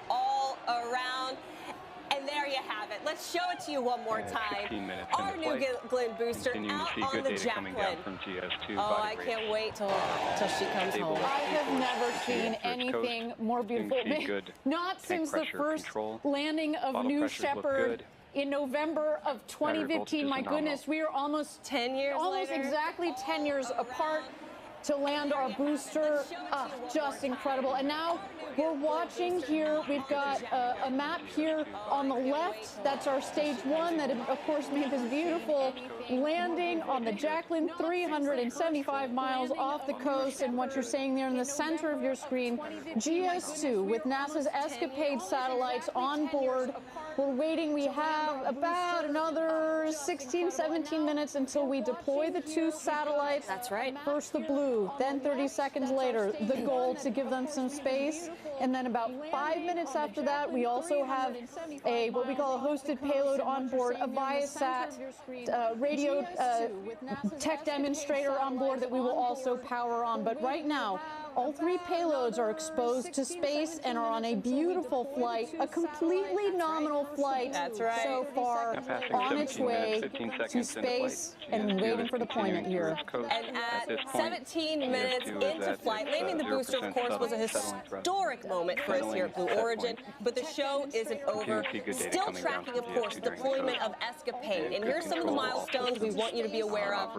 all around. And there you have it. Let's show it to you one more time. Our new Glenn booster out on the Jacqueline. Oh, I can't wait till she comes home. I have never seen anything more beautiful. Not since the first landing of New Shepard in November of 2015. My goodness, we are almost 10 years almost later. Exactly 10 years apart to land our booster. Just incredible. And now we're watching here. We've got a map here on the left. That's our stage one that, of course, made this beautiful landing on the Jacqueline, 375 miles off the coast. And what you're seeing there in the center of your screen, GS2 with NASA's Escapade satellites on board. We're waiting. We have about another 16, 17 minutes until we deploy the two satellites. That's right. First the blue, then 30 seconds later, the gold to give them some space. And then about 5 minutes after that, we also have what we call a hosted payload on board, a Viasat radio tech demonstrator on board that we will also power on. But right now, all three payloads are exposed to space and are on a beautiful flight, a completely nominal flight so far on its way to space and waiting for deployment here. And at 17 minutes into flight, landing the booster, of course, was a historic moment for us here at Blue Origin, but the show isn't over. Still tracking, of course, deployment of Escapade. And here's some of the milestones we want you to be aware of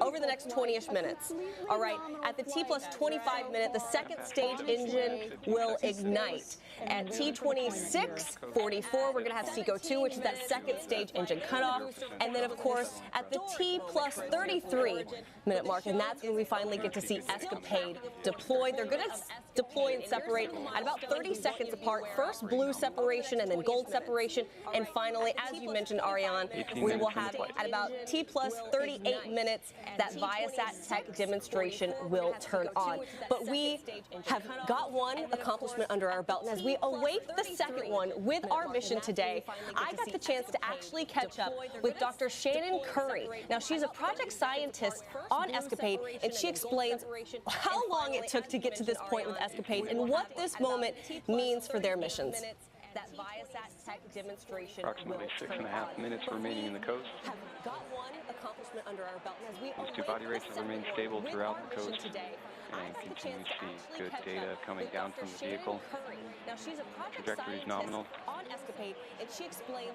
over the next 20-ish minutes. All right, at the T+25 minute, the second stage engine will ignite. At T26:44, we're going to have SECO-2, which is that second stage engine cutoff. And then, of course, at the T+33 minute mark, and that's when we finally get to see Escapade deployed. They're going to deploy and separate at about 30 seconds apart. First blue separation and then gold separation. And finally, as you mentioned, Ariane, we will have at about T+38 minutes that Viasat tech demonstration will turn on. But we have got one accomplishment under our belt. And as we await the second one with our mission today, I got the chance to actually catch up with Dr. Shannon Curry. Now, she's a project scientist on Escapade, and she explains how long it took to get to this point with Escapade and what this moment means for their missions. That Viasat tech demonstration approximately 6.5 minutes remaining in the coast. Have got one accomplishment under our belt. And as we These two body rates have remained stable throughout the coast and continue to see good data coming down from the vehicle. Now, she's a Trajectory is nominal. On Escapade, and she explains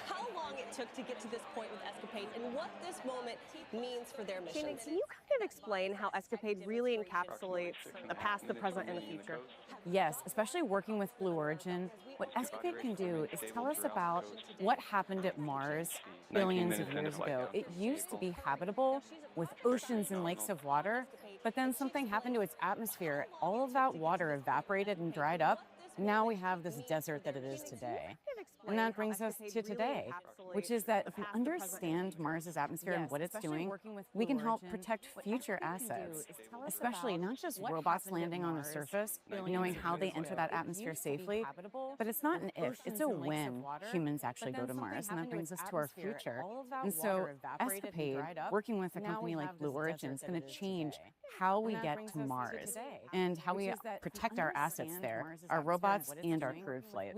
how long it took to get to this point with Escapade and what this moment means for their mission. Can you kind of explain how Escapade really encapsulates the past, the present, and the future? Yes, especially working with Blue Origin. What Escapade can do is tell us about what happened at Mars billions of years ago. It used to be habitable with oceans and lakes of water, but then something happened to its atmosphere. All of that water evaporated and dried up. Now we have this desert that it is today. And that brings us to today, which is that if we understand Mars's atmosphere and what it's doing, we can help protect future assets, especially not just robots landing on the surface, knowing how they enter that atmosphere safely, but it's not an if, it's a when humans actually go to Mars, and that brings us to our future. And so Escapade, working with a company like Blue Origin, is going to change how we get to Mars and how we protect our assets there, our robots and our crewed flight.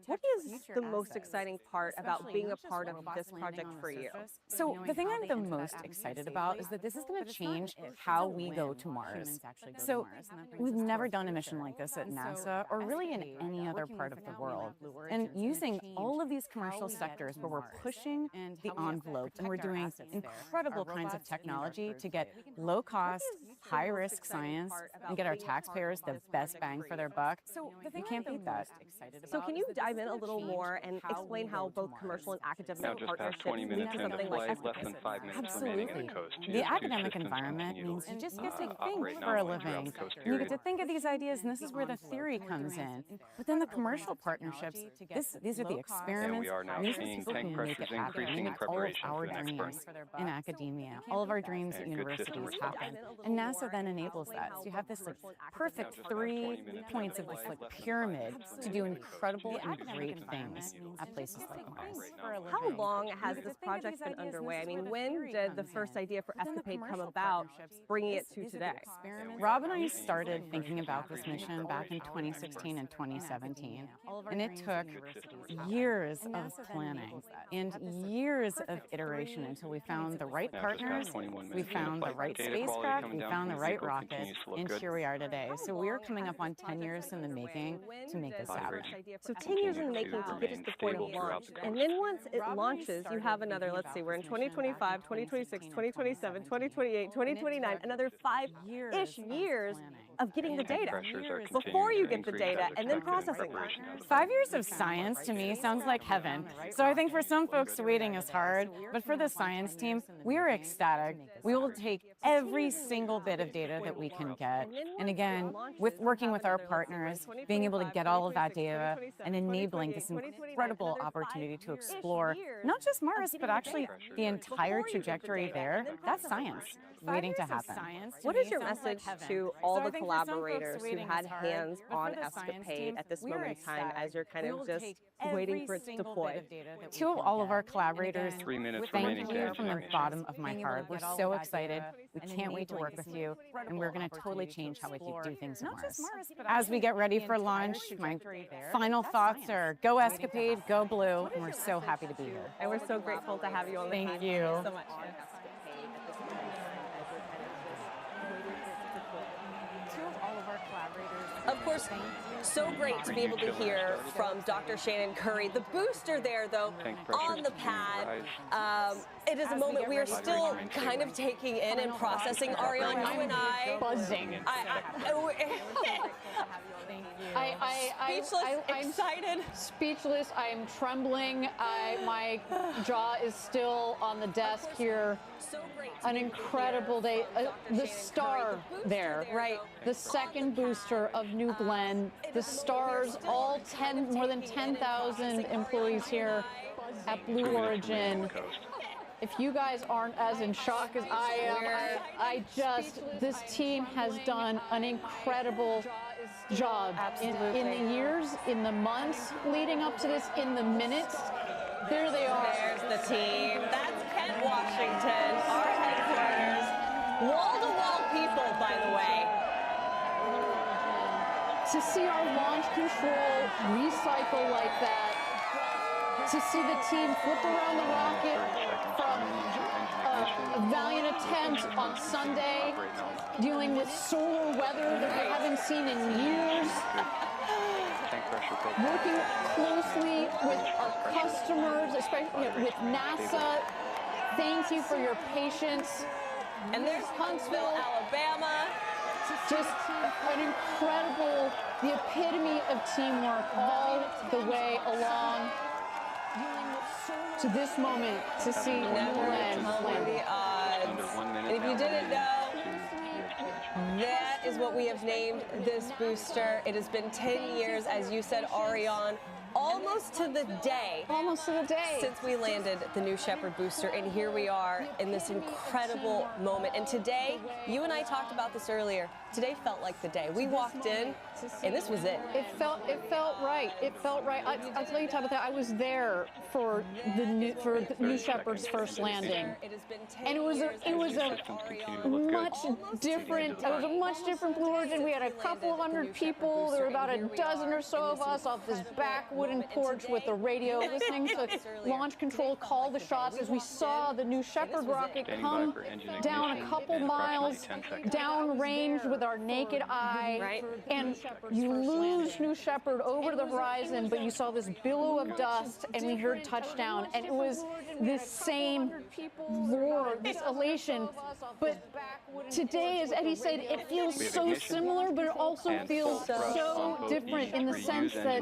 What is the most exciting part about being a part of this project for you? So the thing I'm the most excited about is that this is going to change how we go to Mars. So we've never done a mission like this at NASA or really in any other part of the world. And using all of these commercial sectors where we're pushing the envelope and we're doing incredible kinds of technology to get low cost, high risk science and get our taxpayers the best bang for their buck. So you can't beat that. So can you dive in a little more and explain how both commercial and academic partnerships lead to something like less than 5 minutes remaining in the coast. The academic environment means you just get to think for a living. You get to think of these ideas, and this is where the theory comes in. But then the commercial partnerships, these are the experiments, these are people who make it happen. We make all of our dreams in academia, all of our dreams at universities happen. And NASA then enables that. So you have this like perfect 3 points of this like pyramid to do incredible and great things at places like Mars. How long has this project been underway? I mean, when did the first idea for Escapade come about, bringing it to today? Rob and I started thinking about this mission back in 2016 and 2017, and it took years of planning and years of iteration until we found the right partners, we found the right spacecraft, we found the right rocket, and here we are today. So we are coming up on 10 years in the making to make this happen. So 10 years in the making to get us to the point of launch. And then once it launches, you have another, let's see, we're in 2025, 2026, 2027, 2028, 2029, another 5-ish years of getting the data before you get the data and then processing that. 5 years of science to me sounds like heaven. So I think for some folks waiting is hard, but for the science team, we are ecstatic. We will take every single bit of data that we can get. And again, with working with our partners, being able to get all of that data and enabling this incredible opportunity to explore not just Mars, but actually the entire trajectory there, that's science waiting to happen. What is your message to all the collaborators who had hands on Escapade at this moment in time as you're kind of just waiting for it to deploy? To all of our collaborators, thank you from the bottom of my heart. We're so excited. We can't wait to work with you, and we're going to totally change how we do things on Mars. As we get ready for launch, my final thoughts are go Escapade, go Blue, and we're so happy to be here. And we're so grateful to have you on the team. Thank you. Thank you so much. Of course, so great to be able to hear from Dr. Shannon Curry. The booster there, though, on the pad. It is a moment we are still kind of taking in and processing. Ariane, you and I. Buzzing. I'm excited. Speechless. I'm trembling. My jaw is still on the desk here. An incredible day. The star there, right? The second booster of New Glenn. The stars, all more than 10,000 employees here at Blue Origin. If you guys aren't as in shock as I am, this team has done an incredible job in the years, in the months leading up to this, in the minutes. There they are. There's the team. That's Kent, Washington, our headquarters. Wall-to-wall people, by the way. To see our launch control recycle like that, to see the team flip around the rocket from a valiant attempt on Sunday, dealing with solar weather that we haven't seen in years, working closely with our customers, especially with NASA. Thank you for your patience. And there's Huntsville, Alabama. Just an incredible, the epitome of teamwork all the way along to this moment to see Never Glenn tumbling the odds. And if you didn't know, that is what we have named this booster. It has been 10 years, as you said, Ariane, almost to the day. Almost to the day. Since we landed the New Shepard booster, and here we are in this incredible moment. And today, you and I talked about this earlier, today felt like the day. We walked in, and this was it. It felt right. It felt right. I'll tell you, Tabitha, I was there for the New Shepard's first landing, and it was a much different Blue Origin. We had a couple of hundred people. There were about a dozen or so of us off this back wooden porch with the radio, listening to launch control call the shots as we saw the New Shepard rocket come down a couple miles downrange with our naked eye, and you lose New Shepard over the horizon, but you saw this billow of dust, and we heard touchdown, and it was this same roar, this elation. But today, as Eddie said, it feels so similar, but it also feels so different in the sense that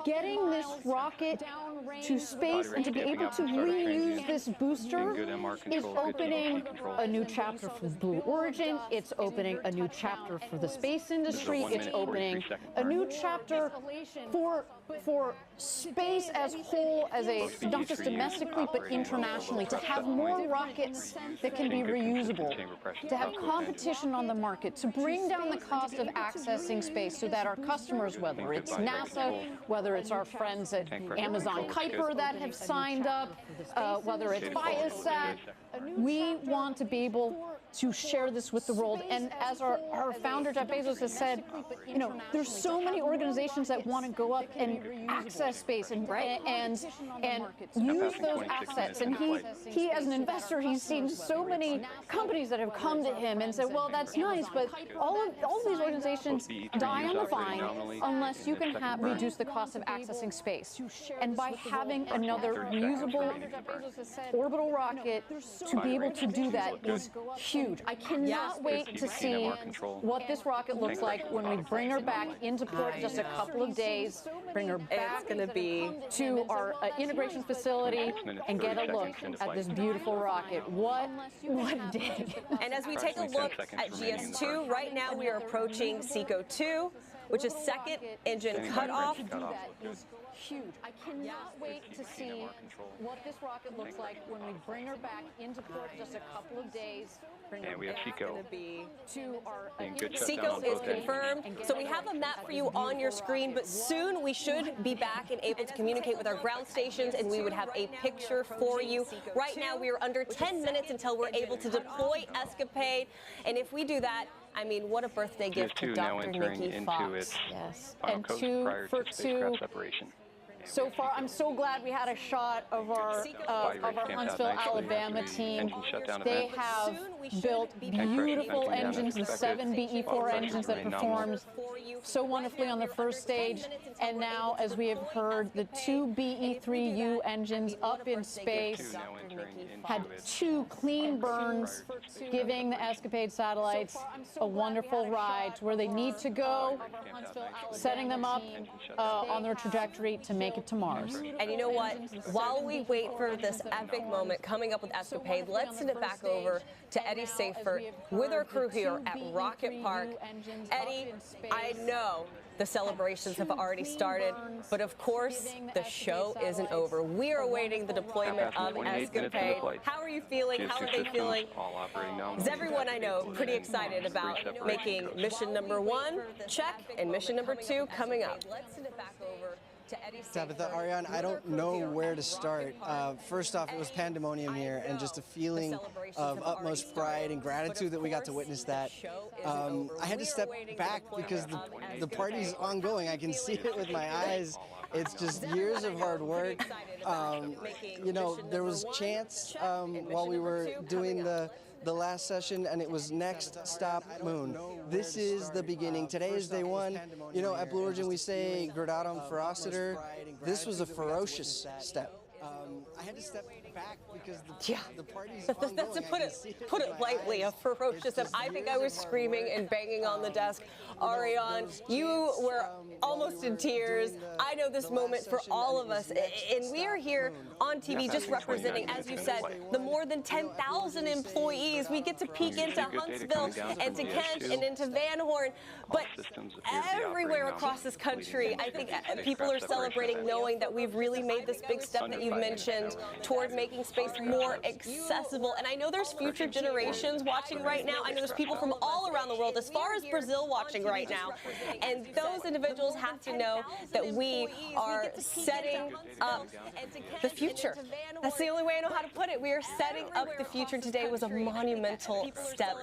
getting this rocket to space and to be able to reuse this booster is opening a new chapter for Blue Origin. It's opening a new chapter for the space industry. It's opening a new chapter for for space as whole, not just domestically but internationally, to have more rockets that can be reusable, to have competition on the market, to bring down the cost of accessing space so that our customers, whether it's NASA, whether it's our friends at Amazon Kuiper that have signed up, whether it's Viasat, we want to be able to share this with the world. And as our founder, Jeff Bezos, has said, you know, there's so many organizations that want to go up and access space and use those assets. And he, as an investor, he's seen so many companies that have come to him and said, well, that's nice, but all of these organizations die on the vine unless you can reduce the cost of accessing space. And by having another reusable orbital rocket to be able to do that is huge. I cannot wait to see what this rocket looks like when we bring her back into port just a couple of days, bring her back to our integration facility and get a look at this beautiful rocket. What a day. And as we take a look at GS2, right now we are approaching SECO 2, which is second engine cutoff. Huge. I cannot wait to see what this rocket looks like when we bring her back into port just a couple of days. And we have SECO. SECO is confirmed. So we have a map for you on your screen, but soon we should be back and able to communicate with our ground stations, and we would have a picture for you. Right now we are under 10 minutes until we're able to deploy Escapade, and if we do that, I mean, what a birthday gift to Dr. Nikki Fox. Yes, and two for two. So far, I'm so glad we had a shot of our Huntsville, Alabama team. They have built beautiful engines, the 7 BE4 engines that performed so wonderfully on the first stage. And now, as we have heard, the 2 BE3U engines up in space had 2 clean burns, giving the Escapade satellites a wonderful ride to where they need to go, setting them up on their trajectory to make it to Mars. And you know what? While we wait for this epic moment coming up with Escapade, let's send it back over to Eddie Safert with our crew here at Rocket Park. Eddie, I know the celebrations have already started, but of course, the show isn't over. We are awaiting the deployment of Escapade. How are you feeling? How are they feeling? Is everyone I know pretty excited about making mission number 1 check and mission number 2 coming up? Let's send it back over to Eddie Safert. Tabitha, Ariane, I don't know where to start. First off, it was pandemonium here, and just a feeling of utmost pride and gratitude that we got to witness that. I had to step back because the party's ongoing. I can see it with my eyes. It's just years of hard work. You know, there was chants while we were doing the last session, and it was next stop moon. This is the beginning. Today is day 1. You know, at Blue Origin we say gradatum ferociter. This was a ferocious step. I had to step back because the party's ongoing. That's to put it lightly, a ferocious step. I think I was screaming and banging on the desk. Ariane, you were almost in tears. I know this moment for all of us, and we are here on TV just representing, as you said, the more than 10,000 employees. We get to peek into Huntsville and to Kent and into Van Horn, but everywhere across this country, I think people are celebrating, knowing that we've really made this big step that you've mentioned toward making space more accessible. And I know there's future generations watching right now. I know there's people from all around the world, as far as Brazil, watching right now. And those individuals have to know that we are setting up the future. That's the only way I know how to put it. We are setting up the future. Today was a monumental step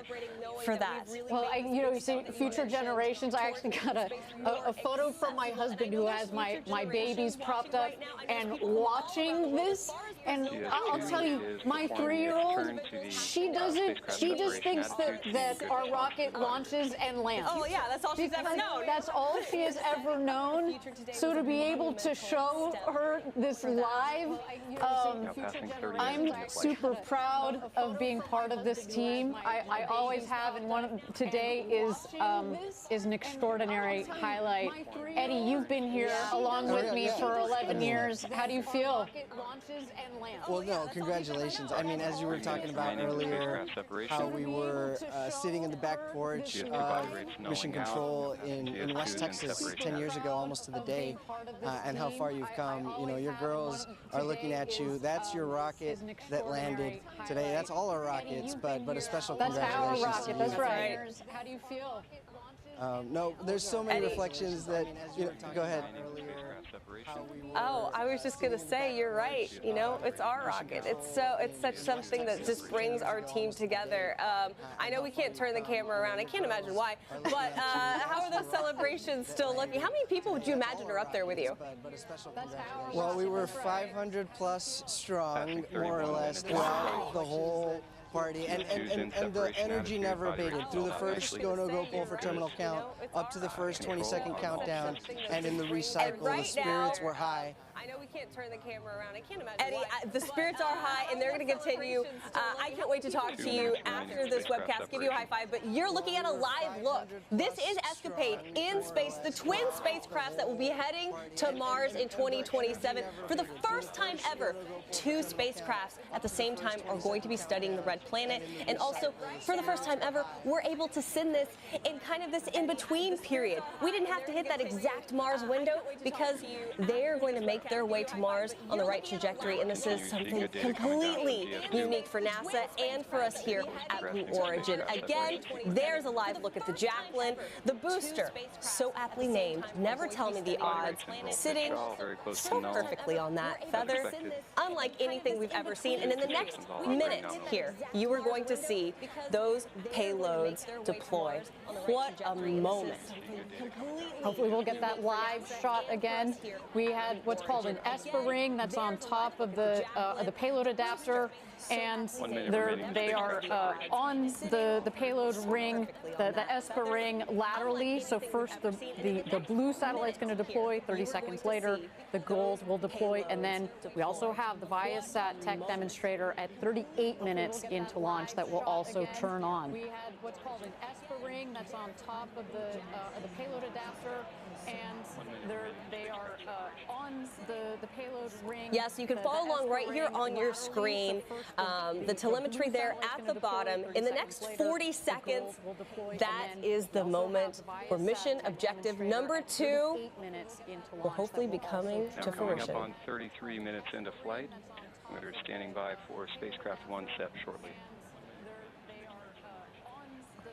for that. Well, you know, you see future generations. I actually got a photo from my husband who has my babies propped up and watching this. And I'll tell you, my 3-year-old, she just thinks that our rocket launches and lands. Oh yeah, that's all she's ever known. That's all she has ever known. So to be able to show her this live, I'm super proud of being part of this team. I always have, and today is an extraordinary highlight. Eddie, you've been here along with me for 11 years. How do you feel? launches and lands. Well, no, congratulations. I mean, as you were talking about earlier, how we were sitting in the back porch of Mission Control in West Texas 10 years ago, almost to the day, and how far you've come. You know, your girls are looking at you. That's your rocket that landed today. That's all our rockets, but a special congratulations to you. That's right. How do you feel? No, there's so many reflections that, go ahead. Oh, I was just going to say, you're right. You know, it's our rocket. It's such something that just brings our team together. I know we can't turn the camera around. I can't imagine why. But how are those celebrations still looking? How many people would you imagine are up there with you? Well, we were 500 plus strong, more or less, throughout the whole party, and the energy never abated through the first go-no-go poll for terminal count up to the first 20-second countdown, and in the recycle, the spirits were high. I know we can't turn the camera around. I can't imagine. Eddie, the spirits are high, and they're going to continue. I can't wait to talk to you after this webcast, give you a high five, but you're looking at a live look. This is Escapade in space, the twin spacecrafts that will be heading to Mars in 2027. For the first time ever, 2 spacecrafts at the same time are going to be studying the red planet. And also, for the first time ever, we're able to send this in kind of this in-between period. We didn't have to hit that exact Mars window because they're going to make their way to Mars on the right trajectory, and this is something completely unique for NASA and for us here at Blue Origin. Again, there's a live look at the Jacqueline, the booster, so aptly named, never tell me the odds, sitting so perfectly on that feather, unlike anything we've ever seen. And in the next minute here, you are going to see those payloads deploy. What a moment. Hopefully we'll get that live shot again. We had what's called an ESPA ring that's on top of the payload adapter, and they are on the payload ring, the ESPA ring laterally. So first the blue satellite's going to deploy. 30 seconds later, the gold will deploy, and then we also have the Viasat tech demonstrator at 38 minutes into launch that will also turn on. We had what's called an ESPA ring that's on top of the payload adapter, and they are on the payload ring. Yes, you can follow along right here on your screen. The telemetry there at the bottom. In the next 40 seconds, that is the moment where mission objective number 2 will hopefully be coming to fruition. Coming up on 33 minutes into flight. We're standing by for spacecraft 1 set shortly.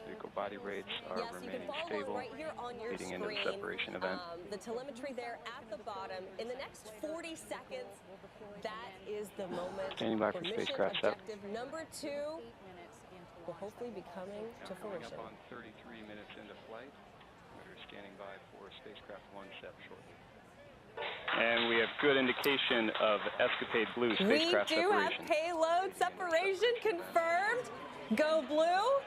Vehicle body rates are remaining stable, leading into the separation event. The telemetry there at the bottom. In the next 40 seconds, that is the moment Standing by for where mission spacecraft set. objective number 2 will hopefully be coming to fruition. Coming up on 33 minutes into flight. We're standing by for spacecraft 1 set shortly. And we have good indication of Escapade Blue spacecraft We do separation. have payload separation confirmed. Go Blue.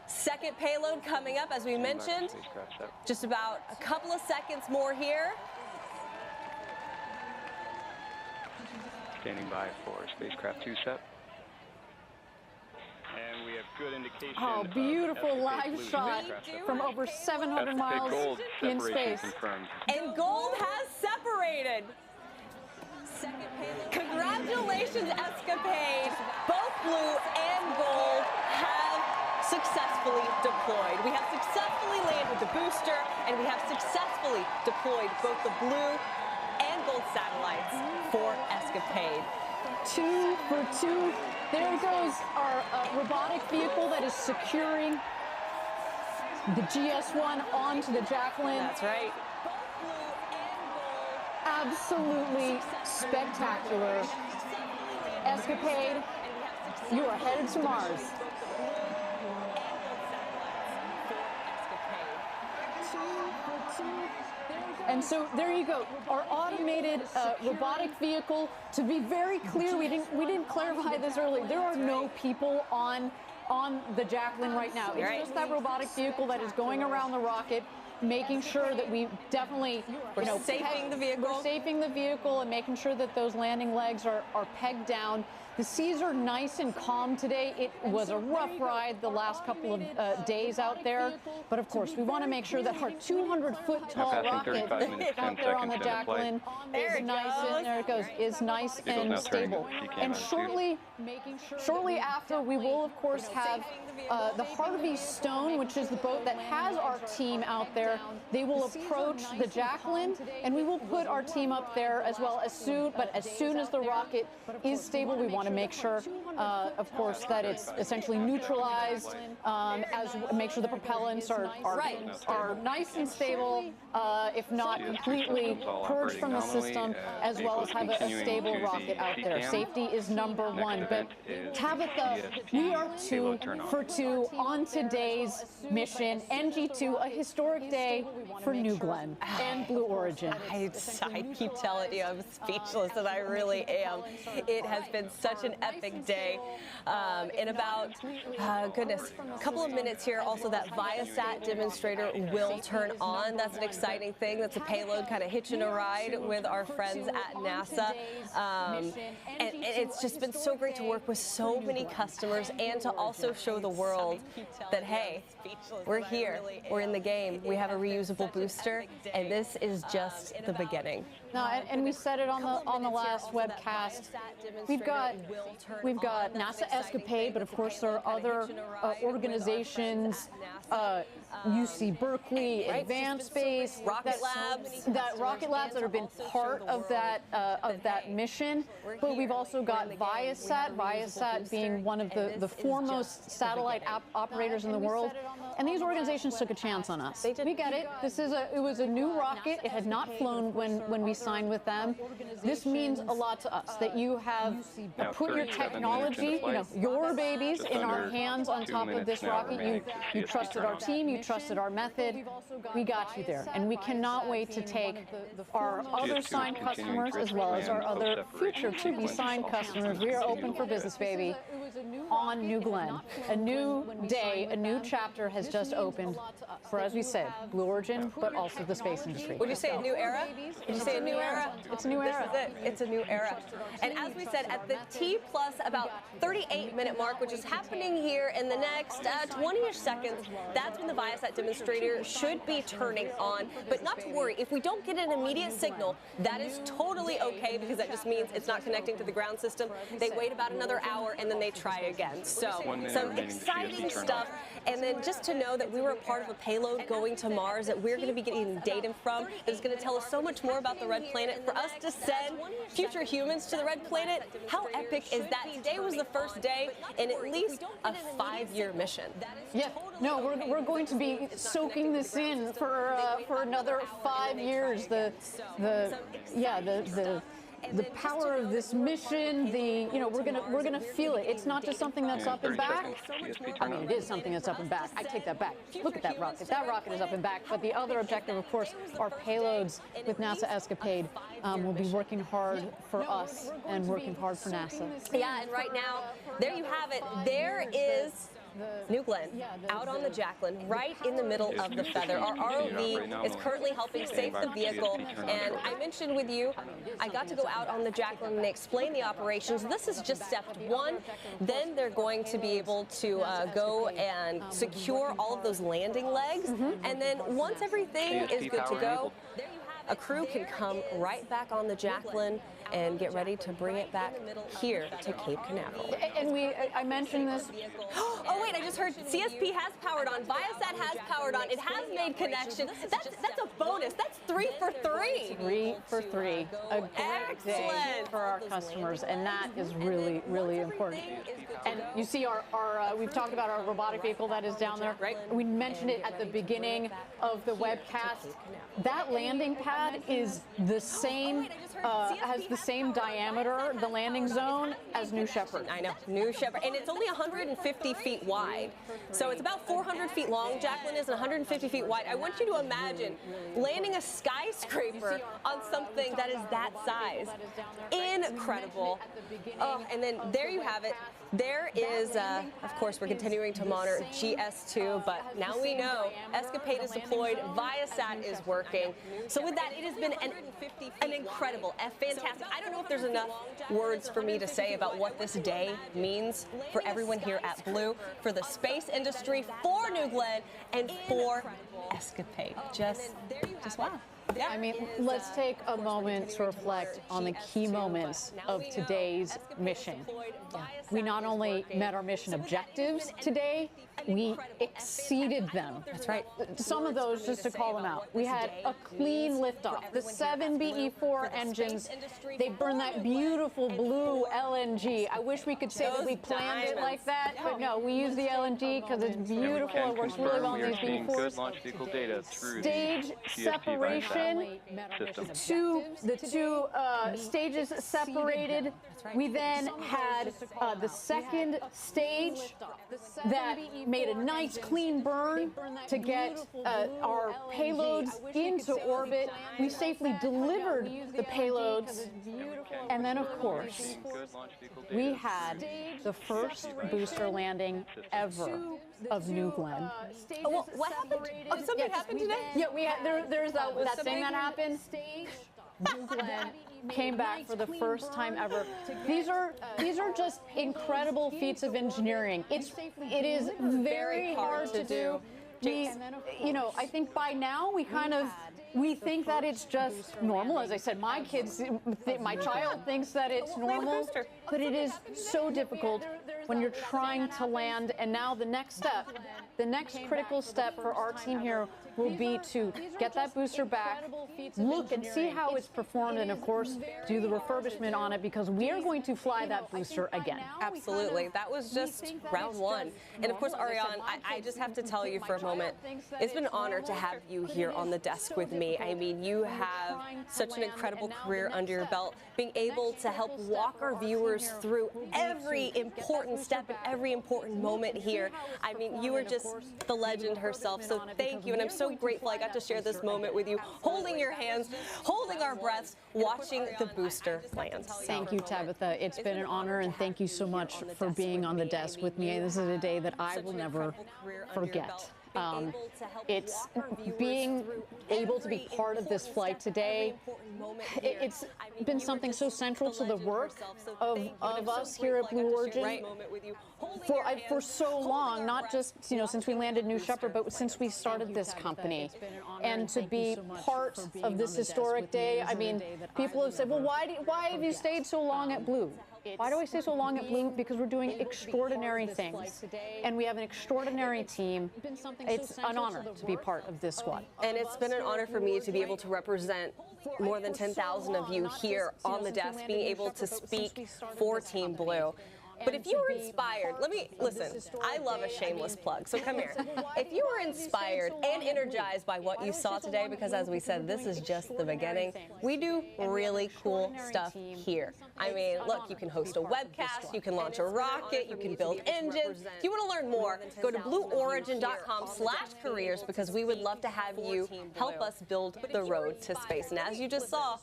Second payload coming up, as we mentioned. Just about a couple of seconds more here. Standing by for spacecraft 2 set. And we have good indication. Oh, beautiful live shot from over 700 miles in space. Confirmed. And gold has separated. Second payload. Congratulations, Escapade. Both blue and gold have successfully deployed. We have successfully landed the booster, and we have successfully deployed both the blue and gold satellites for Escapade. 2 for 2. There goes our robotic vehicle that is securing the GS1 onto the Jacqueline. That's right. Absolutely spectacular. Escapade, you are headed to Mars. And so there you go, our automated robotic vehicle. To be very clear, we didn't clarify this earlier. There are no people on the Jacqueline right now. It's just that robotic vehicle that is going around the rocket, making sure that we definitely, we're safing the vehicle. We're safing the vehicle and making sure that those landing legs are pegged down. The seas are nice and calm today. It was a rough ride the last couple of days out there, but of course we want to make sure that our 200-foot tall rocket out there on the Jacqueline is nice, and there it goes, is nice and stable. And shortly after, we will of course have the Harvey Stone, which is the boat that has our team out there. They will approach the Jacqueline, and we will put our team up there as well as soon. But as soon as the rocket is stable, we want to make sure, of course, that it's essentially neutralized. Make sure the propellants are nice and stable, if not completely purged from the system, as well as have a stable rocket out there. Safety is number one. But Tabitha, we are 2 for 2 on today's mission. NG2, a historic day for New Glenn and Blue Origin. I keep telling you, I'm speechless, and I really am. It has been such an epic day. In about, goodness, a couple of minutes here, also that Viasat demonstrator will turn on. That's an exciting thing. That's a payload kind of hitching a ride with our friends at NASA. And it's just been so great to work with so many customers and to also show the world that, hey, we're here, we're in the game, we have a reusable booster, and this is just the beginning. No, and we said it on the last webcast. We've got NASA Escapade, but of course there are other organizations, UC Berkeley, Advanced Space, Rocket Labs that have been part of that mission. But we've also got Viasat being one of the foremost satellite operators in the world. And these organizations took a chance on us. We get it. It was a new rocket. It had not flown when we signed with them. This means a lot to us that you have put your technology, your babies in our hands on top of this rocket. You trusted our team. You trusted our method. We got you there, and we cannot wait to take our other signed customers as well as our other future to-be signed customers. We are open for business, baby, on New Glenn. A new day, a new chapter has just opened for, as we said, Blue Origin, but also the space industry. Would you say a new era? Would you say a new era? It's a new era. This is it. It's a new era. And as we said, at the T plus about 38-minute mark, which is happening here in the next 20-ish seconds, that's when the Viasat demonstrator should be turning on. But not to worry, if we don't get an immediate signal, that is totally okay, because that just means it's not connecting to the ground system. They wait about another hour, and then they try again. So some exciting stuff. And then just to know that we were a part of a payload going to Mars that we're going to be getting data from that is going to tell us so much more about the Red Planet. For us to send future humans to the Red Planet, how epic is that? Today was the first day in at least a 5-year mission. Yeah, no, we're going to be soaking this in for another 5 years. The power of this mission, we're gonna feel it. It's not just something that's up and back. I mean, it is something that's up and back. I take that back. Look at that rocket. That rocket is up and back. But the other objective, of course, are payloads with NASA Escapade. We'll be working hard for us and working hard for NASA. Yeah, and right now, there you have it. There is New Glenn, out on the Jacqueline, right in the middle of the feather. Our ROV is currently helping save the vehicle, and I mentioned with you, I got to go out on the Jacqueline and explain the operations. This is just step 1. Then they're going to be able to go and secure all of those landing legs, and then once everything is good to go, a crew can come right back on the Jacqueline and get ready to bring it back here to Cape Canaveral. And I mentioned this. Oh wait, I just heard CSP has powered on, Viasat has powered on, it has made connection. That's a bonus. That's 3 for 3. 3 for 3. A great day for our customers, and that is really, really important. And you see we've talked about our robotic vehicle that is down there. Right. We mentioned it at the beginning of the webcast. That landing pad is the same, has the same diameter, the landing zone, as New Shepard. I know, New Shepard, and it's only 150 feet wide. So it's about 400 feet long, Jacqueline is, and 150 feet wide. I want you to imagine landing a skyscraper on something that is that size. Incredible. Oh, and then there you have it. There is, of course, we're continuing to monitor GS2, but now we know Escapade is deployed, Viasat is working. So with that, it has been an incredible, fantastic. I don't know if there's enough words for me to say about what this day means for everyone here at Blue, for the space industry, for New Glenn, and for Escapade. Just wow. Yeah. I mean, let's take a moment to reflect on the key moments of today's mission. We not only met our mission objectives today, we exceeded them. That's right. Some of those, just to call them out. We had a clean liftoff. The 7 BE4 engines, they burn that beautiful blue LNG. I wish we could say that we planned it like that, but no, we use the LNG because it's beautiful. It works really well in these BE4s. Stage separation, the two stages separated. We then had the second stage that made a nice clean burn to get our payloads into orbit. We safely delivered the payloads. And then, of course, we had the first booster landing ever of New Glenn. Oh, well, what happened? Oh, something happened today? Yeah, we had, there's that thing that happened. New Glenn came back for the first time ever. These are just incredible feats of engineering. It is very hard to do. I think by now we think that it's just normal. As I said, my child thinks that it's normal, but it is so difficult when you're trying to land. And now the next critical step for our team here will be to get that booster back, look and see how it's performed, and of course, do the refurbishment on it, because we are going to fly that booster again. Absolutely. That was just round one. And of course, Ariane, I just have to tell you for a moment, it's been an honor to have you here on the desk with me. I mean, you have such an incredible career under your belt, being able to help walk our viewers through every important step and every important moment here. I mean, you are just the legend herself, so thank you. And I'm so grateful I got to share this moment with you, holding your hands, holding our breaths, watching the booster land. Thank you, Tabitha. It's been an honor, and thank you so much for being on the desk with me. This is a day that I will never forget. It's being able to be part of this flight today. It's been something so central to the work of us here at Blue Origin for so long, not just since we landed New Shepard, but since we started this company. And to be part of this historic day, I mean, people have said, well, why have you stayed so long at Blue? Why do I stay so long at Blue? Because we're doing extraordinary things, and we have an extraordinary team. It's an honor to be part of this squad. And it's been an honor for me to be able to represent more than 10,000 of you here on the desk, being able to speak for Team Blue. But if you were inspired, listen, I love a shameless plug, so come here. If you were inspired and energized by what you saw today, because as we said, this is just the beginning, we do really cool stuff here. I mean, look, you can host a webcast, you can launch a rocket, you can build engines. If you want to learn more, go to blueorigin.com/careers, because we would love to have you help us build the road to space. And as you just saw,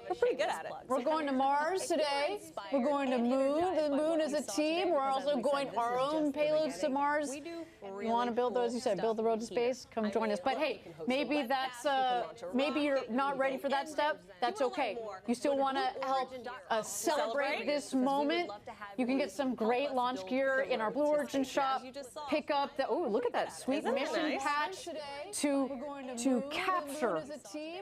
we're pretty good at it. We're going to Mars today. We're going to Moon. The Moon is a team. We're also going our own payloads to Mars. You want to build those? You said build the road to space. Come join us. But hey, maybe maybe you're not ready for that step. That's okay. You still want to help celebrate this moment. You can get some great launch gear in our Blue Origin shop. Pick up the look at that sweet mission patch to capture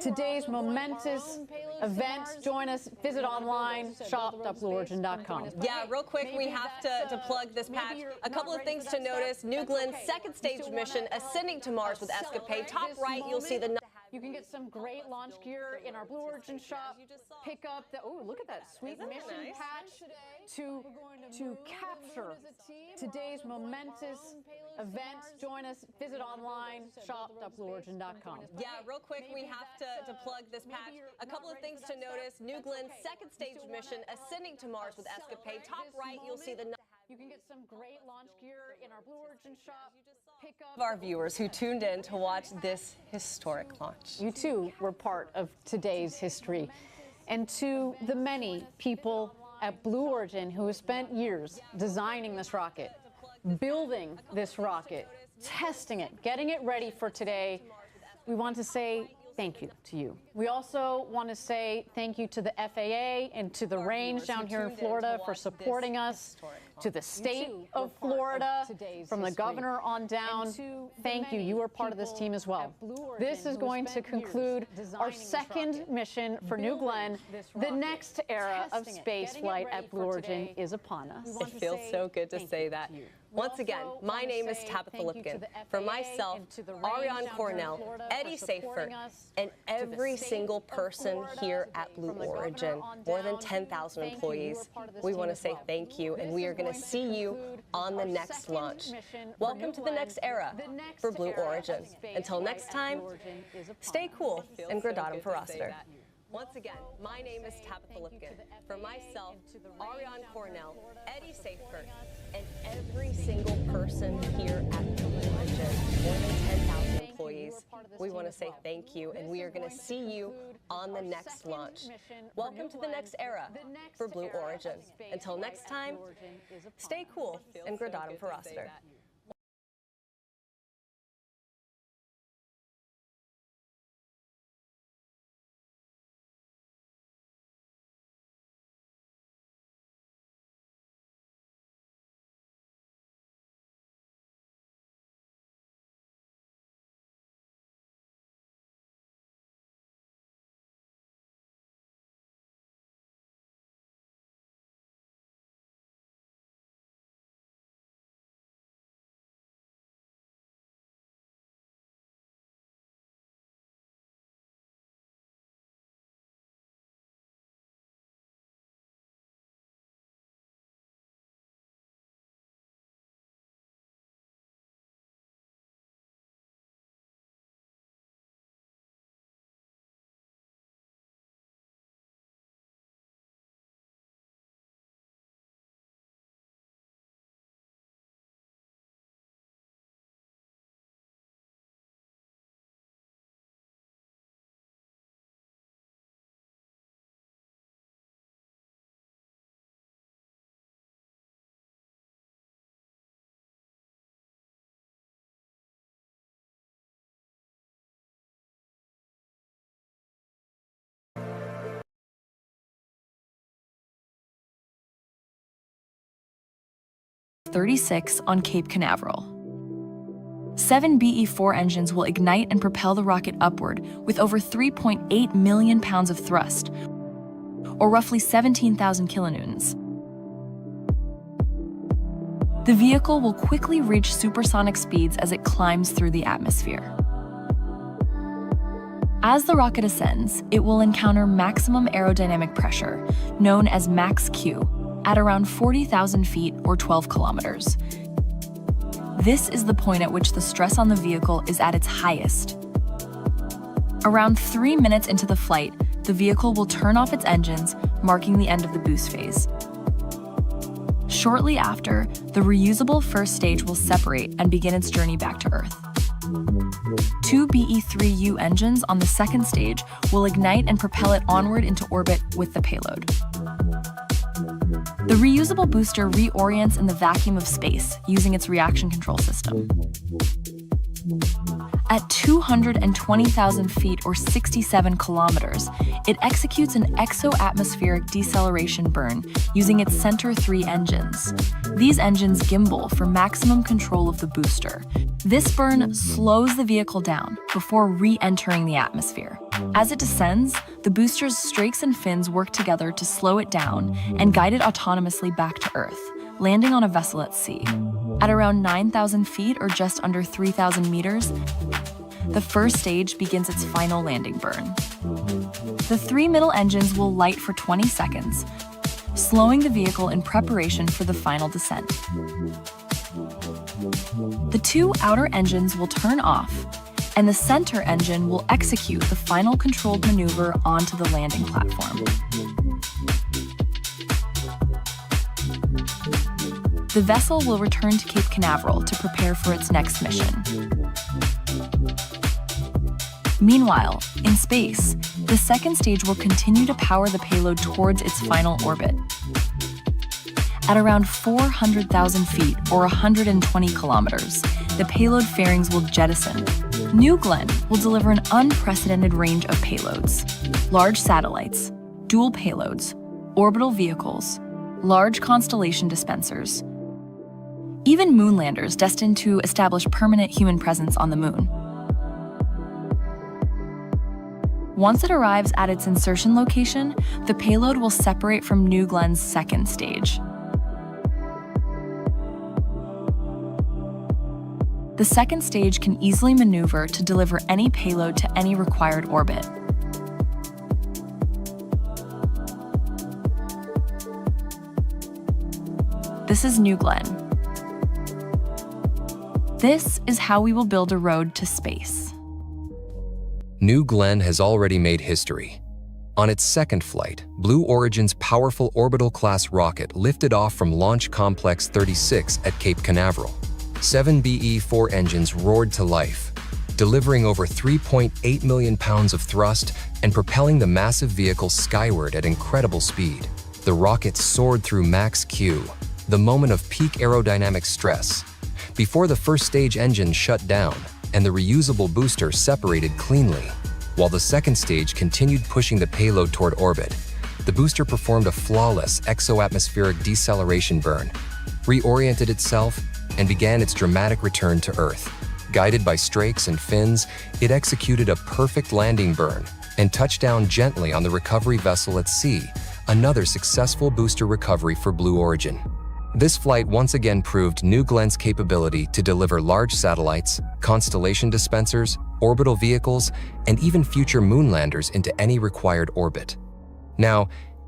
today's momentous event. Join us. Visit online shop.blueorigin.com. Yeah, real quick, we have to plug this patch. A couple of things to notice. New Glenn's second stage mission, ascending to Mars with Escapade. Top right, you'll see the... You can get some great launch gear in our Blue Origin shop. Pick up the look at that sweet mission patch to capture today's momentous event. Join us. Visit online shop.blueorigin.com. Yeah, real quick, we have to plug this patch. A couple of things to notice. New Glenn's second stage mission, ascending to Mars with Escapade. Top right, you'll see the... You can get some great launch gear in our Blue Origin shop. Pick up our viewers who tuned in to watch this historic launch. You too were part of today's history. And to the many people at Blue Origin, who has spent years designing this rocket, building this rocket, testing it, getting it ready for today, we want to say thank you to you. We also want to say thank you to the FAA and to the range down here in Florida for supporting us, to the state of Florida, from the governor on down. Thank you. You are part of this team as well. This is going to conclude our second mission for New Glenn. The next era of space flight at Blue Origin is upon us. It feels so good to say that. Once again, my name is Tabitha Lipkin. For myself, Ariane Cornell, Eddie Safert, and every single person here at Blue Origin, more than 10,000 employees, we want to say thank you, and we are going to see you on the next launch. Welcome to the next era for Blue Origin. Until next time, stay cool and Gradatum for Roster. Once again, my name is Tabitha Lipkin. For myself, Ariane Cornell, Eddie Safert, and every single person here at Blue Origin, more than 10,000 employees, we want to say thank you, and we are going to see you on the next launch. Welcome to the next era for Blue Origin. Until next time, stay cool and Gradatum for Roster. 36 on Cape Canaveral. 7 BE-4 engines will ignite and propel the rocket upward with over 3.8 million pounds of thrust, or roughly 17,000 kilonewtons. The vehicle will quickly reach supersonic speeds as it climbs through the atmosphere. As the rocket ascends, it will encounter maximum aerodynamic pressure, known as max Q, at around 40,000 feet or 12 kilometers. This is the point at which the stress on the vehicle is at its highest. Around 3 minutes into the flight, the vehicle will turn off its engines, marking the end of the boost phase. Shortly after, the reusable first stage will separate and begin its journey back to Earth. 2 BE-3U engines on the second stage will ignite and propel it onward into orbit with the payload. The reusable booster reorients in the vacuum of space using its reaction control system. At 220,000 feet or 67 kilometers, it executes an exo-atmospheric deceleration burn using its Center 3 engines. These engines gimbal for maximum control of the booster. This burn slows the vehicle down before re-entering the atmosphere. As it descends, the booster's strakes and fins work together to slow it down and guide it autonomously back to Earth, landing on a vessel at sea. At around 9,000 feet or just under 3,000 meters, the first stage begins its final landing burn. The 3 middle engines will light for 20 seconds, slowing the vehicle in preparation for the final descent. The 2 outer engines will turn off, and the center engine will execute the final controlled maneuver onto the landing platform. The vessel will return to Cape Canaveral to prepare for its next mission. Meanwhile, in space, the second stage will continue to power the payload towards its final orbit. At around 400,000 feet or 120 kilometers, the payload fairings will jettison. New Glenn will deliver an unprecedented range of payloads: large satellites, dual payloads, orbital vehicles, large constellation dispensers, even moonlanders destined to establish permanent human presence on the moon. Once it arrives at its insertion location, the payload will separate from New Glenn's second stage. The second stage can easily maneuver to deliver any payload to any required orbit. This is New Glenn. This is how we will build a road to space. New Glenn has already made history. On its second flight, Blue Origin's powerful orbital-class rocket lifted off from Launch Complex 36 at Cape Canaveral. 7 BE-4 engines roared to life, delivering over 3.8 million pounds of thrust and propelling the massive vehicle skyward at incredible speed. The rocket soared through Max Q, the moment of peak aerodynamic stress, before the first stage engine shut down and the reusable booster separated cleanly. While the second stage continued pushing the payload toward orbit, the booster performed a flawless exo-atmospheric deceleration burn, reoriented itself, and began its dramatic return to Earth. Guided by strakes and fins, it executed a perfect landing burn and touched down gently on the recovery vessel at sea, another successful booster recovery for Blue Origin. This flight once again proved New Glenn's capability to deliver large satellites, constellation dispensers, orbital vehicles, and even future moonlanders into any required orbit. Now,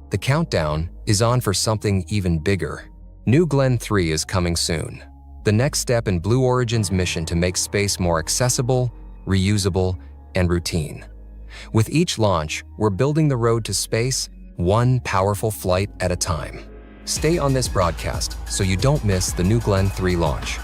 the countdown is on for something even bigger. New Glenn 3 is coming soon. The next step in Blue Origin's mission to make space more accessible, reusable, and routine. With each launch, we're building the road to space, one powerful flight at a time. Stay on this broadcast so you don't miss the New Glenn 3 launch.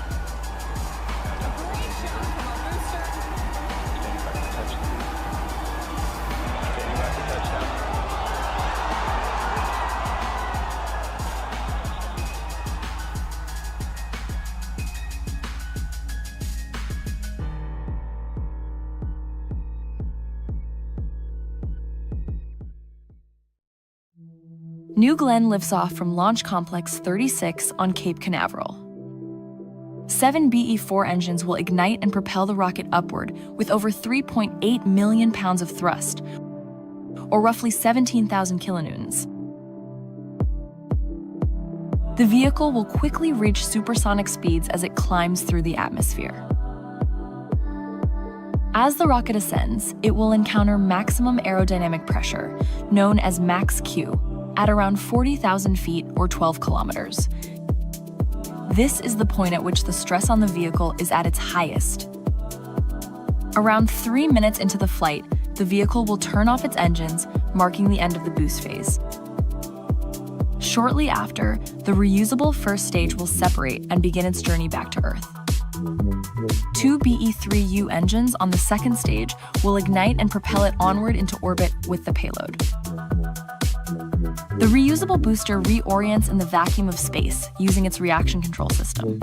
New Glenn lifts off from Launch Complex 36 on Cape Canaveral. 7 BE-4 engines will ignite and propel the rocket upward with over 3.8 million pounds of thrust, or roughly 17,000 kilonewtons. The vehicle will quickly reach supersonic speeds as it climbs through the atmosphere. As the rocket ascends, it will encounter maximum aerodynamic pressure, known as Max Q, at around 40,000 feet or 12 kilometers. This is the point at which the stress on the vehicle is at its highest. Around 3 minutes into the flight, the vehicle will turn off its engines, marking the end of the boost phase. Shortly after, the reusable first stage will separate and begin its journey back to Earth. 2 BE-3U engines on the second stage will ignite and propel it onward into orbit with the payload. The reusable booster reorients in the vacuum of space using its reaction control system.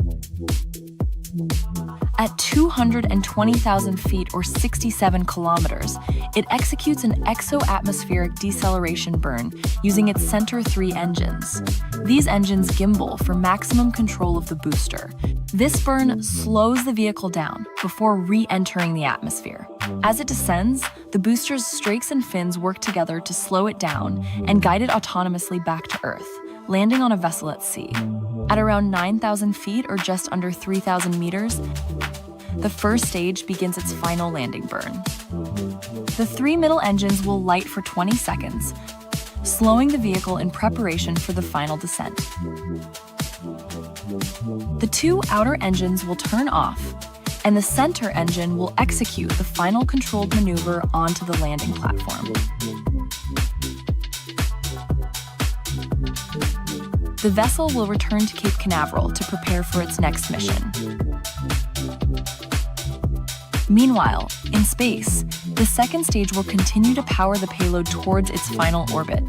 At 220,000 feet or 67 kilometers, it executes an exo-atmospheric deceleration burn using its Center 3 engines. These engines gimbal for maximum control of the booster. This burn slows the vehicle down before re-entering the atmosphere. As it descends, the booster's strakes and fins work together to slow it down and guide it autonomously back to Earth, landing on a vessel at sea. At around 9,000 feet or just under 3,000 meters, the first stage begins its final landing burn. The 3 middle engines will light for 20 seconds, slowing the vehicle in preparation for the final descent. The 2 outer engines will turn off, and the center engine will execute the final controlled maneuver onto the landing platform. The vessel will return to Cape Canaveral to prepare for its next mission. Meanwhile, in space, the second stage will continue to power the payload towards its final orbit.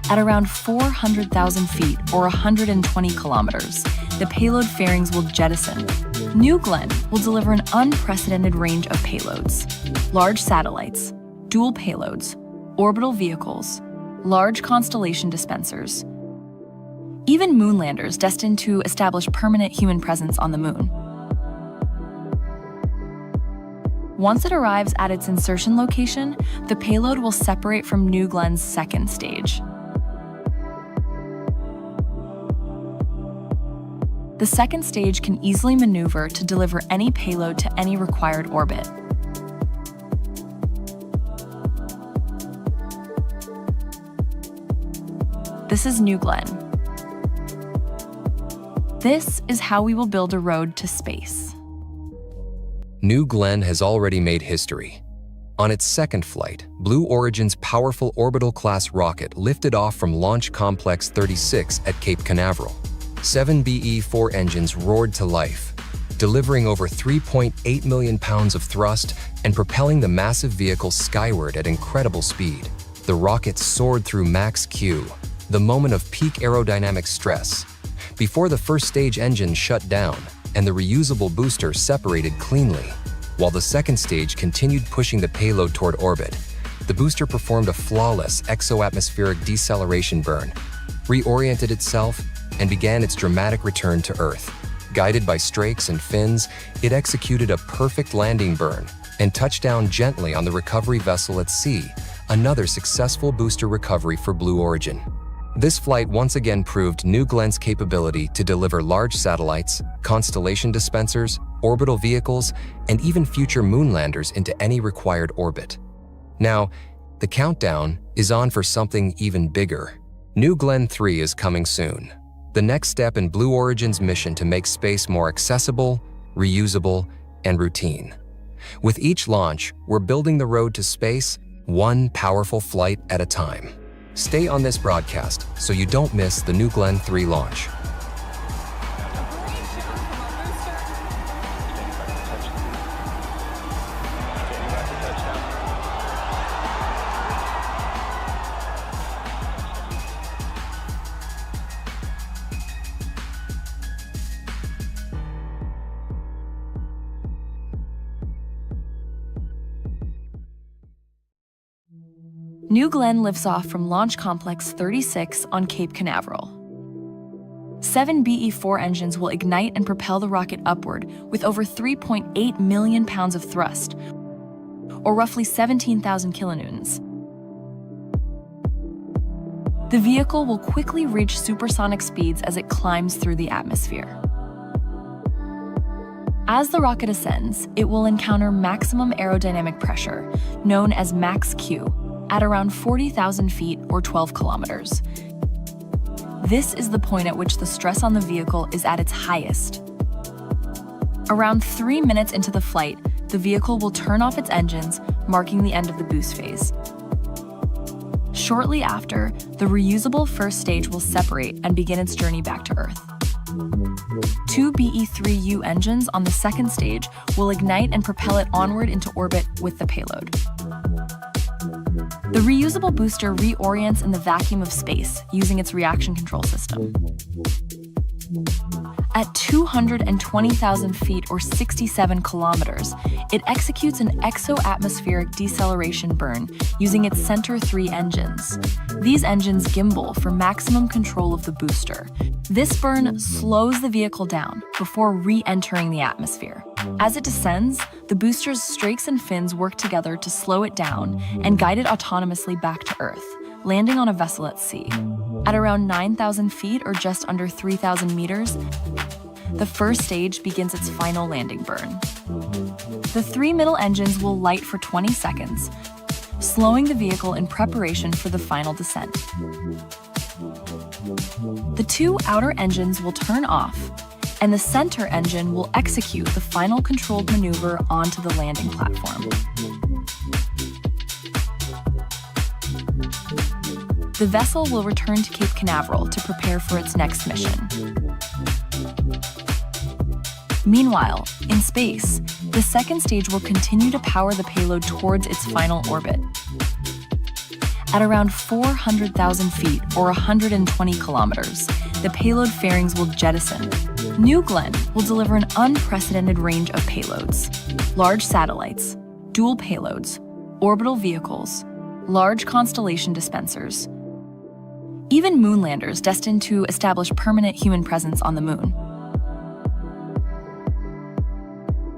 At around 400,000 feet or 120 kilometers, the payload fairings will jettison. New Glenn will deliver an unprecedented range of payloads: large satellites, dual payloads, orbital vehicles, large constellation dispensers, even moonlanders destined to establish permanent human presence on the moon. Once it arrives at its insertion location, the payload will separate from New Glenn's second stage. The second stage can easily maneuver to deliver any payload to any required orbit. This is New Glenn. This is how we will build a road to space. New Glenn has already made history. On its second flight, Blue Origin's powerful orbital-class rocket lifted off from Launch Complex 36 at Cape Canaveral. 7 BE-4 engines roared to life, delivering over 3.8 million pounds of thrust and propelling the massive vehicle skyward at incredible speed. The rocket soared through Max Q, the moment of peak aerodynamic stress, before the first stage engine shut down and the reusable booster separated cleanly. While the second stage continued pushing the payload toward orbit, the booster performed a flawless exo-atmospheric deceleration burn, reoriented itself, and began its dramatic return to Earth. Guided by strakes and fins, it executed a perfect landing burn and touched down gently on the recovery vessel at sea, another successful booster recovery for Blue Origin. This flight once again proved New Glenn's capability to deliver large satellites, constellation dispensers, orbital vehicles, and even future moonlanders into any required orbit. Now, the countdown is on for something even bigger. New Glenn 3 is coming soon. The next step in Blue Origin's mission to make space more accessible, reusable, and routine. With each launch, we're building the road to space, one powerful flight at a time. Stay on this broadcast so you don't miss the New Glenn 3 launch. New Glenn lifts off from Launch Complex 36 on Cape Canaveral. 7 BE-4 engines will ignite and propel the rocket upward with over 3.8 million pounds of thrust, or roughly 17,000 kilonewtons. The vehicle will quickly reach supersonic speeds as it climbs through the atmosphere. As the rocket ascends, it will encounter maximum aerodynamic pressure, known as Max Q, at around 40,000 feet or 12 kilometers. This is the point at which the stress on the vehicle is at its highest. Around 3 minutes into the flight, the vehicle will turn off its engines, marking the end of the boost phase. Shortly after, the reusable first stage will separate and begin its journey back to Earth. 2 BE-3U engines on the second stage will ignite and propel it onward into orbit with the payload. The reusable booster reorients in the vacuum of space using its reaction control system. At 220,000 feet or 67 kilometers, it executes an exo-atmospheric deceleration burn using its Center 3 engines. These engines gimbal for maximum control of the booster. This burn slows the vehicle down before re-entering the atmosphere. As it descends, the booster's strakes and fins work together to slow it down and guide it autonomously back to Earth, landing on a vessel at sea. At around 9,000 feet or just under 3,000 meters, the first stage begins its final landing burn. The 3 middle engines will light for 20 seconds, slowing the vehicle in preparation for the final descent. The 2 outer engines will turn off, and the center engine will execute the final controlled maneuver onto the landing platform. The vessel will return to Cape Canaveral to prepare for its next mission. Meanwhile, in space, the second stage will continue to power the payload towards its final orbit. At around 400,000 feet or 120 kilometers, the payload fairings will jettison. New Glenn will deliver an unprecedented range of payloads: large satellites, dual payloads, orbital vehicles, large constellation dispensers, even moonlanders destined to establish permanent human presence on the moon.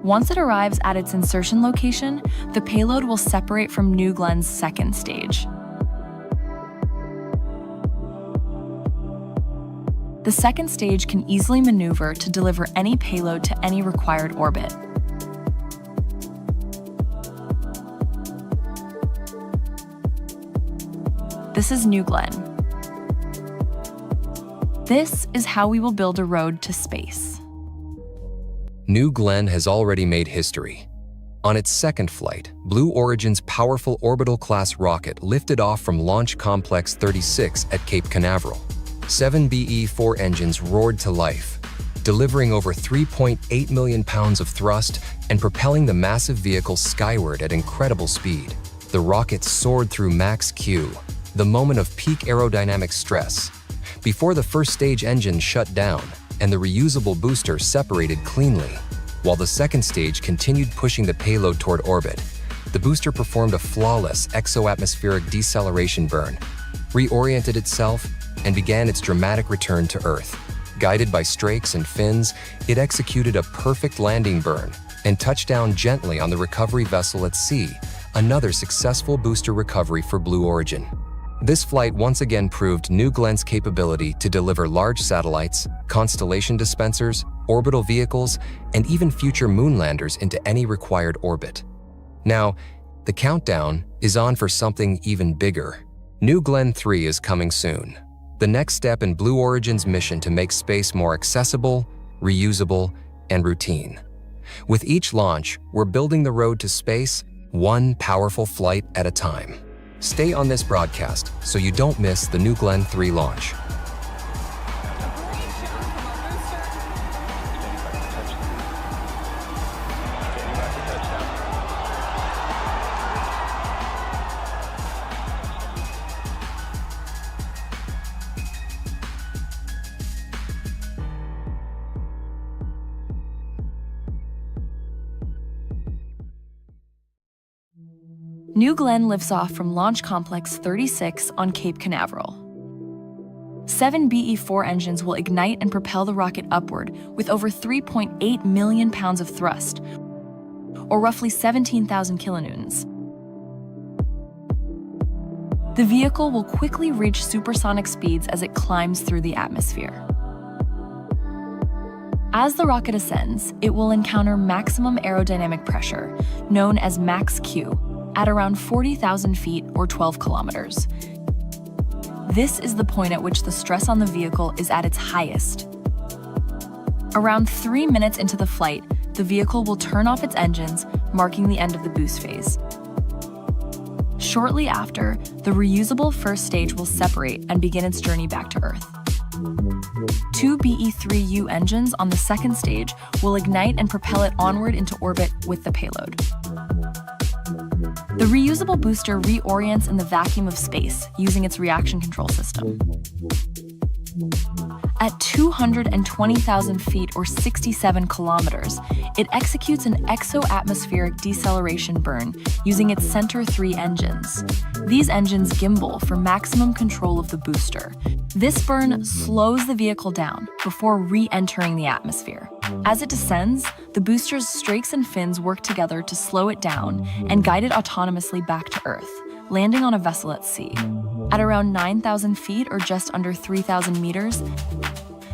Once it arrives at its insertion location, the payload will separate from New Glenn's second stage. The second stage can easily maneuver to deliver any payload to any required orbit. This is New Glenn. This is how we will build a road to space. New Glenn has already made history. On its second flight, Blue Origin's powerful orbital-class rocket lifted off from Launch Complex 36 at Cape Canaveral. 7 BE-4 engines roared to life, delivering over 3.8 million pounds of thrust and propelling the massive vehicle skyward at incredible speed. The rocket soared through Max Q, the moment of peak aerodynamic stress, before the first stage engine shut down and the reusable booster separated cleanly. While the second stage continued pushing the payload toward orbit, the booster performed a flawless exo-atmospheric deceleration burn, reoriented itself, and began its dramatic return to Earth. Guided by strakes and fins, it executed a perfect landing burn and touched down gently on the recovery vessel at sea, another successful booster recovery for Blue Origin. This flight once again proved New Glenn's capability to deliver large satellites, constellation dispensers, orbital vehicles, and even future moonlanders into any required orbit. Now, the countdown is on for something even bigger. New Glenn 3 is coming soon, the next step in Blue Origin's mission to make space more accessible, reusable, and routine. With each launch, we're building the road to space, one powerful flight at a time. Stay on this broadcast so you don't miss the New Glenn 3 launch. New Glenn lifts off from Launch Complex 36 on Cape Canaveral. 7 BE-4 engines will ignite and propel the rocket upward with over 3.8 million pounds of thrust, or roughly 17,000 kilonewtons. The vehicle will quickly reach supersonic speeds as it climbs through the atmosphere. As the rocket ascends, it will encounter maximum aerodynamic pressure, known as Max Q, at around 40,000 feet or 12 kilometers. This is the point at which the stress on the vehicle is at its highest. Around 3 minutes into the flight, the vehicle will turn off its engines, marking the end of the boost phase. Shortly after, the reusable first stage will separate and begin its journey back to Earth. 2 BE-3U engines on the second stage will ignite and propel it onward into orbit with the payload. The reusable booster reorients in the vacuum of space using its reaction control system. At 220,000 feet or 67 kilometers, it executes an exo-atmospheric deceleration burn using its Center 3 engines. These engines gimbal for maximum control of the booster. This burn slows the vehicle down before re-entering the atmosphere. As it descends, the booster's strakes and fins work together to slow it down and guide it autonomously back to Earth, landing on a vessel at sea. At around 9,000 feet or just under 3,000 meters,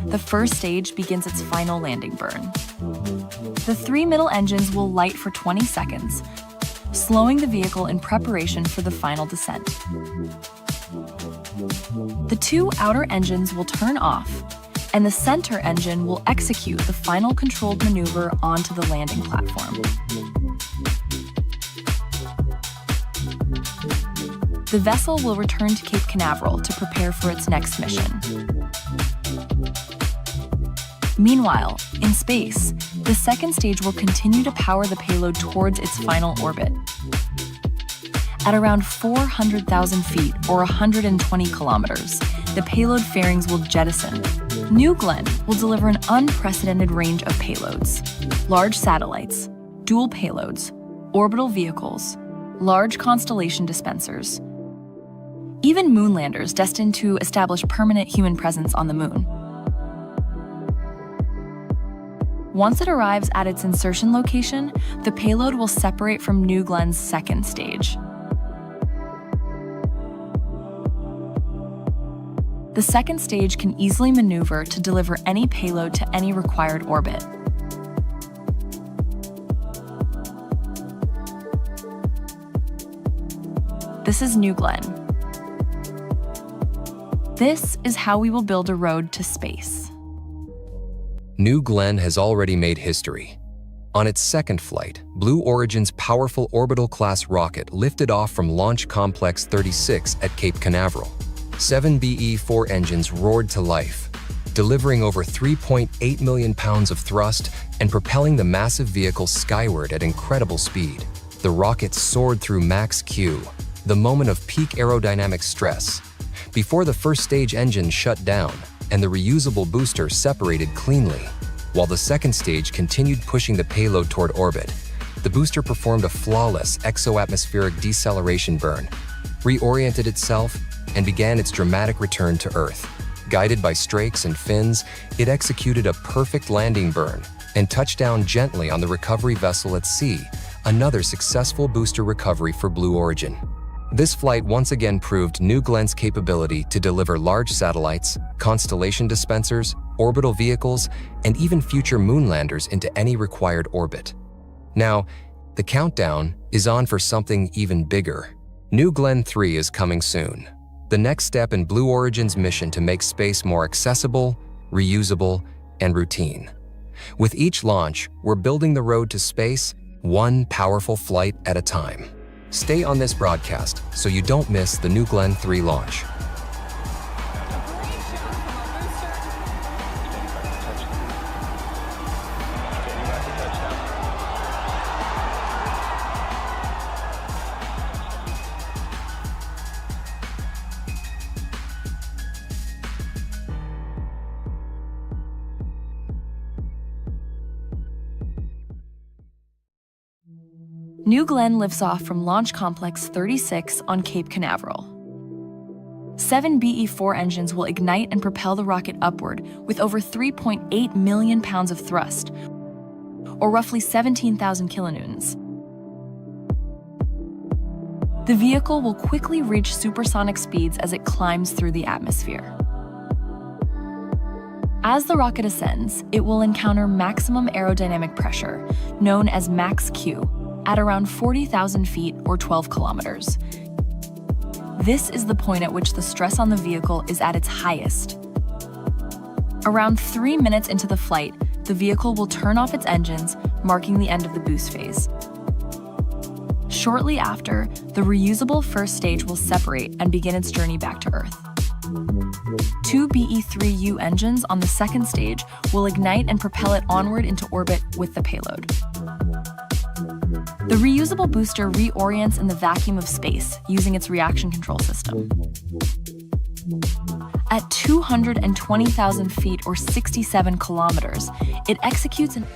the first stage begins its final landing burn. The 3 middle engines will light for 20 seconds, slowing the vehicle in preparation for the final descent. The 2 outer engines will turn off, and the center engine will execute the final controlled maneuver onto the landing platform. The vessel will return to Cape Canaveral to prepare for its next mission. Meanwhile, in space, the second stage will continue to power the payload towards its final orbit. At around 400,000 feet or 120 kilometers, the payload fairings will jettison. New Glenn will deliver an unprecedented range of payloads: large satellites, dual payloads, orbital vehicles, large constellation dispensers, even moonlanders destined to establish permanent human presence on the moon. Once it arrives at its insertion location, the payload will separate from New Glenn's second stage. The second stage can easily maneuver to deliver any payload to any required orbit. This is New Glenn. This is how we will build a road to space. New Glenn has already made history. On its second flight, Blue Origin's powerful orbital-class rocket lifted off from Launch Complex 36 at Cape Canaveral. 7 BE-4 engines roared to life, delivering over 3.8 million pounds of thrust and propelling the massive vehicle skyward at incredible speed. The rocket soared through Max Q, the moment of peak aerodynamic stress, before the first stage engine shut down and the reusable booster separated cleanly. While the second stage continued pushing the payload toward orbit, the booster performed a flawless exo-atmospheric deceleration burn, reoriented itself, and began its dramatic return to Earth. Guided by strakes and fins, it executed a perfect landing burn and touched down gently on the recovery vessel at sea, another successful booster recovery for Blue Origin. This flight once again proved New Glenn's capability to deliver large satellites, constellation dispensers, orbital vehicles, and even future moonlanders into any required orbit. Now, the countdown is on for something even bigger. New Glenn 3 is coming soon, the next step in Blue Origin's mission to make space more accessible, reusable, and routine. With each launch, we're building the road to space, one powerful flight at a time. Stay on this broadcast so you don't miss the New Glenn 3 launch. New Glenn lifts off from Launch Complex 36 on Cape Canaveral. 7 BE-4 engines will ignite and propel the rocket upward with over 3.8 million pounds of thrust, or roughly 17,000 kilonewtons. The vehicle will quickly reach supersonic speeds as it climbs through the atmosphere. As the rocket ascends, it will encounter maximum aerodynamic pressure, known as Max Q, at around 40,000 feet or 12 kilometers. This is the point at which the stress on the vehicle is at its highest. Around 3 minutes into the flight, the vehicle will turn off its engines, marking the end of the boost phase. Shortly after, the reusable first stage will separate and begin its journey back to Earth. 2 BE-3U engines on the second stage will ignite and propel it onward into orbit with the payload. The reusable booster reorients in the vacuum of space using its reaction control system. At 220,000 feet or 67 kilometers, it executes an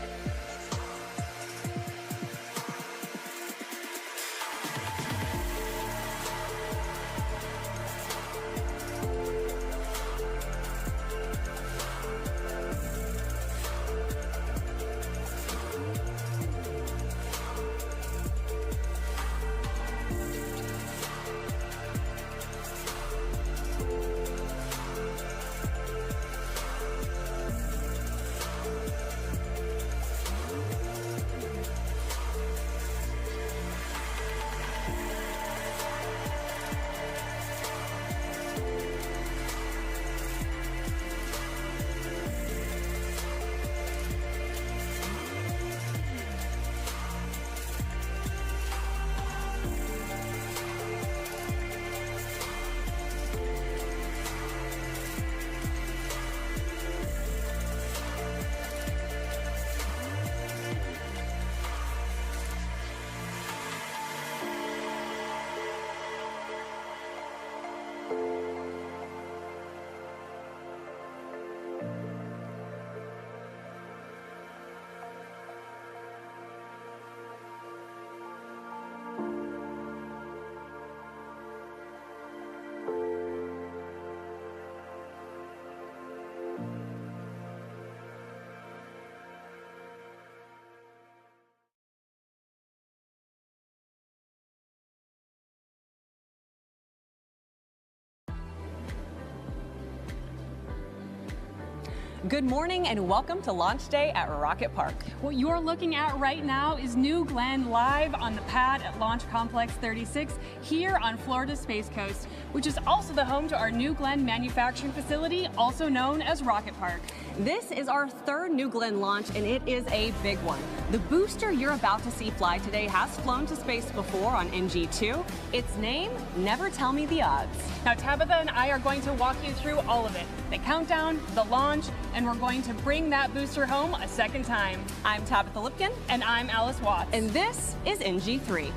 Good morning and welcome to launch day at Rocket Park. What you're looking at right now is New Glenn live on the pad at Launch Complex 36 here on Florida's Space Coast, which is also the home to our New Glenn manufacturing facility, also known as Rocket Park. This is our third New Glenn launch and it is a big one. The booster you're about to see fly today has flown to space before on NG2. Its name, Never Tell Me the Odds. Now Tabitha and I are going to walk you through all of it. The countdown, the launch, and we're going to bring that booster home a second time. I'm Tabitha Lipkin. And I'm Alice Watts. And this is NG3.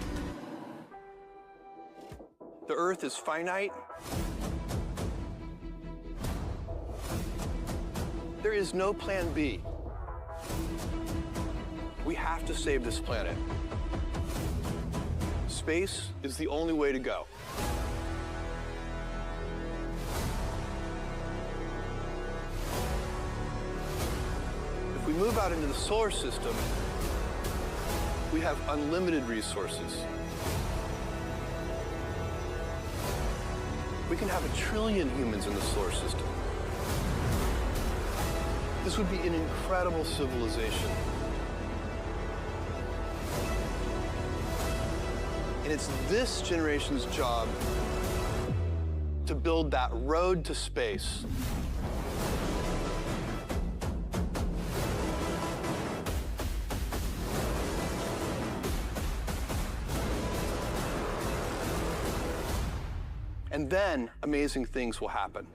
The Earth is finite. There is no plan B. We have to save this planet. Space is the only way to go. If we move out into the solar system, we have unlimited resources. We can have 1 trillion humans in the solar system. This would be an incredible civilization. And it's this generation's job to build that road to space. And then amazing things will happen.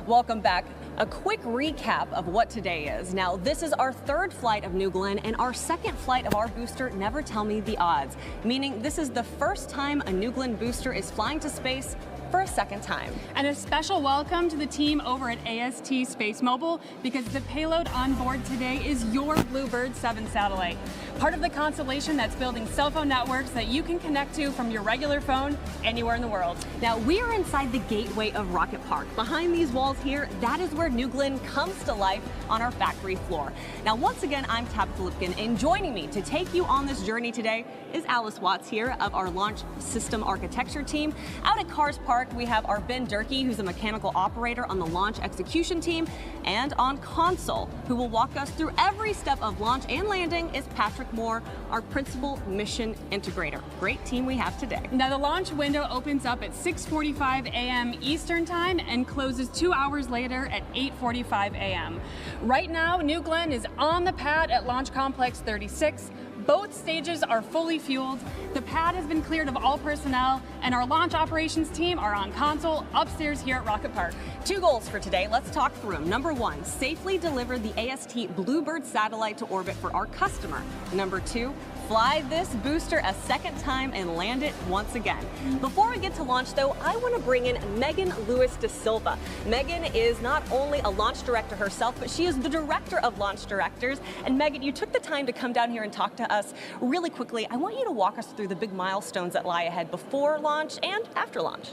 Welcome back. A quick recap of what today is. Now, this is our third flight of New Glenn and our second flight of our booster, Never Tell Me the Odds, meaning this is the first time a New Glenn booster is flying to space for a second time. And a special welcome to the team over at AST Space Mobile, because the payload on board today is your Bluebird 7 satellite, part of the constellation that's building cell phone networks that you can connect to from your regular phone anywhere in the world. Now, we are inside the gateway of Rocket Park. Behind these walls here, that is where New Glenn comes to life on our factory floor. Now, once again, I'm Tabitha Lipkin, and joining me to take you on this journey today is Alice Watts here of our Launch System Architecture team. Out at Cars Park, we have our Ben Durkee, who's a mechanical operator on the launch execution team, and on console, who will walk us through every step of launch and landing, is Patrick Moore, our principal mission integrator. Great team we have today. Now, the launch window opens up at 6:45 a.m. Eastern Time and closes 2 hours later at 8:45 a.m. Right now, New Glenn is on the pad at Launch Complex 36. Both stages are fully fueled. The pad has been cleared of all personnel, and our launch operations team are on console upstairs here at Rocket Park. 2 goals for today. Let's talk through them. Number 1, safely deliver the AST Bluebird satellite to orbit for our customer. Number 2, fly this booster a second time and land it once again. Before we get to launch, though, I want to bring in Megan Lewis da Silva. Megan is not only a launch director herself, but she is the director of launch directors. And Megan, you took the time to come down here and talk to us really quickly. I want you to walk us through the big milestones that lie ahead before launch and after launch.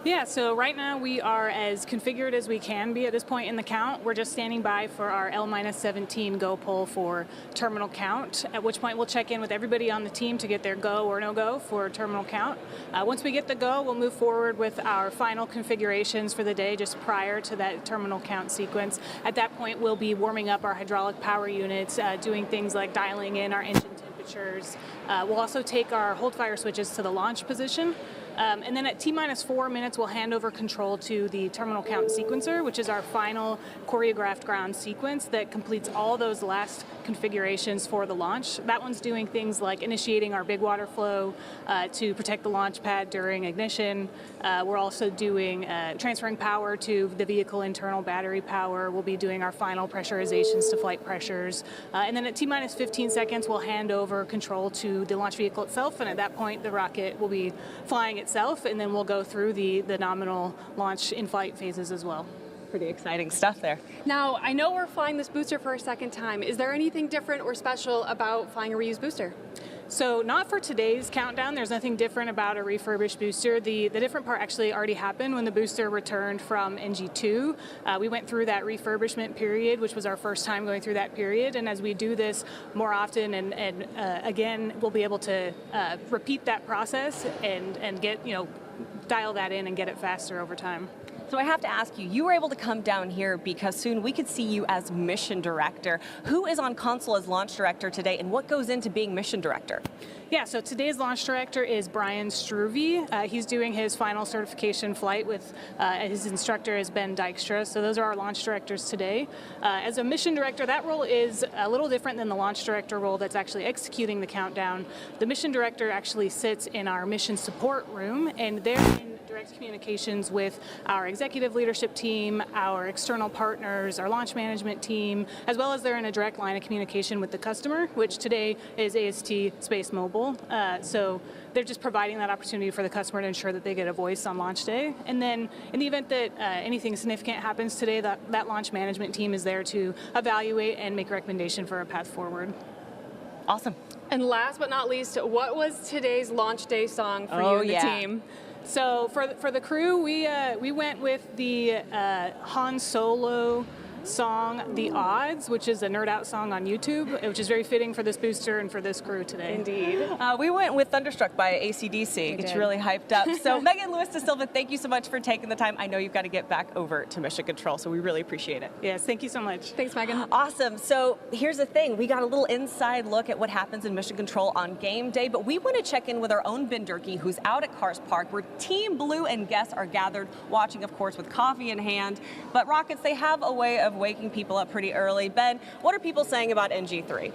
Yeah, so right now we are as configured as we can be at this point in the count. We're just standing by for our L-17 go pull for terminal count, at which point we'll check in with everybody on the team to get their go or no go for terminal count. Once we get the go, we'll move forward with our final configurations for the day just prior to that terminal count sequence. At that point, we'll be warming up our hydraulic power units, doing things like dialing in our engine temperatures. We'll also take our hold fire switches to the launch position. And then at T-4 minutes, we'll hand over control to the terminal count sequencer, which is our final choreographed ground sequence that completes all those last configurations for the launch. That one's doing things like initiating our big water flow to protect the launch pad during ignition. We're also doing transferring power to the vehicle internal battery power. We'll be doing our final pressurizations to flight pressures. And then at T-15 seconds, we'll hand over control to the launch vehicle itself. And at that point, the rocket will be flying itself, and then we'll go through the nominal launch in-flight phases as well. Pretty exciting stuff there. Now, I know we're flying this booster for a second time. Is there anything different or special about flying a reused booster? So not for today's countdown. There's nothing different about a refurbished booster. The different part actually already happened when the booster returned from NG2. We went through that refurbishment period, which was our first time going through that period. And as we do this more often and again, we'll be able to repeat that process and get, dial that in and get it faster over time. So I have to ask you, you were able to come down here because soon we could see you as mission director. Who is on console as launch director today, and what goes into being mission director? Yeah, so today's launch director is Brian Struve. He's doing his final certification flight with his instructor is Ben Dykstra. So those are our launch directors today. As a mission director, that role is a little different than the launch director role that's actually executing the countdown. The mission director actually sits in our mission support room, and they're in direct communications with our executive leadership team, our external partners, our launch management team, as well as they're in a direct line of communication with the customer, which today is AST Space Mobile. So they're just providing that opportunity for the customer to ensure that they get a voice on launch day. And then in the event that anything significant happens today, that launch management team is there to evaluate and make a recommendation for a path forward. Awesome. And last but not least, what was today's launch day song for you and the team? So for the crew, we went with the Han Solo song, The Odds, which is a nerd out song on YouTube, which is very fitting for this booster and for this crew today. Indeed. We went with Thunderstruck by AC/DC. It's really hyped up. So Megan Lewis da Silva, thank you so much for taking the time. I know you've got to get back over to Mission Control, so we really appreciate it. Yes, thank you so much. Thanks, Megan. Awesome. So here's the thing. We got a little inside look at what happens in Mission Control on game day, but we want to check in with our own Ben Durkee, who's out at Cars Park, where Team Blue and guests are gathered, watching, of course, with coffee in hand. But Rockets, they have a way of waking people up pretty early. Ben, what are people saying about NG3?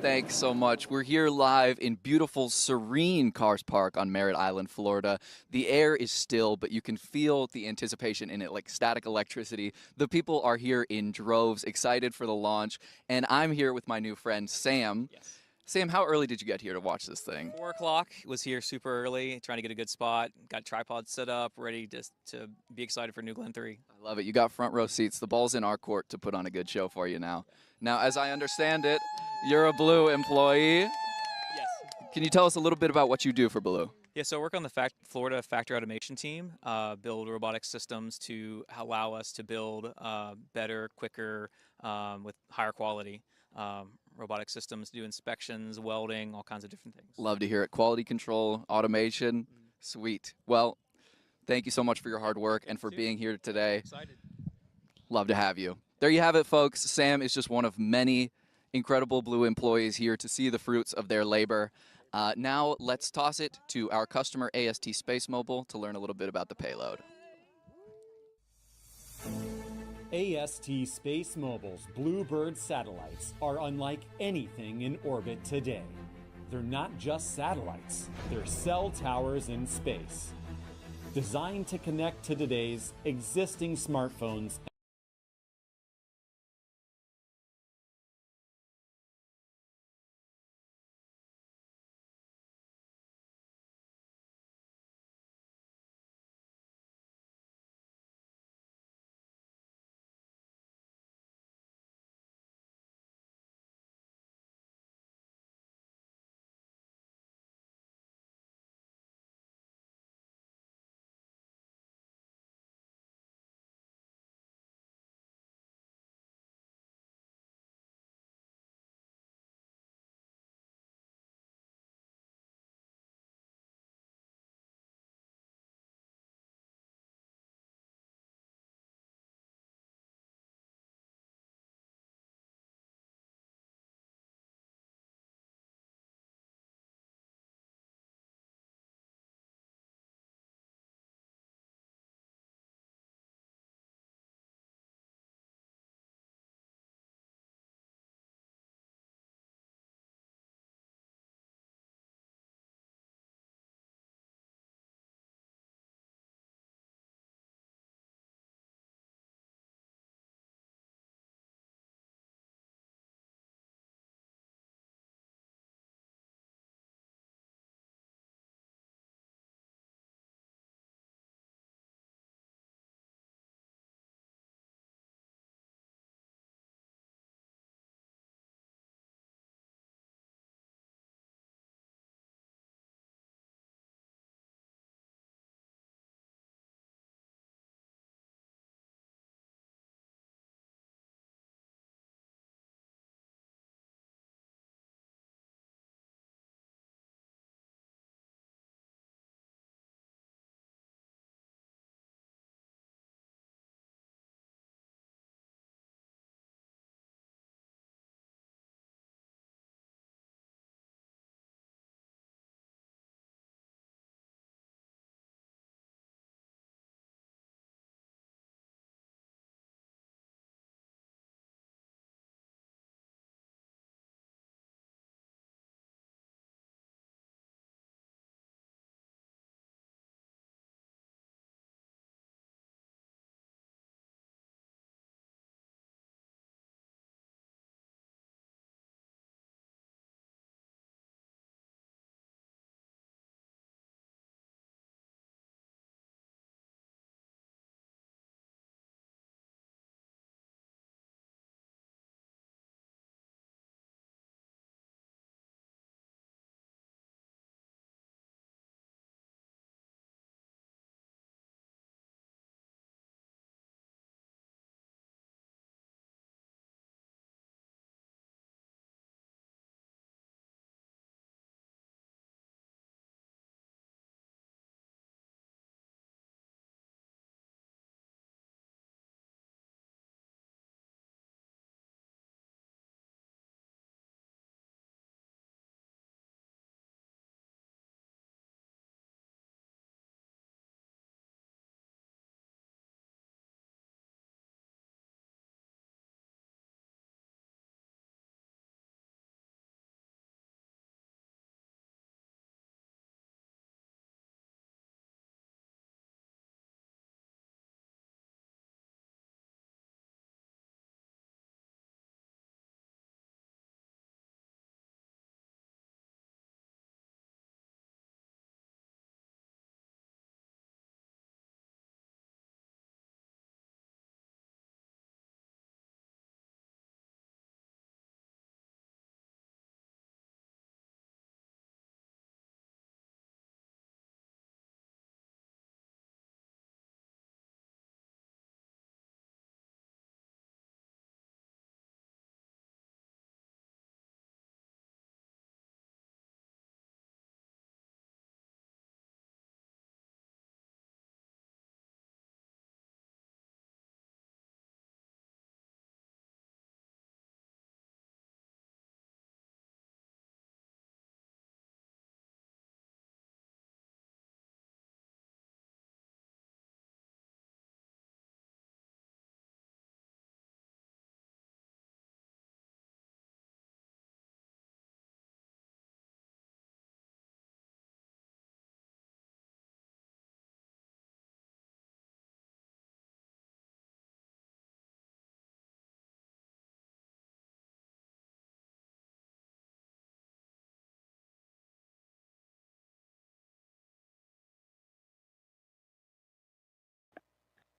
Thanks so much. We're here live in beautiful, serene Cars Park on Merritt Island, Florida. The air is still, but you can feel the anticipation in it, like static electricity. The people are here in droves, excited for the launch, and I'm here with my new friend, Sam. Yes. Sam, how early did you get here to watch this thing? 4 o'clock, was here super early, trying to get a good spot. Got tripod set up, ready to be excited for New Glenn 3. I love it. You got front row seats. The ball's in our court to put on a good show for you now. Now, as I understand it, you're a Blue employee. Yes. Can you tell us a little bit about what you do for Blue? Yeah, so I work on the Florida Factory Automation team, build robotic systems to allow us to build better, quicker, with higher quality. Robotic systems, do inspections, welding, all kinds of different things. Love to hear it. Quality control, automation, sweet. Well, thank you so much for your hard work and for being here today. Excited. Love to have you. There you have it, folks. Sam is just one of many incredible Blue employees here to see the fruits of their labor. Now let's toss it to our customer, AST Space Mobile, to learn a little bit about the payload. AST Space Mobile's Bluebird satellites are unlike anything in orbit today. They're not just satellites, they're cell towers in space. Designed to connect to today's existing smartphones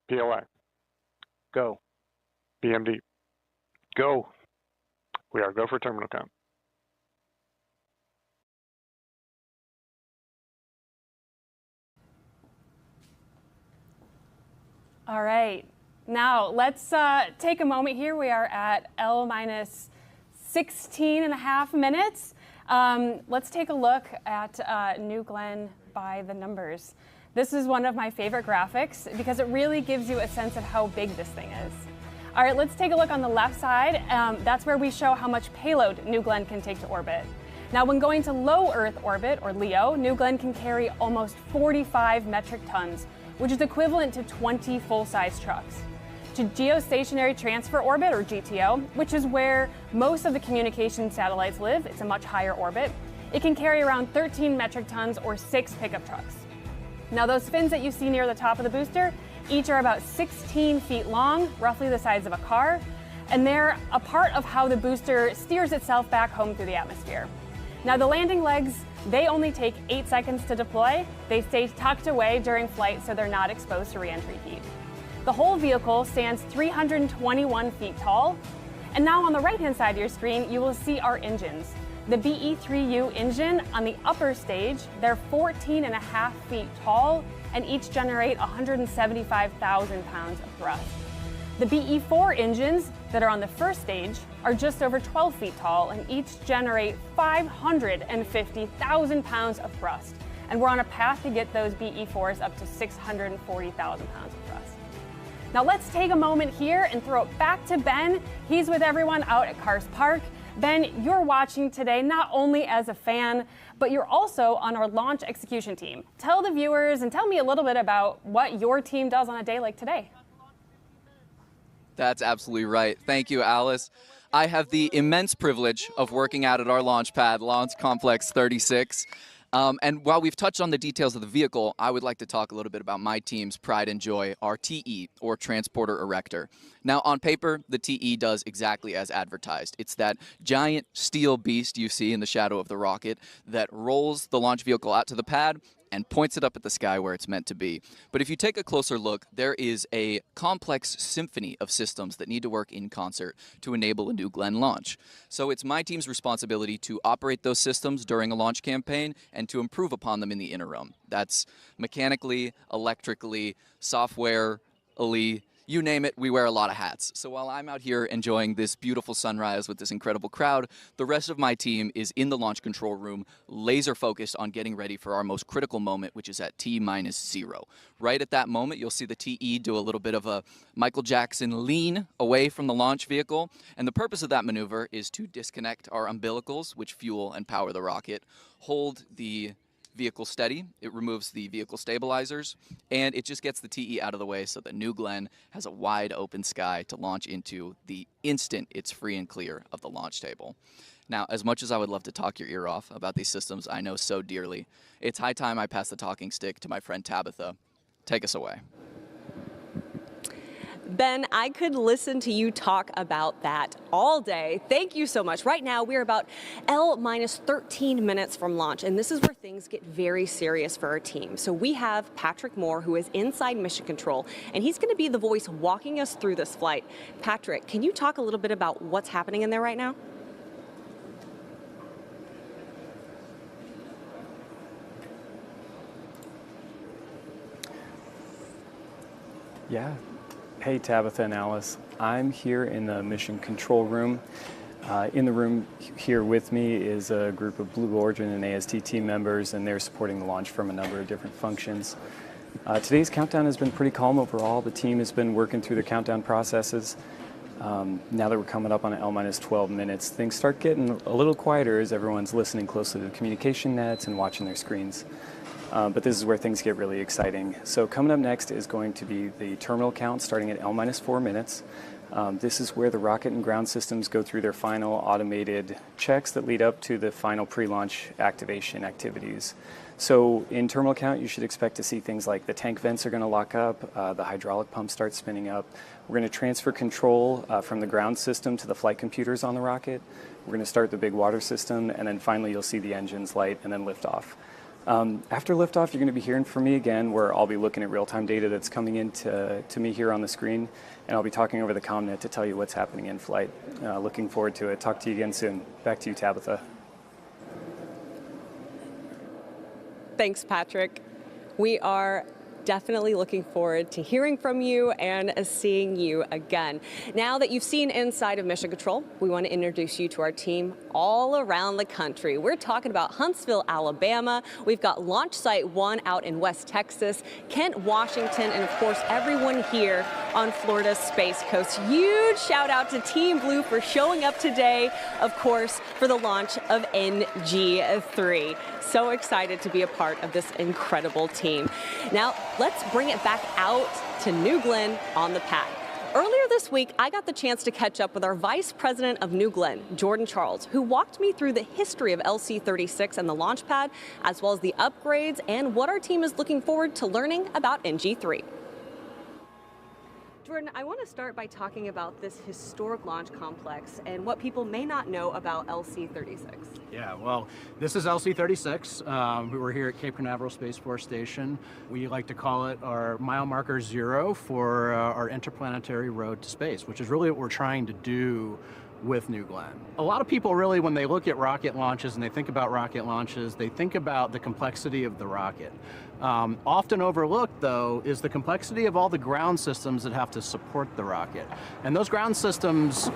POI. Go. BMD. Go. We are go for terminal count. All right. Now let's take a moment here. We are at L minus 16 and a half minutes. Let's take a look at New Glenn by the numbers. This is one of my favorite graphics because it really gives you a sense of how big this thing is. All right, let's take a look on the left side. That's where we show how much payload New Glenn can take to orbit. Now, when going to low Earth orbit, or LEO, New Glenn can carry almost 45 metric tons, which is equivalent to 20 full-size trucks. To geostationary transfer orbit, or GTO, which is where most of the communication satellites live, it's a much higher orbit, it can carry around 13 metric tons or 6 pickup trucks. Now, those fins that you see near the top of the booster, each are about 16 feet long, roughly the size of a car, and they're a part of how the booster steers itself back home through the atmosphere. Now, the landing legs, they only take 8 seconds to deploy. They stay tucked away during flight so they're not exposed to re-entry heat. The whole vehicle stands 321 feet tall. And now on the right-hand side of your screen, you will see our engines. The BE3U engine on the upper stage, they're 14 and a half feet tall and each generate 175,000 pounds of thrust. The BE4 engines that are on the first stage are just over 12 feet tall and each generate 550,000 pounds of thrust. And we're on a path to get those BE4s up to 640,000 pounds of thrust. Now let's take a moment here and throw it back to Ben. He's with everyone out at Cars Park. Ben, you're watching today not only as a fan, but you're also on our launch execution team. Tell the viewers and tell me a little bit about what your team does on a day like today. That's absolutely right. Thank you, Alice. I have the immense privilege of working out at our launch pad, Launch Complex 36. And while we've touched on the details of the vehicle, I would like to talk a little bit about my team's pride and joy, our TE, or Transporter Erector. Now, on paper, the TE does exactly as advertised. It's that giant steel beast you see in the shadow of the rocket that rolls the launch vehicle out to the pad and points it up at the sky where it's meant to be. But if you take a closer look, there is a complex symphony of systems that need to work in concert to enable a New Glenn launch. So it's my team's responsibility to operate those systems during a launch campaign and to improve upon them in the interim. That's mechanically, electrically, software-ally, you name it, we wear a lot of hats. So while I'm out here enjoying this beautiful sunrise with this incredible crowd, the rest of my team is in the launch control room, laser focused on getting ready for our most critical moment, which is at T-0. Right at that moment, you'll see the TE do a little bit of a Michael Jackson lean away from the launch vehicle. And the purpose of that maneuver is to disconnect our umbilicals, which fuel and power the rocket, hold the vehicle steady, it removes the vehicle stabilizers, and it just gets the TE out of the way so that New Glenn has a wide open sky to launch into the instant it's free and clear of the launch table. Now, as much as I would love to talk your ear off about these systems I know so dearly, it's high time I pass the talking stick to my friend Tabitha. Take us away. Ben, I could listen to you talk about that all day. Thank you so much. Right now, we're about L-13 minutes from launch, and this is where things get very serious for our team. So we have Patrick Moore, who is inside Mission Control, and he's going to be the voice walking us through this flight. Patrick, can you talk a little bit about what's happening in there right now? Yeah. Hey, Tabitha and Alice. I'm here in the Mission Control Room. In the room here with me is a group of Blue Origin and AST team members, and they're supporting the launch from a number of different functions. Today's countdown has been pretty calm overall. The team has been working through the countdown processes. Now that we're coming up on L-12 minutes, things start getting a little quieter as everyone's listening closely to the communication nets and watching their screens. But this is where things get really exciting. So coming up next is going to be the terminal count starting at L-4 minutes. This is where the rocket and ground systems go through their final automated checks that lead up to the final pre-launch activation activities. So in terminal count, you should expect to see things like the tank vents are going to lock up, the hydraulic pump starts spinning up. We're going to transfer control from the ground system to the flight computers on the rocket. We're going to start the big water system, and then finally you'll see the engines light and then lift off. After liftoff, you're going to be hearing from me again, where I'll be looking at real-time data that's coming in to me here on the screen, and I'll be talking over the commnet to tell you what's happening in flight. Looking forward to it. Talk to you again soon. Back to you, Tabitha. Thanks, Patrick. We are definitely looking forward to hearing from you and seeing you again. Now that you've seen inside of Mission Control, we want to introduce you to our team all around the country. We're talking about Huntsville, Alabama. We've got Launch Site 1 out in West Texas, Kent, Washington, and of course everyone here on Florida's Space Coast. Huge shout out to Team Blue for showing up today, of course, for the launch of NG3. So excited to be a part of this incredible team. Now, let's bring it back out to New Glenn on the pad. Earlier this week, I got the chance to catch up with our Vice President of New Glenn, Jordan Charles, who walked me through the history of LC-36 and the launch pad, as well as the upgrades and what our team is looking forward to learning about NG3. Jordan, I want to start by talking about this historic launch complex and what people may not know about LC-36. Yeah, well, this is LC-36. We're here at Cape Canaveral Space Force Station. We like to call it our mile marker 0 for our interplanetary road to space, which is really what we're trying to do with New Glenn. A lot of people really, when they look at rocket launches and they think about rocket launches, they think about the complexity of the rocket. Often overlooked, though, is the complexity of all the ground systems that have to support the rocket. And those ground systems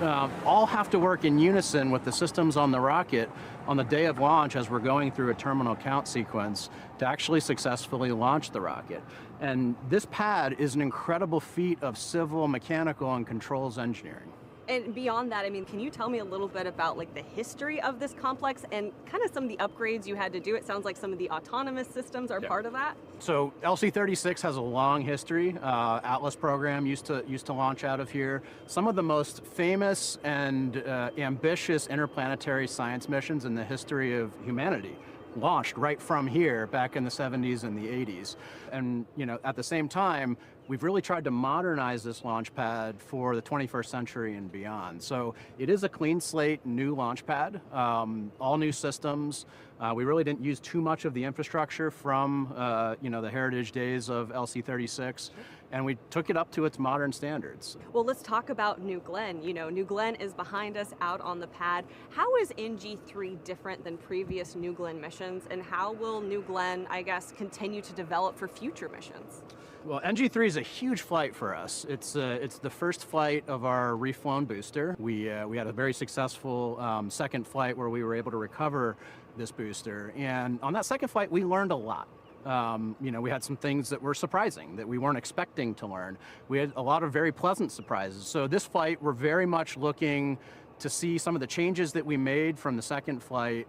all have to work in unison with the systems on the rocket on the day of launch as we're going through a terminal count sequence to actually successfully launch the rocket. And this pad is an incredible feat of civil, mechanical, and controls engineering. And beyond that, I mean, can you tell me a little bit about like the history of this complex and kind of some of the upgrades you had to do? It sounds like some of the autonomous systems are part of that. So LC-36 has a long history. Atlas program used to launch out of here. Some of the most famous and ambitious interplanetary science missions in the history of humanity launched right from here back in the 70s and the 80s. And at the same time, we've really tried to modernize this launch pad for the 21st century and beyond. So it is a clean slate, new launch pad, all new systems. We really didn't use too much of the infrastructure from the heritage days of LC-36, and we took it up to its modern standards. Well, let's talk about New Glenn. New Glenn is behind us out on the pad. How is NG3 different than previous New Glenn missions, and how will New Glenn, I guess, continue to develop for future missions? Well, NG3 is a huge flight for us. It's the first flight of our reflown booster. We had a very successful second flight where we were able to recover this booster. And on that second flight, we learned a lot. We had some things that were surprising that we weren't expecting to learn. We had a lot of very pleasant surprises. So this flight, we're very much looking to see some of the changes that we made from the second flight,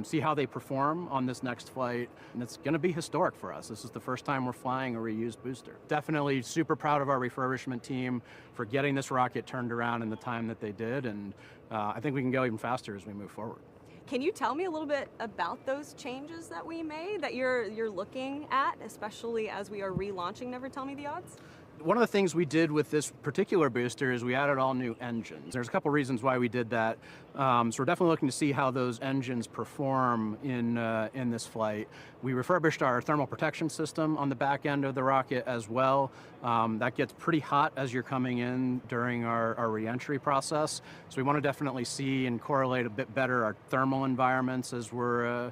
see how they perform on this next flight, and it's going to be historic for us. This is the first time we're flying a reused booster. Definitely super proud of our refurbishment team for getting this rocket turned around in the time that they did, and I think we can go even faster as we move forward. Can you tell me a little bit about those changes that we made, that you're looking at, especially as we are relaunching Never Tell Me the Odds? One of the things we did with this particular booster is we added all new engines. There's a couple reasons why we did that. So we're definitely looking to see how those engines perform in this flight. We refurbished our thermal protection system on the back end of the rocket as well. That gets pretty hot as you're coming in during our re-entry process. So we want to definitely see and correlate a bit better our thermal environments as we're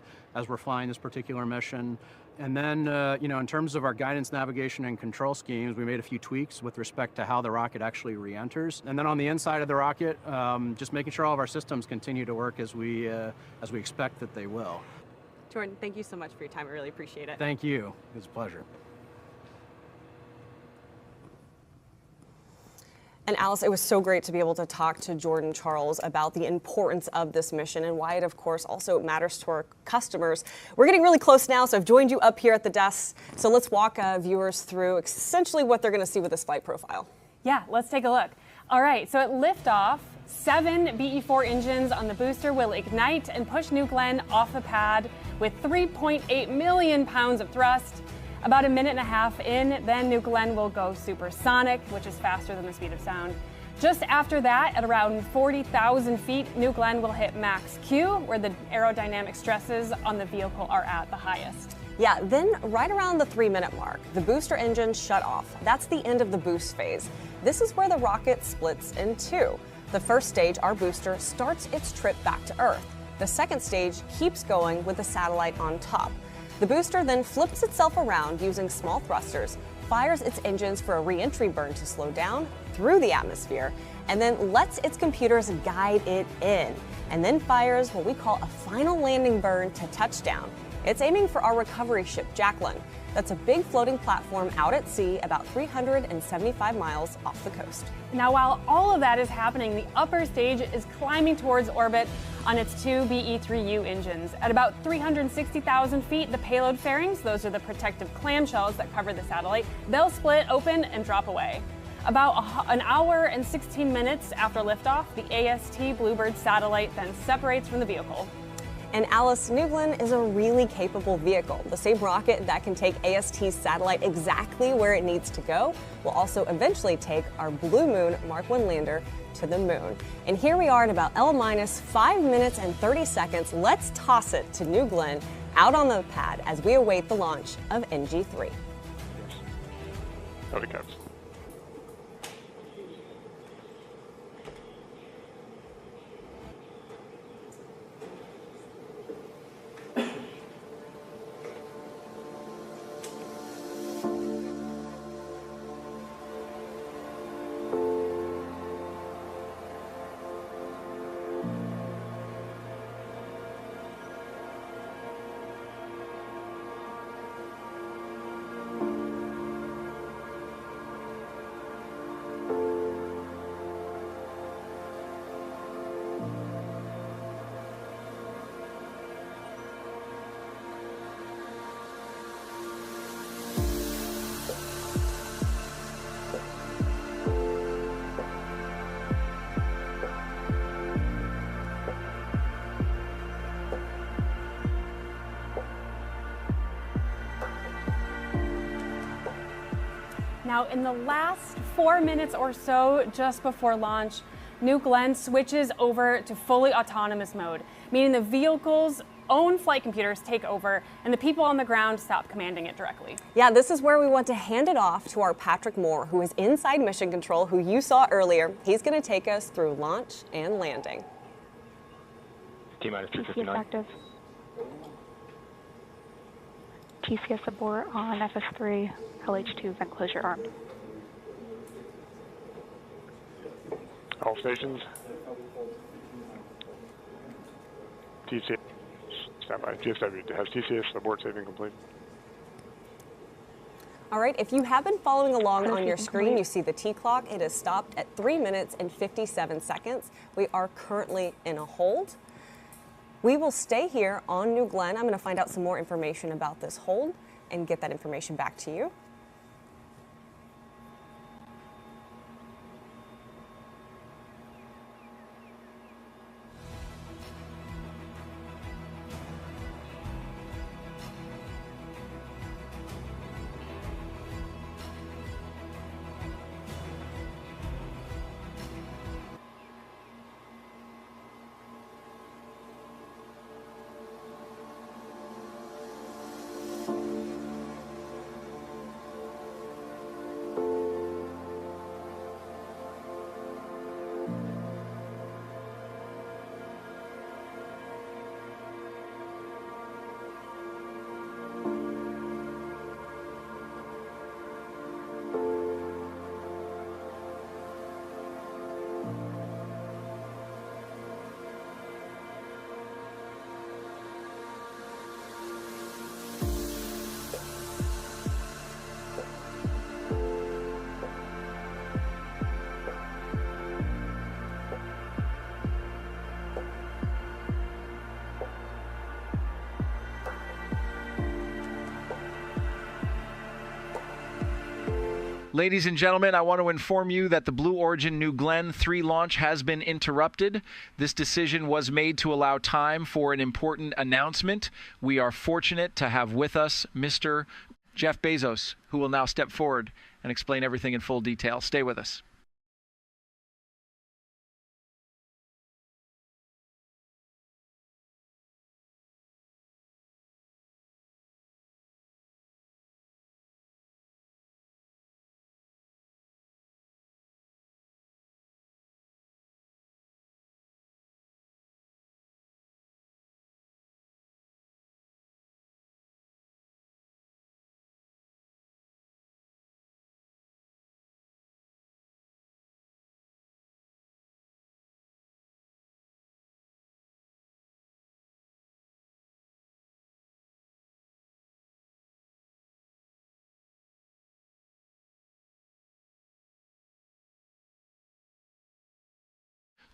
flying this particular mission. And then, in terms of our guidance, navigation, and control schemes, we made a few tweaks with respect to how the rocket actually re-enters. And then on the inside of the rocket, just making sure all of our systems continue to work as we expect that they will. Jordan, thank you so much for your time. I really appreciate it. Thank you. It was a pleasure. And Alice, it was so great to be able to talk to Jordan Charles about the importance of this mission and why it, of course, also matters to our customers. We're getting really close now, so I've joined you up here at the desk. So let's walk viewers through essentially what they're going to see with this flight profile. Yeah, let's take a look. All right, so at liftoff, 7 BE-4 engines on the booster will ignite and push New Glenn off the pad with 3.8 million pounds of thrust. About a minute and a half in, then New Glenn will go supersonic, which is faster than the speed of sound. Just after that, at around 40,000 feet, New Glenn will hit max Q, where the aerodynamic stresses on the vehicle are at the highest. Yeah, then right around the 3-minute mark, the booster engine shut off. That's the end of the boost phase. This is where the rocket splits in two. The first stage, our booster, starts its trip back to Earth. The second stage keeps going with the satellite on top. The booster then flips itself around using small thrusters, fires its engines for a re-entry burn to slow down through the atmosphere, and then lets its computers guide it in, and then fires what we call a final landing burn to touchdown. It's aiming for our recovery ship, Jacqueline. That's a big floating platform out at sea about 375 miles off the coast. Now, while all of that is happening, the upper stage is climbing towards orbit on its two BE-3U engines. At about 360,000 feet, the payload fairings, those are the protective clamshells that cover the satellite, they'll split open and drop away. About an hour and 16 minutes after liftoff, the AST Bluebird satellite then separates from the vehicle. And Alice, New Glenn is a really capable vehicle. The same rocket that can take AST's satellite exactly where it needs to go will also eventually take our Blue Moon Mark 1 lander to the moon. And here we are at about L-minus 5 minutes and 30 seconds. Let's toss it to New Glenn out on the pad as we await the launch of NG3. Copy, Caps. Now, in the last 4 minutes or so, just before launch, New Glenn switches over to fully autonomous mode, meaning the vehicle's own flight computers take over and the people on the ground stop commanding it directly. Yeah, this is where we want to hand it off to our Patrick Moore, who is inside mission control, who you saw earlier. He's going to take us through launch and landing. T-minus 259. Active. TCS abort on FS3, LH2 vent closure armed. All stations. TCS, stand by. GSW, has TCS abort saving complete? All right, if you have been following along on your screen, you see the T-clock. It has stopped at 3 minutes and 57 seconds. We are currently in a hold. We will stay here on New Glenn. I'm going to find out some more information about this hold and get that information back to you. Ladies and gentlemen, I want to inform you that the Blue Origin New Glenn 3 launch has been interrupted. This decision was made to allow time for an important announcement. We are fortunate to have with us Mr. Jeff Bezos, who will now step forward and explain everything in full detail. Stay with us.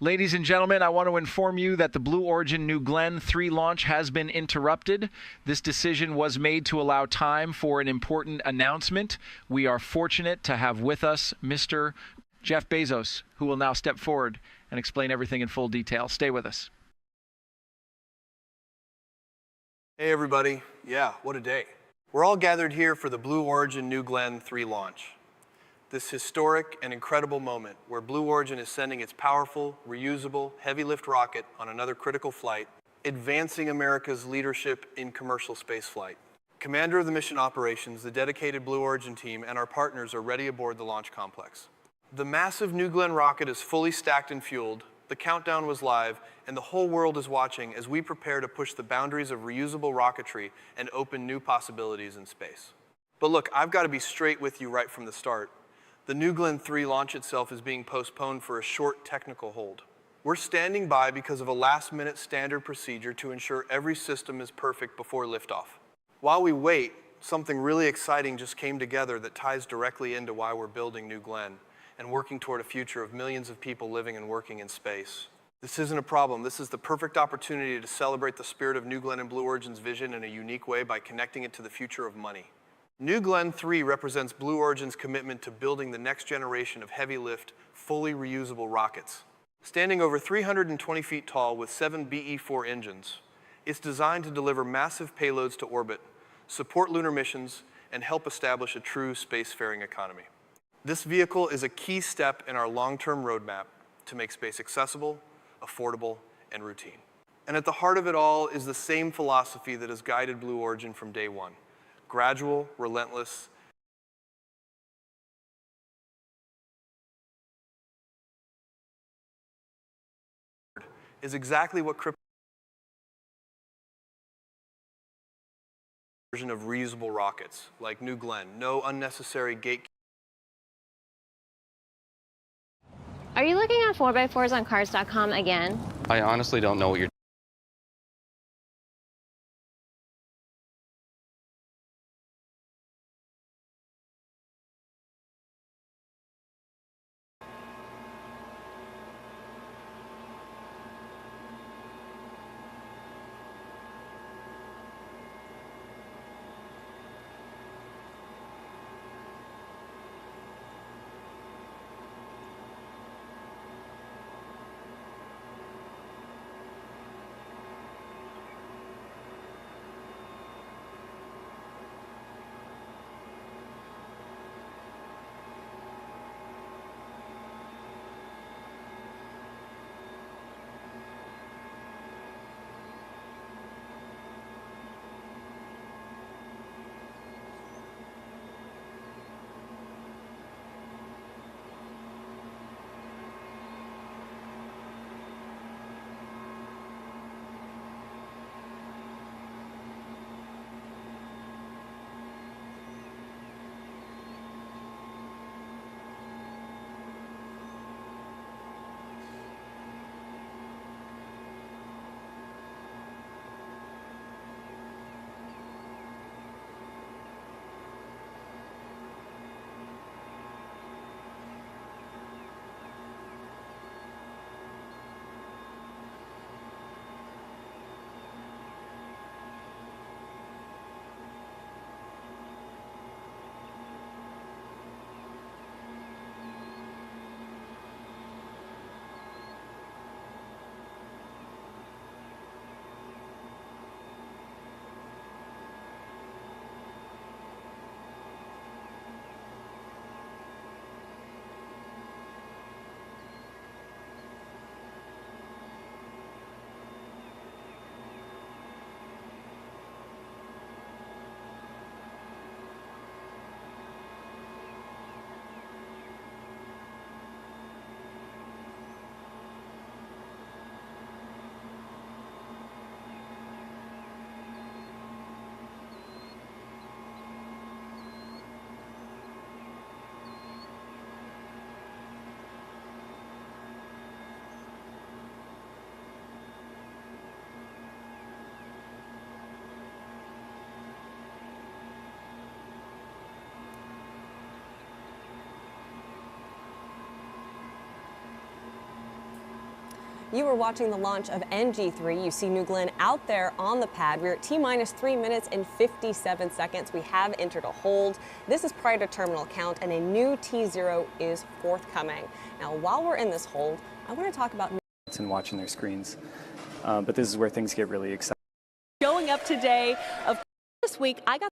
Ladies and gentlemen, I want to inform you that the Blue Origin New Glenn 3 launch has been interrupted. This decision was made to allow time for an important announcement. We are fortunate to have with us Mr. Jeff Bezos, who will now step forward and explain everything in full detail. Stay with us. Hey everybody. Yeah, what a day. We're all gathered here for the Blue Origin New Glenn 3 launch. This historic and incredible moment where Blue Origin is sending its powerful, reusable, heavy-lift rocket on another critical flight, advancing America's leadership in commercial spaceflight. Commander of the mission operations, the dedicated Blue Origin team, and our partners are ready aboard the launch complex. The massive New Glenn rocket is fully stacked and fueled, the countdown was live, and the whole world is watching as we prepare to push the boundaries of reusable rocketry and open new possibilities in space. But look, I've got to be straight with you right from the start. The New Glenn 3 launch itself is being postponed for a short technical hold. We're standing by because of a last-minute standard procedure to ensure every system is perfect before liftoff. While we wait, something really exciting just came together that ties directly into why we're building New Glenn and working toward a future of millions of people living and working in space. This isn't a problem. This is the perfect opportunity to celebrate the spirit of New Glenn and Blue Origin's vision in a unique way by connecting it to the future of money. New Glenn 3 represents Blue Origin's commitment to building the next generation of heavy-lift, fully reusable rockets. Standing over 320 feet tall with 7 BE-4 engines, it's designed to deliver massive payloads to orbit, support lunar missions, and help establish a true spacefaring economy. This vehicle is a key step in our long-term roadmap to make space accessible, affordable, and routine. And at the heart of it all is the same philosophy that has guided Blue Origin from day one. Gradual, relentless, is exactly what version of reusable rockets, like New Glenn. No unnecessary gate. Are you looking at 4x4s on cars.com again? I honestly don't know what you're You are watching the launch of NG3. You see New Glenn out there on the pad. We're at T-minus 3 minutes and 57 seconds. We have entered a hold. This is prior to terminal count, and a new T0 is forthcoming. Now, while we're in this hold, I want to talk about and watching their screens. But this is where things get really exciting. showing up today. Of this week, I got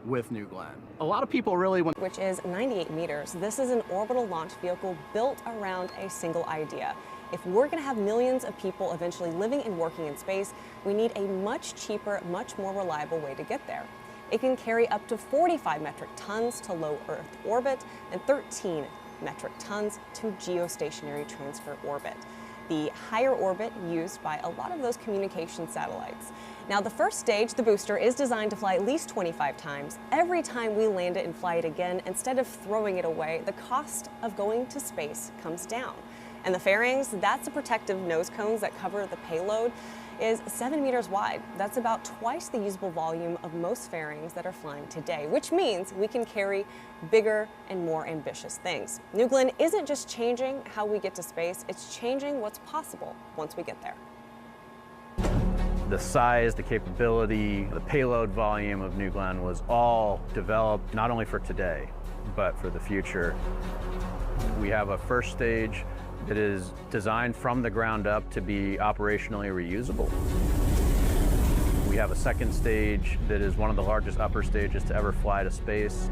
with New Glenn. A lot of people really want, which is 98 meters. This is an orbital launch vehicle built around a single idea. If we're going to have millions of people eventually living and working in space, we need a much cheaper, much more reliable way to get there. It can carry up to 45 metric tons to low Earth orbit and 13 metric tons to geostationary transfer orbit, the higher orbit used by a lot of those communication satellites. Now, the first stage, the booster, is designed to fly at least 25 times. Every time we land it and fly it again, instead of throwing it away, the cost of going to space comes down. And the fairings, that's the protective nose cones that cover the payload, is 7 meters wide. That's about twice the usable volume of most fairings that are flying today, which means we can carry bigger and more ambitious things. New Glenn isn't just changing how we get to space, it's changing what's possible once we get there. the size, the capability, the payload volume of New Glenn was all developed not only for today, but for the future. We have a first stage that is designed from the ground up to be operationally reusable. We have a second stage that is one of the largest upper stages to ever fly to space.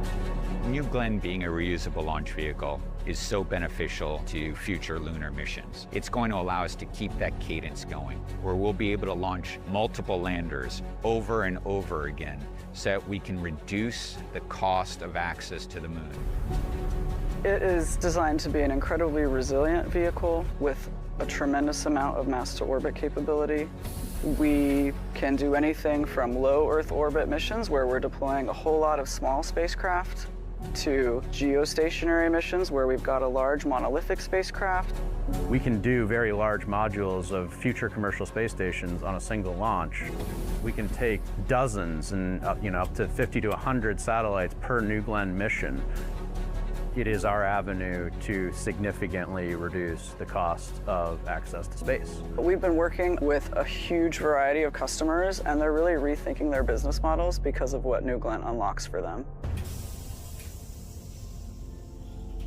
New Glenn being a reusable launch vehicle is so beneficial to future lunar missions. It's going to allow us to keep that cadence going, where we'll be able to launch multiple landers over and over again so that we can reduce the cost of access to the moon. It is designed to be an incredibly resilient vehicle with a tremendous amount of mass-to-orbit capability. We can do anything from low Earth orbit missions, where we're deploying a whole lot of small spacecraft, to geostationary missions, where we've got a large monolithic spacecraft. We can do very large modules of future commercial space stations on a single launch. We can take dozens and up to 50 to 100 satellites per New Glenn mission. It is our avenue to significantly reduce the cost of access to space. We've been working with a huge variety of customers, and they're really rethinking their business models because of what New Glenn unlocks for them.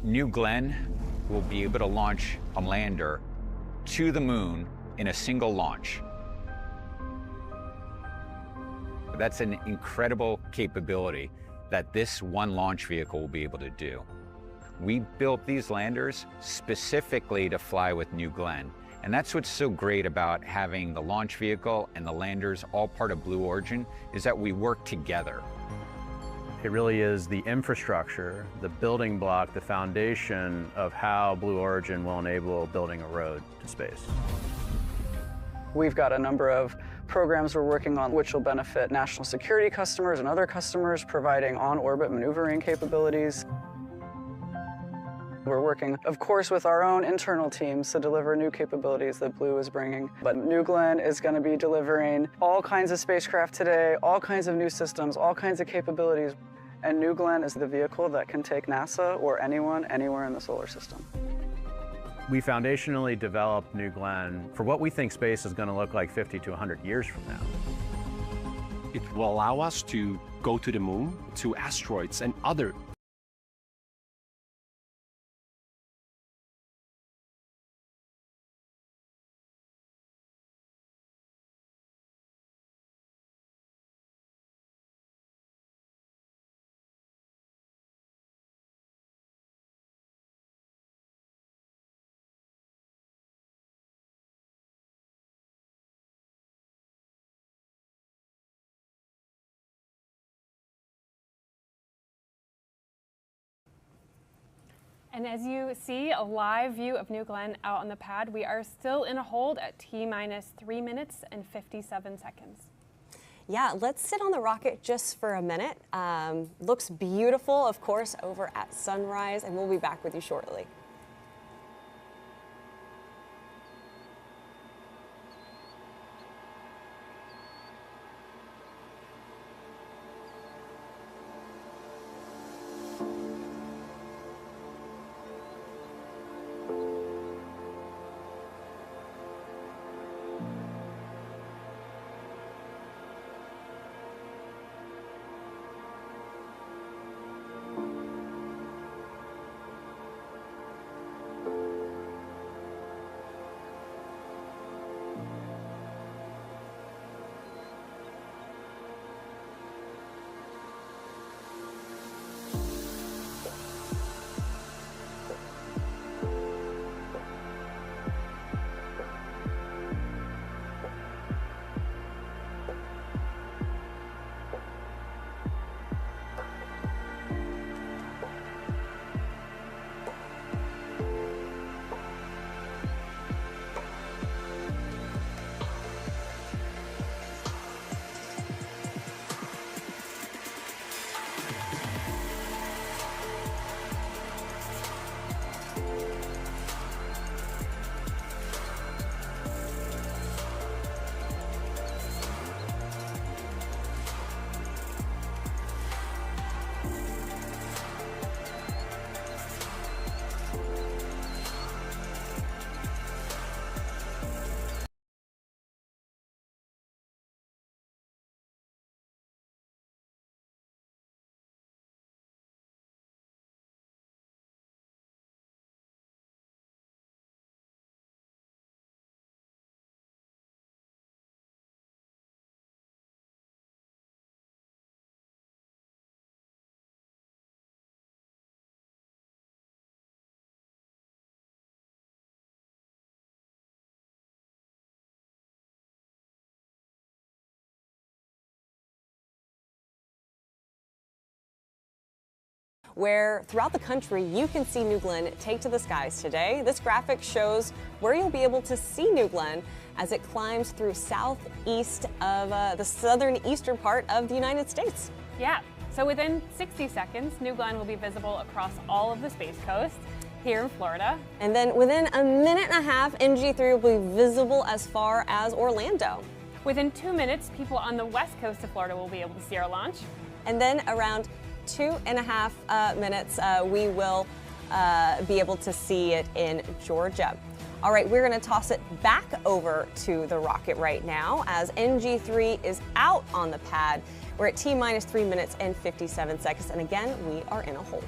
New Glenn will be able to launch a lander to the moon in a single launch. That's an incredible capability that this one launch vehicle will be able to do. We built these landers specifically to fly with New Glenn. And that's what's so great about having the launch vehicle and the landers all part of Blue Origin, is that we work together. It really is the infrastructure, the building block, the foundation of how Blue Origin will enable building a road to space. We've got a number of programs we're working on which will benefit national security customers and other customers, providing on-orbit maneuvering capabilities. We're working, of course, with our own internal teams to deliver new capabilities that Blue is bringing. But New Glenn is going to be delivering all kinds of spacecraft today, all kinds of new systems, all kinds of capabilities. And New Glenn is the vehicle that can take NASA or anyone, anywhere in the solar system. We foundationally developed New Glenn for what we think space is going to look like 50 to 100 years from now. It will allow us to go to the moon, to asteroids and other And as you see a live view of New Glenn out on the pad, we are still in a hold at T-minus 3 minutes and 57 seconds. Yeah, let's sit on the rocket just for a minute. Looks beautiful, of course, over at sunrise, and we'll be back with you shortly. where throughout the country you can see New Glenn take to the skies today. This graphic shows where you'll be able to see New Glenn as it climbs through southeast of the southern eastern part of the United States. Yeah, so within 60 seconds, New Glenn will be visible across all of the Space Coast here in Florida. And then within a minute and a half, NG3 will be visible as far as Orlando. Within 2 minutes, people on the west coast of Florida will be able to see our launch. And then around 2.5 minutes, we will be able to see it in Georgia. All right, we're going to toss it back over to the rocket right now as NG3 is out on the pad. We're at T-minus 3 minutes and 57 seconds. And again, we are in a hold.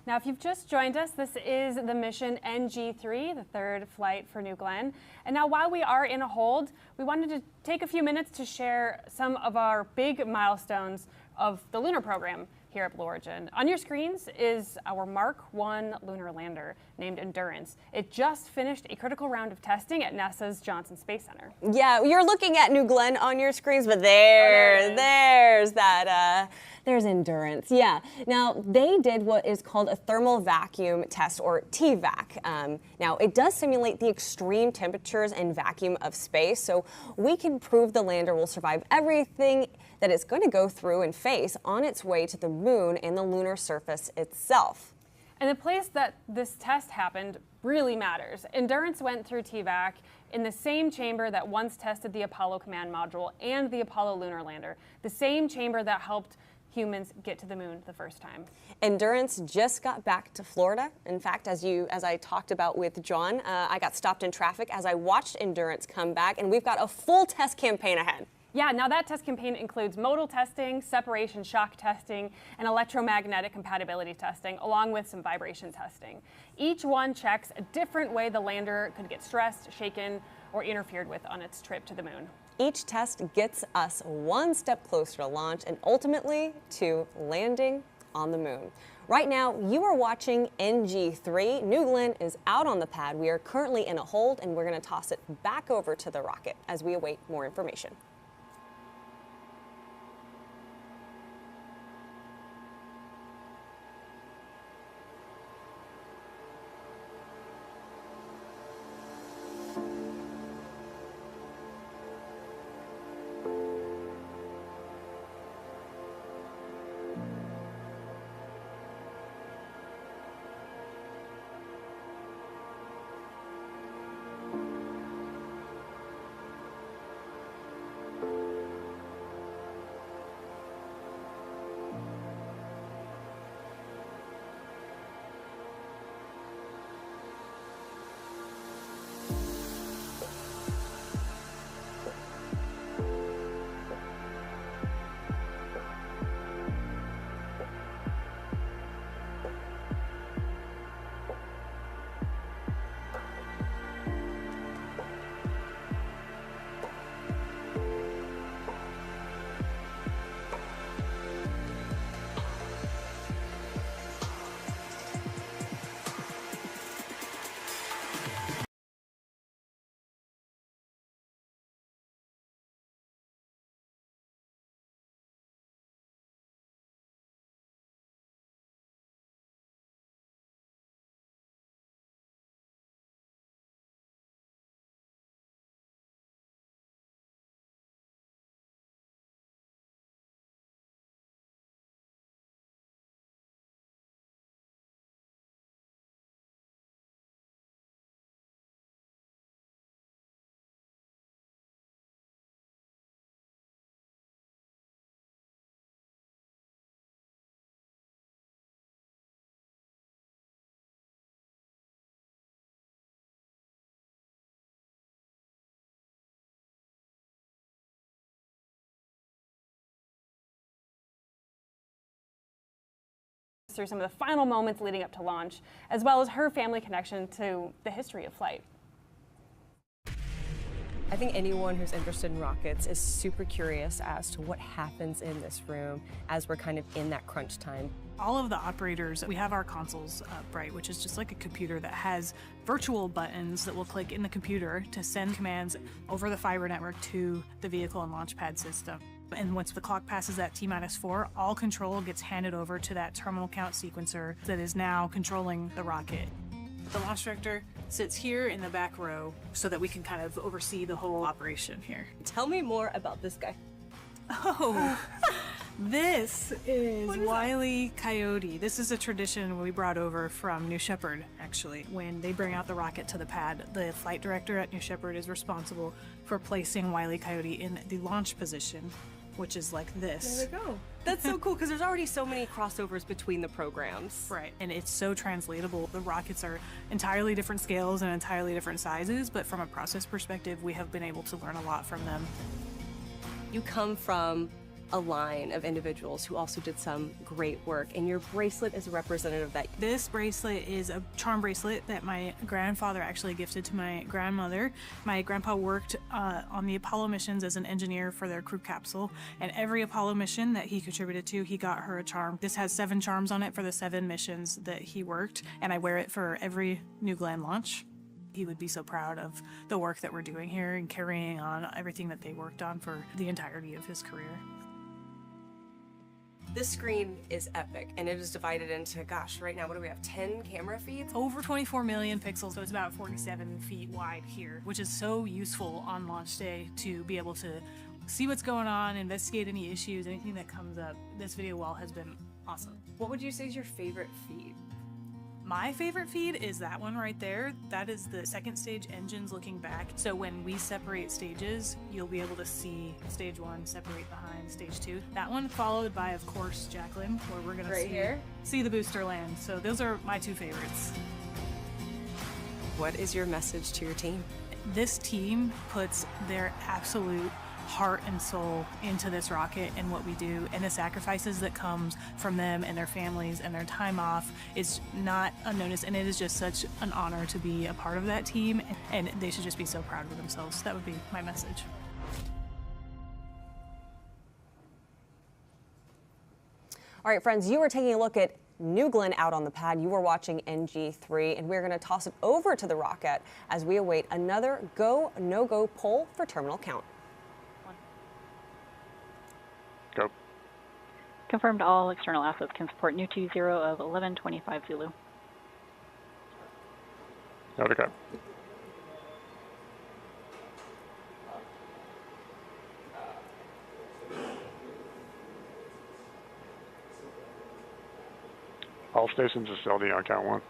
Now, if you've just joined us, this is the mission NG3, the third flight for New Glenn. And now, while we are in a hold, we wanted to take a few minutes to share some of our big milestones of the lunar program here at Blue Origin. On your screens is our Mark 1 lunar lander named Endurance. It just finished a critical round of testing at NASA's Johnson Space Center. Yeah, you're looking at New Glenn on your screens, but there's that There's Endurance, yeah. Now, they did what is called a thermal vacuum test, or TVAC. Now, it does simulate the extreme temperatures and vacuum of space, so we can prove the lander will survive everything that it's going to go through and face on its way to the moon and the lunar surface itself. And the place that this test happened really matters. Endurance went through TVAC in the same chamber that once tested the Apollo Command Module and the Apollo Lunar Lander, the same chamber that helped humans get to the moon the first time. Endurance just got back to Florida. In fact, as I talked about with John, I got stopped in traffic as I watched Endurance come back, and we've got a full test campaign ahead. Yeah, now that test campaign includes modal testing, separation shock testing, and electromagnetic compatibility testing, along with some vibration testing. Each one checks a different way the lander could get stressed, shaken, or interfered with on its trip to the moon. Each test gets us one step closer to launch and ultimately to landing on the moon. Right now, you are watching NG3. New Glenn is out on the pad. We are currently in a hold, and we're going to toss it back over to the rocket as we await more information. Through some of the final moments leading up to launch, as well as her family connection to the history of flight. I think anyone who's interested in rockets is super curious as to what happens in this room as we're kind of in that crunch time. All of the operators, we have our consoles bright, which is just like a computer that has virtual buttons that will click in the computer to send commands over the fiber network to the vehicle and launch pad system. And once the clock passes that T-4, all control gets handed over to that terminal count sequencer that is now controlling the rocket. The launch director sits here in the back row so that we can kind of oversee the whole operation here. Tell me more about this guy. Oh, this is Wile E. Coyote. This is a tradition we brought over from New Shepard, actually. When they bring out the rocket to the pad, the flight director at New Shepard is responsible for placing Wile E. Coyote in the launch position, which is like this. There we go. That's so cool because there's already so many crossovers between the programs. Right, and it's so translatable. The rockets are entirely different scales and entirely different sizes, but from a process perspective, we have been able to learn a lot from them. You come from a line of individuals who also did some great work, and your bracelet is a representative of that. This bracelet is a charm bracelet that my grandfather actually gifted to my grandmother. My grandpa worked on the Apollo missions as an engineer for their crew capsule, and every Apollo mission that he contributed to, he got her a charm. This has 7 charms on it for the 7 missions that he worked, and I wear it for every New Glenn launch. He would be so proud of the work that we're doing here and carrying on everything that they worked on for the entirety of his career. This screen is epic, and it is divided into, gosh, right now, what do we have, 10 camera feeds? Over 24 million pixels, so it's about 47 feet wide here, which is so useful on launch day to be able to see what's going on, investigate any issues, anything that comes up. This video wall has been awesome. What would you say is your favorite feed? My favorite feed is that one right there. That is the second stage engines looking back. So when we separate stages, you'll be able to see stage 1 separate behind stage 2. That one followed by, of course, Jacqueline, where we're gonna see the booster land. So those are my 2 favorites. What is your message to your team? This team puts their absolute heart and soul into this rocket and what we do, and the sacrifices that comes from them and their families and their time off is not unnoticed, and it is just such an honor to be a part of that team, and they should just be so proud of themselves. That would be my message. All right, friends, you are taking a look at New Glenn out on the pad. You are watching NG3, and we're going to toss it over to the rocket as we await another go, no-go poll for terminal count. Go. Confirmed all external assets can support new T0 of 1125 Zulu. Okay. All stations are still on count 1.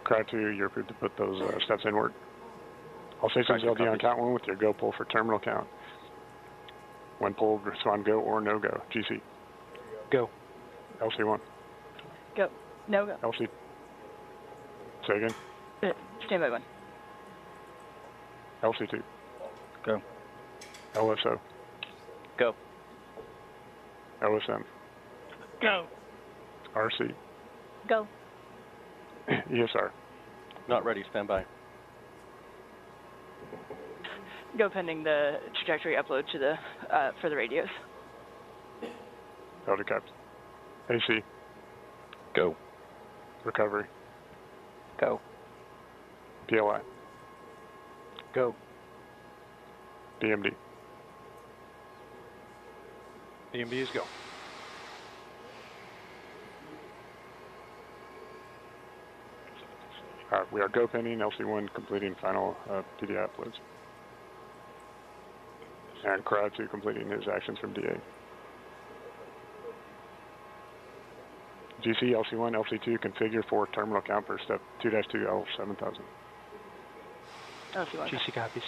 Crowd 2, you're approved to put those steps inward. All stations LD on count 1 with your go pull for terminal count. When pulled, respond go or no go. GC. Go. LC1. Go. No go. LC. Say again. Standby 1. LC2. Go. LSO. Go. LSM. Go. RC. Go. ESR. Not ready. Stand by. Go pending the trajectory upload to the for the radios. Delta Caps. AC. Go. Recovery. Go. PLI. Go. DMD. DMD is go. We are go pending, LC1 completing final PDI uploads. And Crowd 2 completing his actions from DA. GC, LC1, LC2 configure for terminal count for step 2-2 L7000. LC1. GC copies.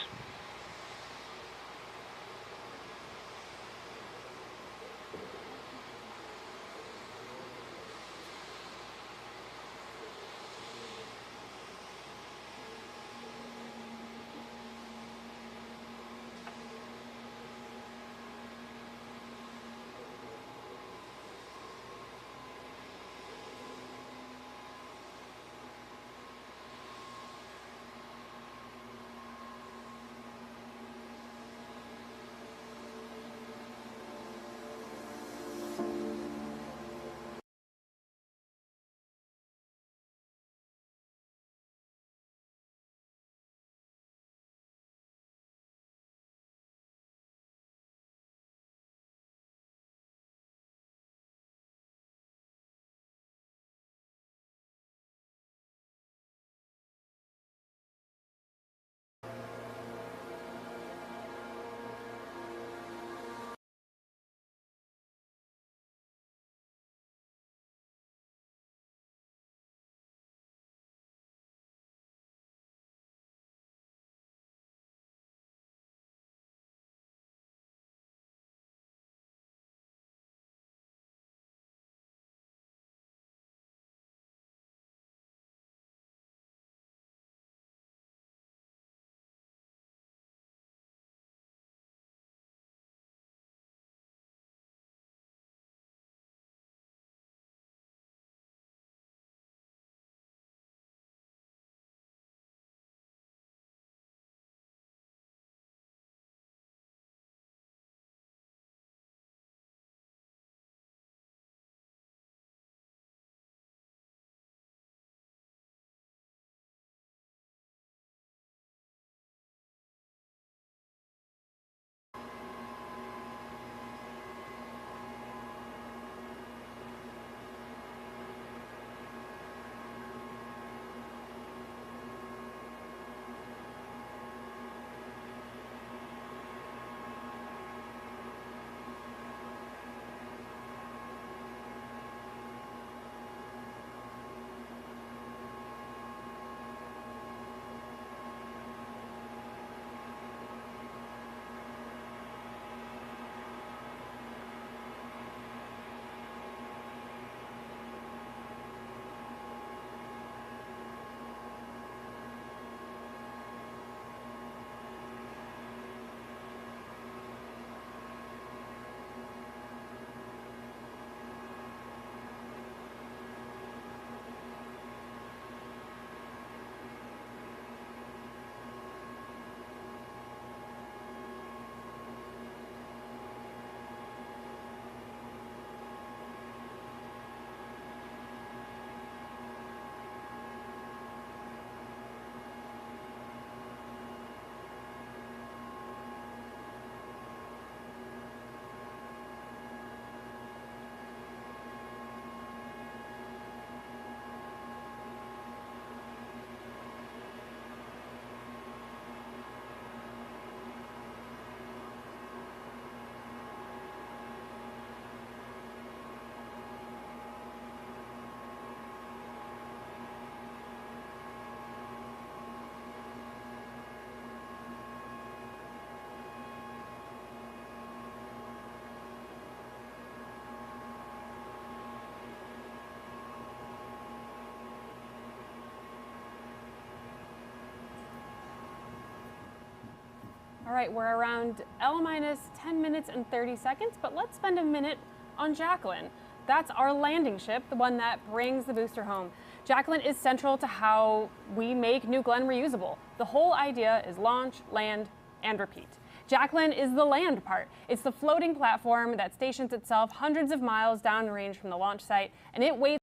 All right, we're around L minus 10 minutes and 30 seconds, but let's spend a minute on Jacqueline. That's our landing ship, the one that brings the booster home. Jacqueline is central to how we make New Glenn reusable. The whole idea is launch, land, and repeat. Jacqueline is the land part. It's the floating platform that stations itself hundreds of miles downrange from the launch site, and it waits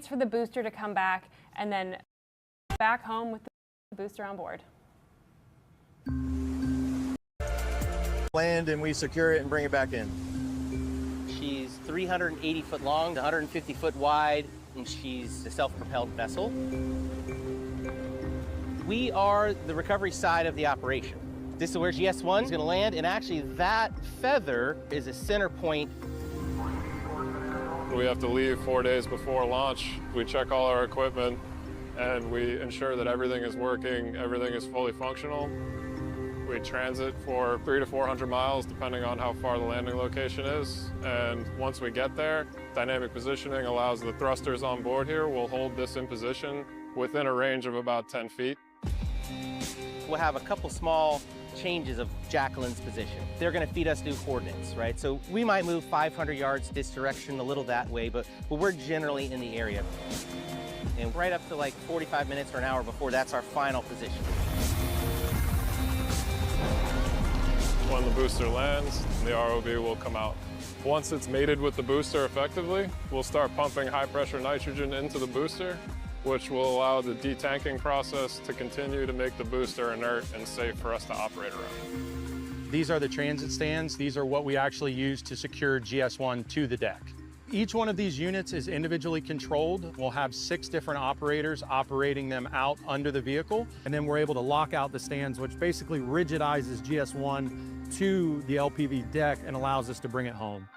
for the booster to come back and then back home with the booster on board. Land and we secure it and bring it back in. She's 380 foot long, 150 foot wide, and she's a self-propelled vessel. We are the recovery side of the operation. This is where GS1 is going to land, and actually that feather is a center point. We have to leave 4 days before launch. We check all our equipment and we ensure that everything is working, everything is fully functional. We transit for 300 to 400 miles depending on how far the landing location is. And once we get there, dynamic positioning allows the thrusters on board here will hold this in position within a range of about 10 feet. We'll have a couple small changes of Jacqueline's position. They're going to feed us new coordinates, right? So we might move 500 yards this direction, a little that way, but we're generally in the area. And right up to like 45 minutes or an hour before, that's our final position. When the booster lands, the ROV will come out. Once it's mated with the booster effectively, we'll start pumping high-pressure nitrogen into the booster, which will allow the detanking process to continue to make the booster inert and safe for us to operate around. These are the transit stands. These are what we actually use to secure GS1 to the deck. Each one of these units is individually controlled. We'll have 6 different operators operating them out under the vehicle, and then we're able to lock out the stands, which basically rigidizes GS1 to the LPV deck and allows us to bring it home.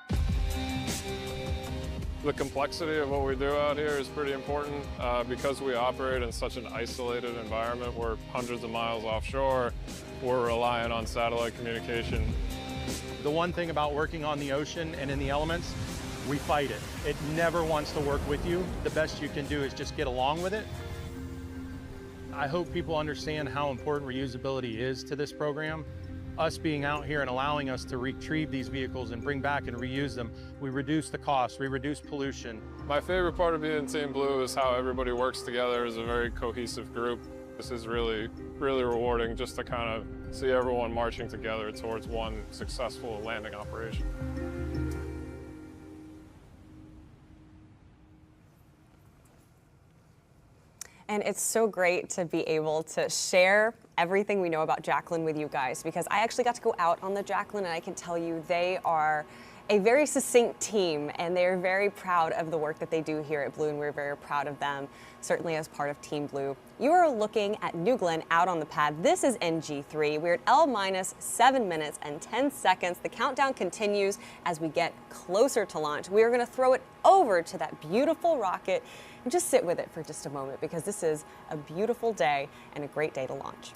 The complexity of what we do out here is pretty important because we operate in such an isolated environment. We're hundreds of miles offshore. We're relying on satellite communication. The one thing about working on the ocean and in the elements, we fight it. It never wants to work with you. The best you can do is just get along with it. I hope people understand how important reusability is to this program. Us being out here and allowing us to retrieve these vehicles and bring back and reuse them, we reduce the cost, we reduce pollution. My favorite part of being Team Blue is how everybody works together as a very cohesive group. This is really, really rewarding just to kind of see everyone marching together towards one successful landing operation. And it's so great to be able to share everything we know about Jacqueline with you guys, because I actually got to go out on the Jacqueline, and I can tell you they are a very succinct team, and they're very proud of the work that they do here at Blue, and we're very proud of them, certainly as part of Team Blue. You are looking at New Glenn out on the pad. This is NG3. We're at L minus 7 minutes and 10 seconds. The countdown continues as we get closer to launch. We are going to throw it over to that beautiful rocket and just sit with it for just a moment, because this is a beautiful day and a great day to launch.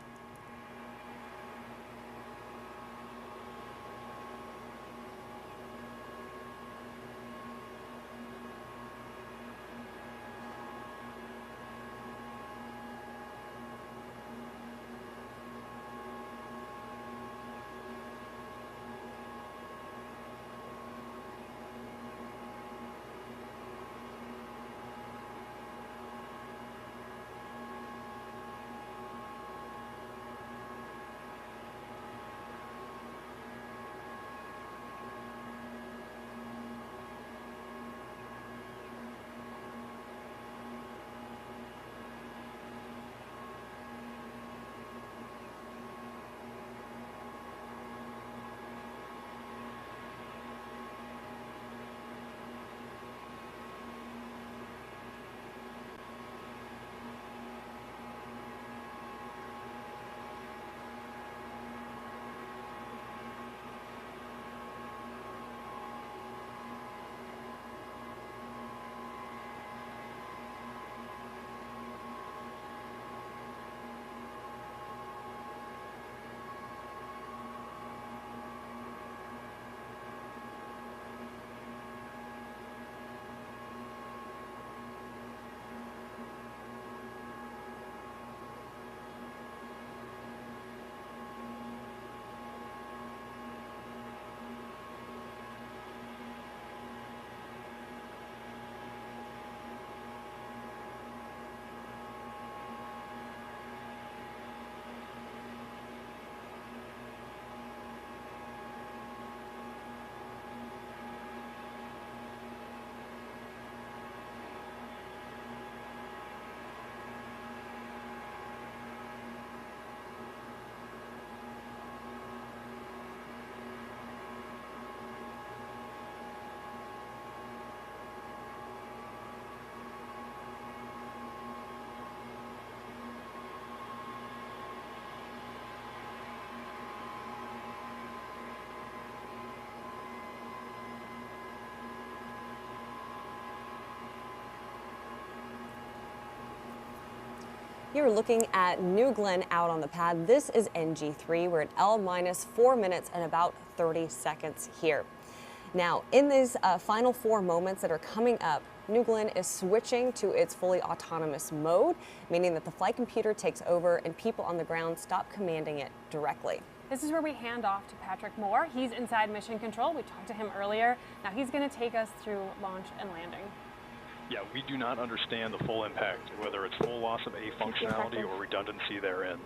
You're looking at New Glenn out on the pad. This is NG3. We're at L-4 minutes and about 30 seconds here. Now, in these final 4 moments that are coming up, New Glenn is switching to its fully autonomous mode, meaning that the flight computer takes over and people on the ground stop commanding it directly. This is where we hand off to Patrick Moore. He's inside mission control. We talked to him earlier. Now he's going to take us through launch and landing. Yeah, we do not understand the full impact, whether it's full loss of A functionality or redundancy therein.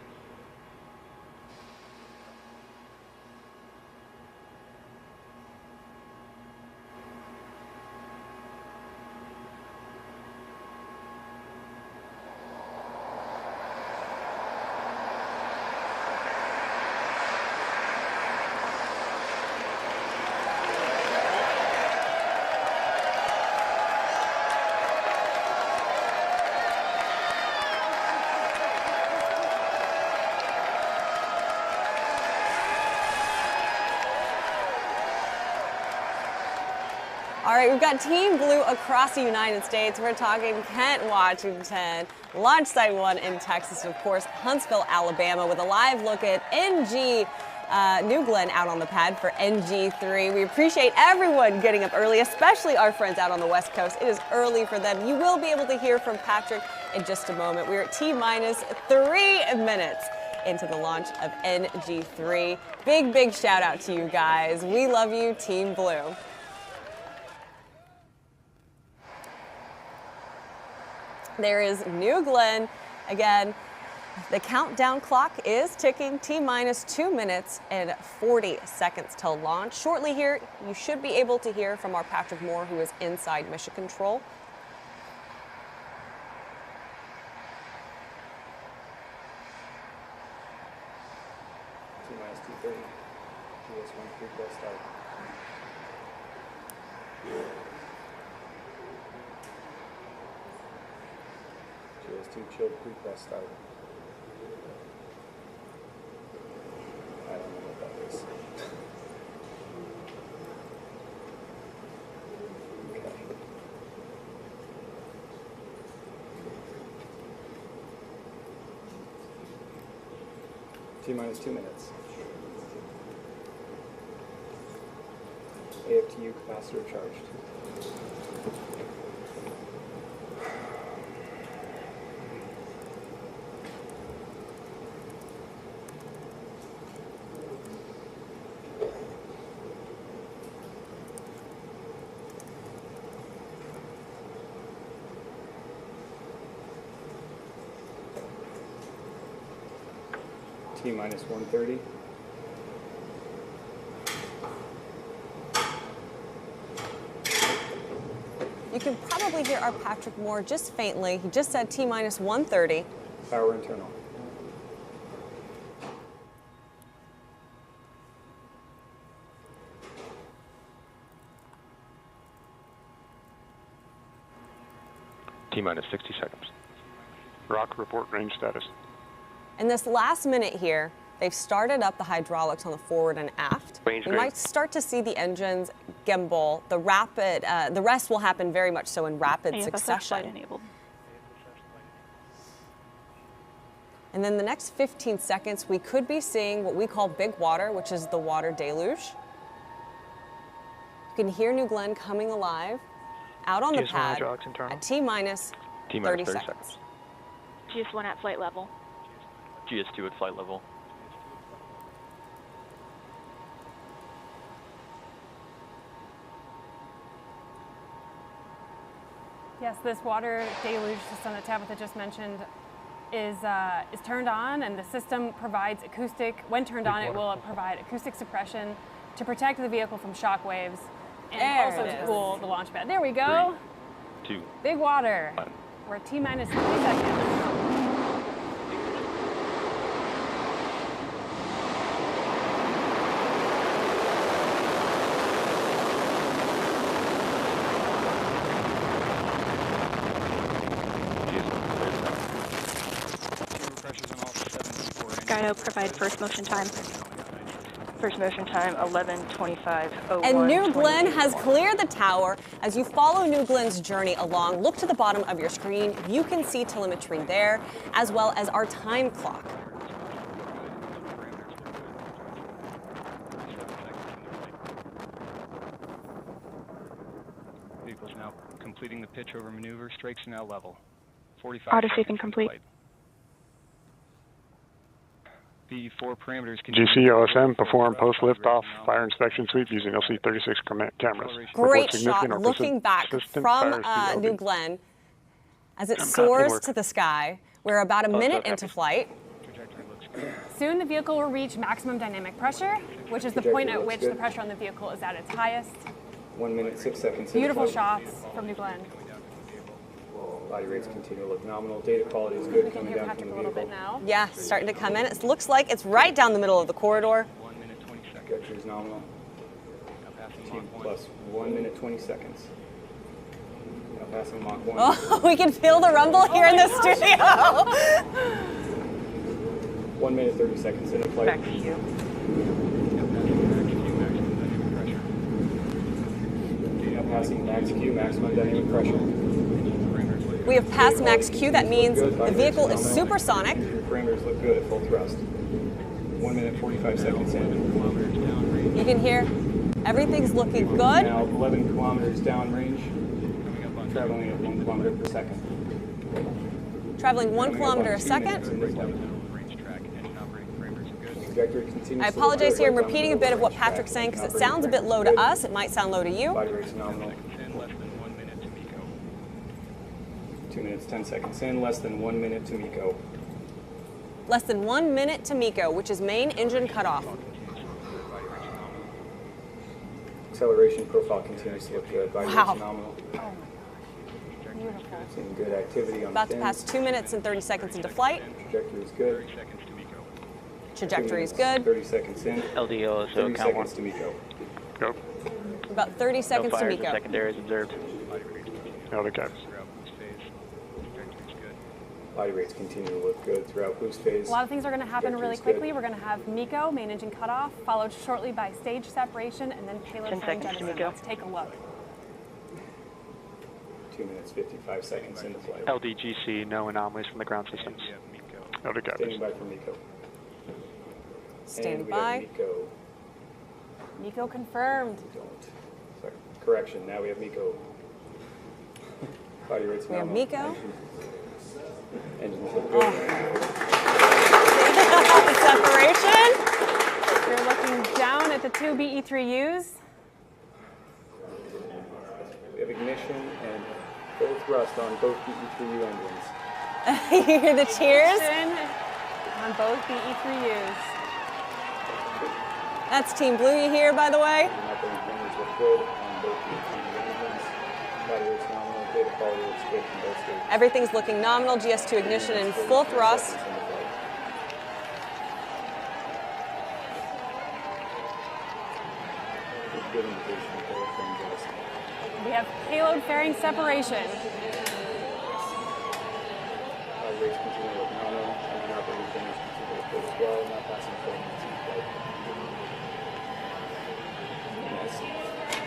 All right, we've got Team Blue across the United States. We're talking Kent, Washington, Launch Site 1 in Texas, and of course, Huntsville, Alabama, with a live look at New Glenn out on the pad for NG3. We appreciate everyone getting up early, especially our friends out on the West Coast. It is early for them. You will be able to hear from Patrick in just a moment. We're at T-minus 3 minutes into the launch of NG3. Big shout out to you guys. We love you, Team Blue. There is New Glenn. Again, the countdown clock is ticking. T-minus 2 minutes and 40 seconds till launch. Shortly here, you should be able to hear from our Patrick Moore, who is inside mission control. T-minus 2:30. GS1 3 start. GS2 chilled pre-press start. I don't know what that is. T-minus 2 minutes. AFTU capacitor charged. T-minus 1:30. You can probably hear our Patrick Moore just faintly. He just said T-minus 1:30. Power internal. T-minus 60 seconds. Rock, report range status. In this last minute here, they've started up the hydraulics on the forward and aft. You might start to see the engines gimbal. The rest will happen very much so in rapid succession. And then the next 15 seconds, we could be seeing what we call big water, which is the water deluge. You can hear New Glenn coming alive out on the pad at T-minus 30 seconds. GS1 at flight level. GS2 at flight level. Yes, this water deluge system that Tabitha just mentioned is turned on, and the system provides acoustic. When turned on, it will provide acoustic suppression to protect the vehicle from shock waves and also to cool the launch pad. There we go. 3, 2, big water. 1. We're at T-minus 3 seconds. Skyno, provide first motion time. First motion time 11:25:01. And New Glenn has cleared the tower. As you follow New Glenn's journey along, look to the bottom of your screen. You can see telemetry there, as well as our time clock. Vehicle's now completing the pitch over maneuver. Strakes now level. 45 Auto seconds sweeping complete. flight. The 4 parameters. GC OSM perform post liftoff fire inspection sweep using LC36 cameras. Great shot looking back from New Glenn as it soars to the sky. We're about a minute into flight. Soon the vehicle will reach maximum dynamic pressure, which is the point at which the pressure on the vehicle is at its highest. 1 minute, 6 seconds. Beautiful shots from New Glenn. Body rates continue to look nominal. Data quality is good. We can hear Patrick a little bit now. Yeah, starting to come in. It looks like it's right down the middle of the corridor. 1 minute, 20 seconds. Trajectory is nominal. Team plus 1 minute, 20 seconds. Now passing Mach 1. Oh, we can feel the rumble here in the studio. 1 minute, 30 seconds into flight. Back to you. Now passing max Q, maximum dynamic pressure. We have passed max Q. That means the vehicle is supersonic. Parameters look good at full thrust. 1 minute, 45 seconds in. You can hear everything's looking good. Now 11 kilometers downrange, traveling at 1 kilometer per second. Traveling 1 kilometer a second. I apologize here. I'm repeating a bit of what Patrick's saying because it sounds a bit low to us. It might sound low to you. Body rate's nominal. 2 minutes, 10 seconds in, less than 1 minute to MECO. Less than 1 minute to MECO, which is main engine cutoff. Acceleration profile continues to look good. Body Wow. rate's nominal. Beautiful. Seeing good activity on About the to pass 2 minutes and 30 seconds into flight. Trajectory is good. Trajectory is good. 30 seconds in. LDO, so 30 count one. seconds to MECO. Go. About 30 seconds no to fires or MECO. secondaries observed. Elder caps. Body rates continue to look good throughout boost phase. A lot of things are going to happen really Trajectory's quickly. We're going to have MECO, main engine cutoff, followed shortly by stage separation, and then payload 10 fairing seconds to jettison. MECO. Let's take a look. 2 minutes, 55 seconds into flight. LDGC, no anomalies from the ground systems. Elder caps. Standing by for MECO. Standing and we by. have MECO. MECO confirmed. Sorry. Correction, now we have MECO. Body rates We have nominal. MECO. Engines look good. Separation. You're looking down at the 2 BE3Us. We have ignition and full thrust on both BE3U engines. You hear the cheers? On both BE3Us. That's Team Blue you hear, by the way. Engines look good on both BE3U engines. Body rates nominal. Data quality looks good from both stages. Everything's looking nominal. GS2 ignition in full thrust. Good indication of full frame jettison. We have payload fairing separation. Body rates continue to look nominal. Engine operating things continue to look good as well. Not passing 4 minutes in flight.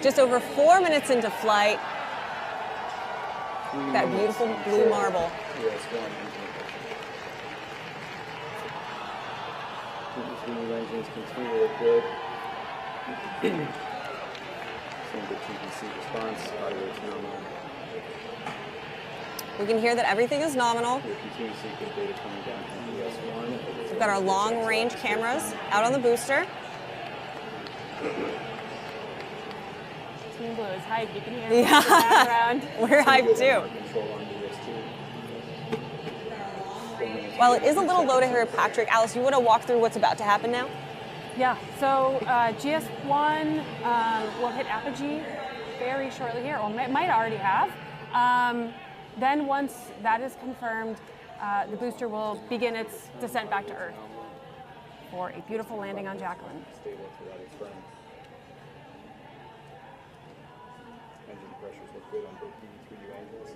Just over 4 minutes into flight. That beautiful blue marble. Yes, one engine pressure. BE3 engines continue to look good. Seeing good TPC response. Body rates nominal. We can hear that everything is nominal. We continue to see good data coming down from ES1. We've got our long range cameras out on the booster. Team Blue is hyped. You can hear it in the Yeah, background. we're hyped too. Control on ES2. While it is a little low to hear Patrick, Alice, you want to walk through what's about to happen now? Yeah, so GS1 will hit apogee very shortly here, or might already have. Then once that is confirmed, the booster will begin its descent back to Earth for a beautiful landing on Jacqueline. Engine pressures look good on both BE3U engines.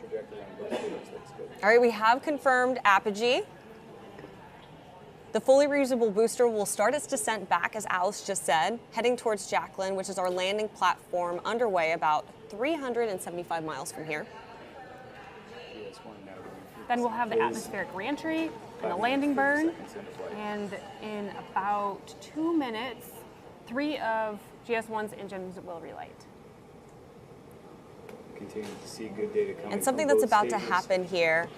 Trajectory on both stages looks good. All right, we have confirmed apogee. The fully reusable booster will start its descent back, as Alice just said, heading towards Jacqueline, which is our landing platform underway about 375 miles from here. Then we'll have the atmospheric reentry and the landing burn. And in about 2 minutes, 3 of GS1's engines will relight. Continue to see good data coming. And something that's about to happen here,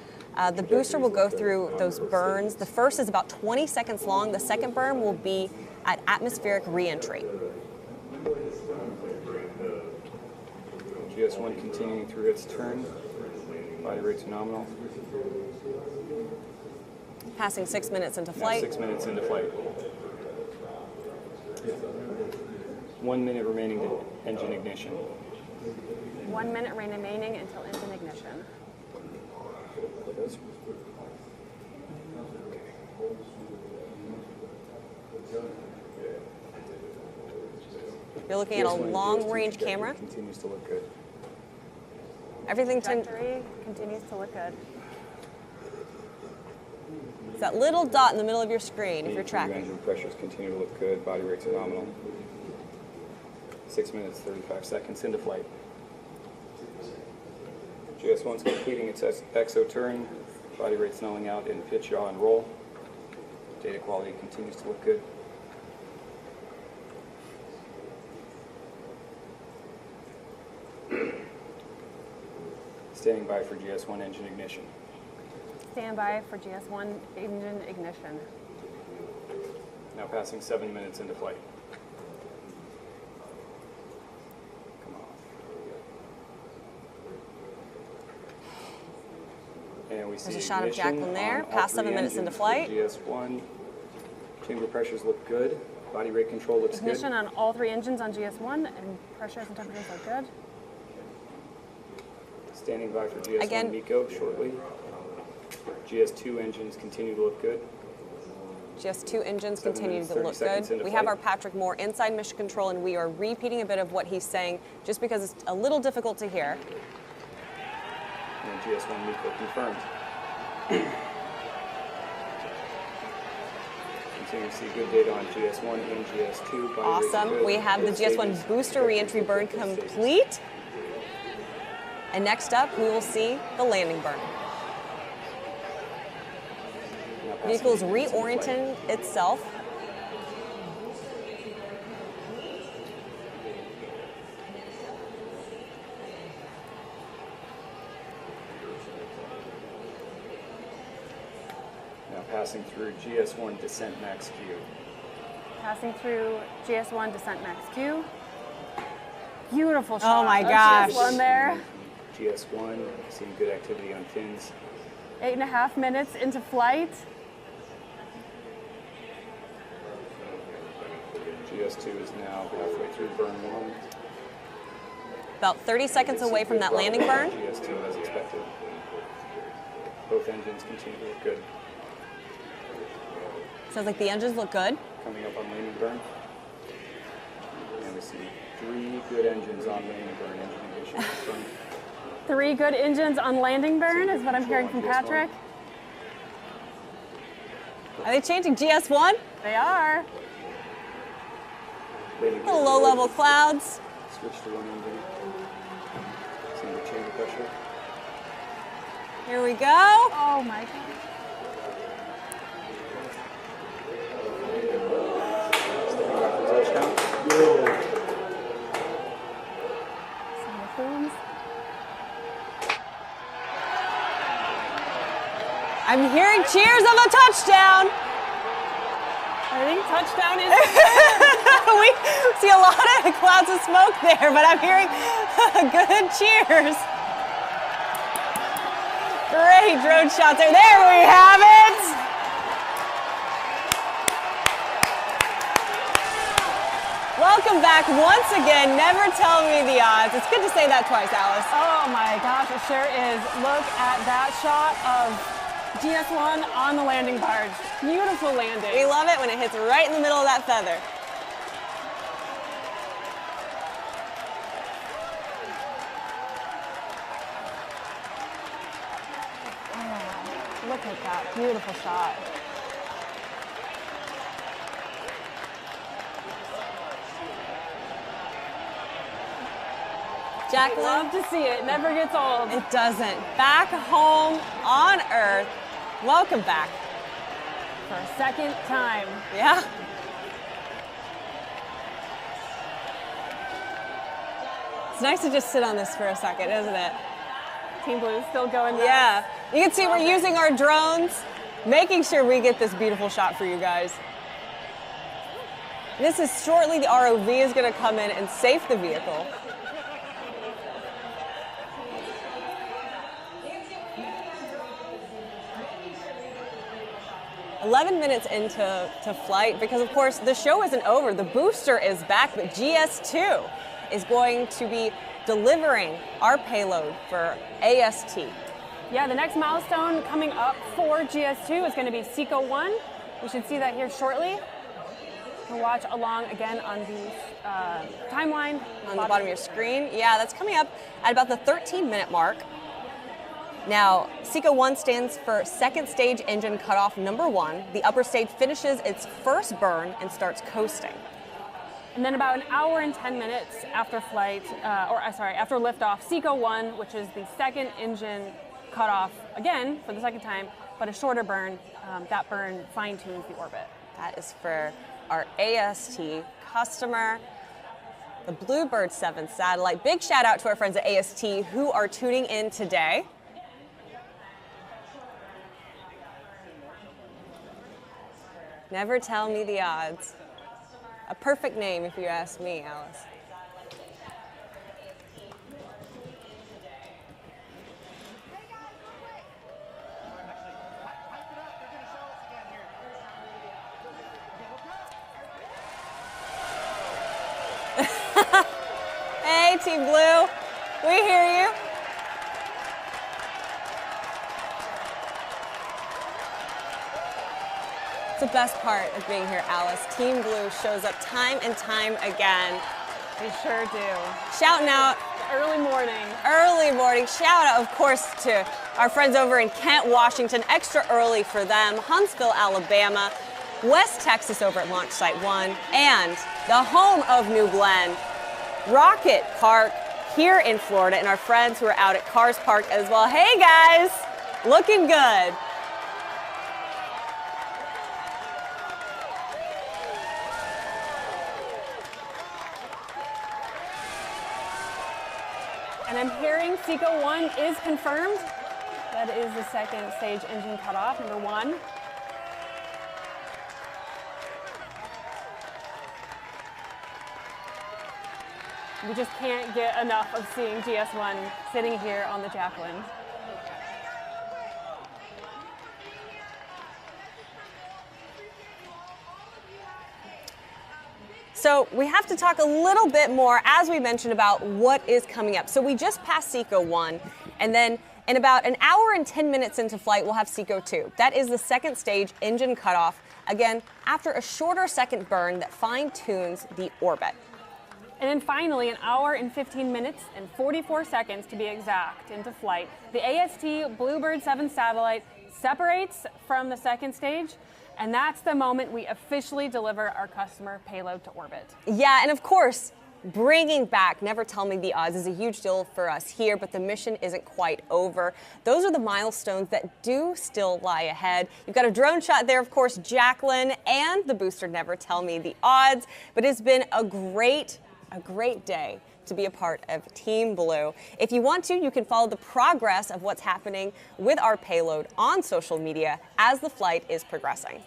the booster will go through those burns. The first is about 20 seconds long. The second burn will be at atmospheric reentry. GS1 continuing through its turn. Body rate's nominal. Passing 6 minutes into flight. Now 6 minutes into flight. 1 minute remaining to engine ignition. 1 minute remaining until engine ignition. You're looking at a long-range camera. Continues to look good. Everything continues to look good. It's that little dot in the middle of your screen if you're tracking. Engine pressures continue to look good. Body rates are nominal. 6 minutes, 35 seconds into flight. GS1's completing its exo turn. Body rates nulling out in pitch, yaw, and roll. Data quality continues to look good. Standing by for GS1 engine ignition. Stand by for GS1 engine ignition. Now passing 7 minutes into flight. Come on. And we see There's a shot of ignition Jacqueline there, on all past 7 three minutes into engines. flight. GS1, chamber pressures look good. Body rate control looks good. Ignition on all 3 engines on GS1, and pressures and temperatures look good. Standing by for GS1 Again. MECO shortly. GS2 engines continue to look good. GS2 engines 7 continue minutes, to 30 look seconds good. into We have flight. our Patrick Moore inside mission control, and we are repeating a bit of what he's saying just because it's a little difficult to hear. And GS1 MECO confirmed. Continue to see good data on GS1 and GS2. Body rates are Awesome. good. We have the Both GS1 stages. booster reentry burn complete. And next up, we will see the landing burn. The vehicle is reorienting itself. Now passing through GS1 descent max Q. Passing through GS1 descent max Q. Beautiful shot. Oh my of gosh. GS1 there. GS1 seeing good activity on fins. 8.5 minutes into flight. GS2 is now halfway through burn 1. About 30 seconds away from that landing burn. GS2 as expected. Both engines continue to look good. Sounds like the engines look good. Coming up on landing burn. And we see 3 good engines on landing burn. Engine ignition confirmed. 3 good engines on landing burn is what I'm hearing from Patrick. Are they changing GS1? They are. Little low-level clouds. Switch to one engine. Seeing the chamber pressure. Here we go. Oh my God. Standing by for touchdown. Some of the films. I'm hearing cheers of a touchdown. I think touchdown is. We see a lot of clouds of smoke there, but I'm hearing good cheers. Great drone shots there. There we have it. Welcome back once again. Never tell me the odds. It's good to say that twice, Alice. Oh my gosh, it sure is. Look at that shot of GS1 on the landing barge. Beautiful landing. We love it when it hits right in the middle of that feather. Oh, look at that beautiful shot. Jacqueline? Love to see it. Never gets old. It doesn't. Back home on Earth. Welcome back. For a second time. Yeah. It's nice to just sit on this for a second, isn't it? Team Blue is still going. Yeah. You can see we're using our drones, making sure we get this beautiful shot for you guys. This is shortly the ROV is going to come in and safe the vehicle. "11 minutes into flight, because of course the show isn't over. The booster is back, but GS2 is going to be delivering our payload for AST. Yeah, the next milestone coming up for GS2 is going to be SECO 1. We should see that here shortly. You can watch along again on the timeline. On the bottom of your screen. Yeah, that's coming up at about the 13-minute mark. Now, SECO 1 stands for Second Stage Engine Cutoff Number 1. The upper stage finishes its first burn and starts coasting. And then about an hour and 10 minutes after flight, after liftoff, SECO 1, which is the second engine cutoff, again, for the second time, but a shorter burn. That burn fine-tunes the orbit. That is for our AST customer, the Bluebird 7 satellite. Big shout out to our friends at AST who are tuning in today. Never tell me the odds. A perfect name if you ask me, Alice. Hey, Team Blue, we hear you. It's the best part of being here, Alice. Team Blue shows up time and time again. They sure do. Shouting out. Early morning. Early morning. Shout out, of course, to our friends over in Kent, Washington. Extra early for them. Huntsville, Alabama. West Texas over at Launch Site 1. And the home of New Glenn, Rocket Park here in Florida. And our friends who are out at Cars Park as well. Hey, guys. Looking good. And I'm hearing SECO 1 is confirmed. That is the second stage engine cutoff, number 1. We just can't get enough of seeing GS1 sitting here on the Jacqueline. So we have to talk a little bit more, as we mentioned, about what is coming up. So we just passed SECO 1, and then in about an hour and 10 minutes into flight, we'll have SECO 2. That is the second stage engine cutoff, again, after a shorter second burn that fine-tunes the orbit. And then finally, an hour and 15 minutes and 44 seconds to be exact into flight, the AST Bluebird 7 satellite separates from the second stage. And that's the moment we officially deliver our customer payload to orbit. Yeah, and of course, bringing back Never Tell Me the Odds is a huge deal for us here, but the mission isn't quite over. Those are the milestones that do still lie ahead. You've got a drone shot there, of course, Jacqueline, and the booster Never Tell Me the Odds. But it's been a great day to be a part of Team Blue. If you want to, you can follow the progress of what's happening with our payload on social media as the flight is progressing.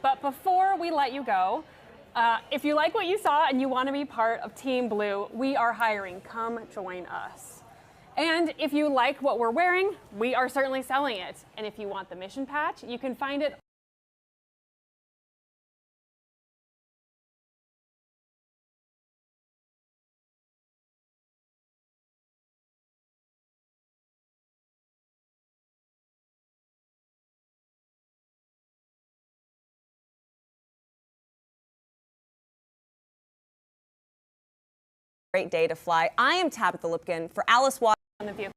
But before we let you go, if you like what you saw and you want to be part of Team Blue, we are hiring. Come join us. And if you like what we're wearing, we are certainly selling it. And if you want the mission patch, you can find it Great day to fly. I am Tabitha Lipkin for Alice Water. on the vehicle.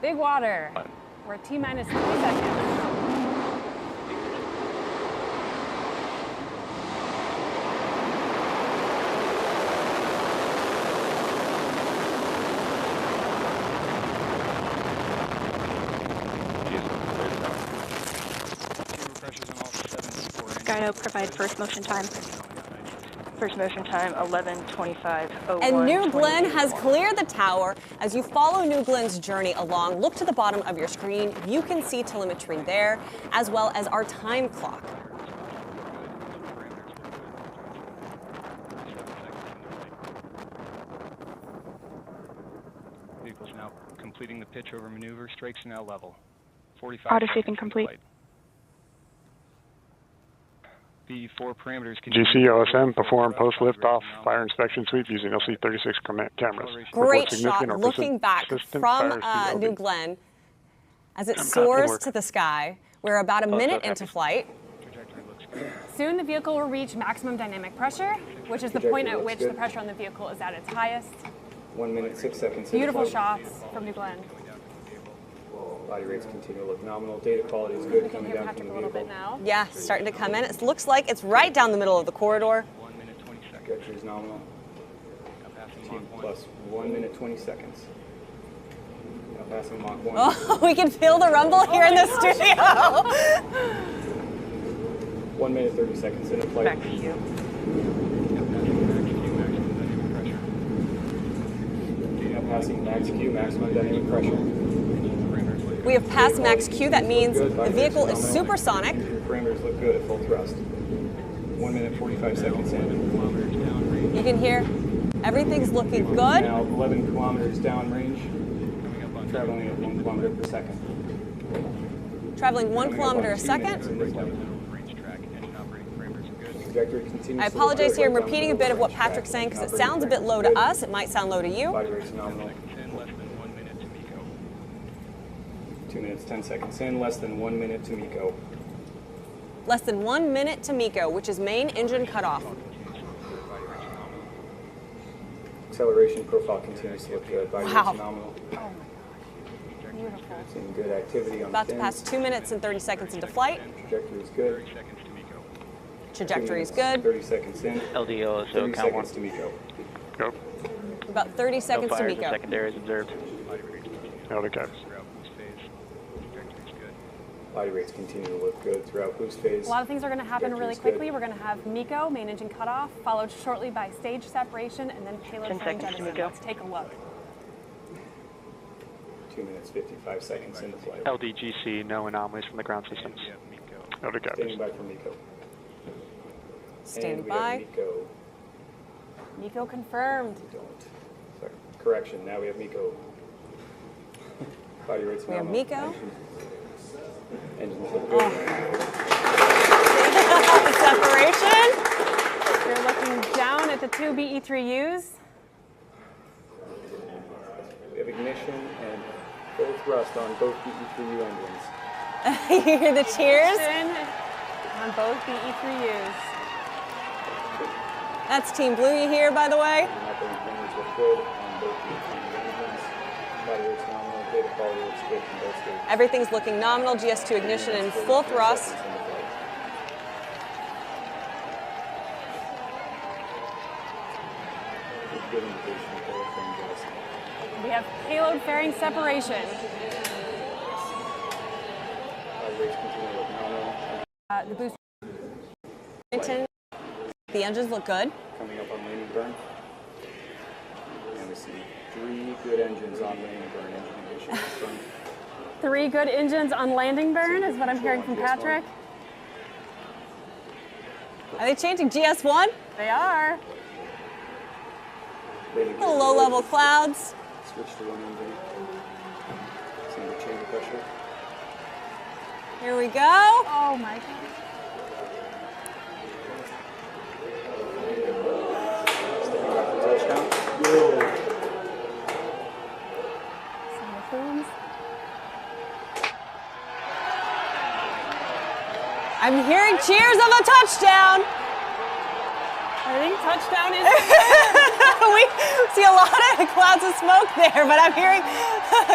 Big water. We're at T-minus 3 seconds. Skyno, provide first motion time. First motion time, 11:25:01. And New Glenn has cleared the tower. As you follow New Glenn's journey along, look to the bottom of your screen. You can see telemetry there, as well as our time clock. Vehicle's now completing the pitch over maneuver. Strakes are now level. 45 Auto seconds sweeping complete. flight. The 4 parameters. GC OSM, perform post-liftoff fire inspection sweep using LC-36 cameras. Great shot looking back from New Glenn as it soars to the sky. We're about a minute into flight. Soon the vehicle will reach maximum dynamic pressure, which is the point at which the pressure on the vehicle is at its highest. 1 minute, 6 seconds. Beautiful shots from New Glenn. Body rates continue to look nominal. Data quality is good. We can hear Patrick a little bit now. Yeah, starting to come in. It looks like it's right down the middle of the corridor. 1 minute, 20 seconds. Trajectory is nominal. Plus 1 minute, 20 seconds. Now passing Mach 1. Oh, we can feel the rumble here in the studio. 1 minute, 30 seconds into flight. Back to you. Now passing max Q, maximum dynamic pressure. We have passed max Q. That means the vehicle is supersonic. Parameters look good at full thrust. 1 minute, 45 seconds in. You can hear everything's looking good. Now 11 kilometers downrange, traveling at 1 kilometer per second. Traveling 1 kilometer a second. I apologize here. I'm repeating a bit of what Patrick's saying because it sounds a bit low to us. It might sound low to you. Body rate's nominal. 2 minutes, 10 seconds in, less than 1 minute to MECO. Less than 1 minute to MECO, which is main engine cutoff. Acceleration profile continues to look good. Body Wow. rate's nominal. Beautiful. Seeing good activity on About the to pass 2 minutes and 30 seconds into flight. Trajectory is good. Trajectory is good. 30 seconds in. LDO, so 30 count 1. seconds to MECO. Go. About 30 seconds no to fires MECO. and secondaries observed. LDCAPs. Body rates continue to look good throughout boost phase. A lot of things are going to happen really Trajectory's quickly. We're going to have MECO, main engine cutoff, followed shortly by stage separation, and then payload 10 fairing seconds to jettison. MECO. Let's take a look. 2 minutes, 55 seconds into flight. LDGC, no anomalies from the ground systems. LDCAPs. Standing by for MECO. Standing And we have by. MECO. MECO confirmed. Sorry. Correction, now we have MECO. Body rates We have nominal. MECO. Engines look good. Separation. You're looking down at the 2 BE3Us. We have ignition and full thrust on both BE3U engines. You hear the cheers? Ignition on both BE3Us. That's Team Blue you hear, by the way. Operating parameters look good on both BE3U engines. Body rates nominal, data quality looks good from both stages. Everything's looking nominal. GS2 ignition in full thrust. Good indication of full frame gas. We have payload fairing separation. Body rates continue to look nominal. The boost. The engines look good. Coming up on landing burn. And we see 3 good engines on landing burn. Engine ignition confirmed. 3 good engines on landing burn is what I'm hearing from Patrick. Are they changing GS1? They are. Little low-level clouds. Switch to 1 engine. Single chamber pressure. Here we go. Oh my God. Stepping back for touchdown. Some booms. I'm hearing cheers of a touchdown. I think touchdown is. We see a lot of clouds of smoke there, but I'm hearing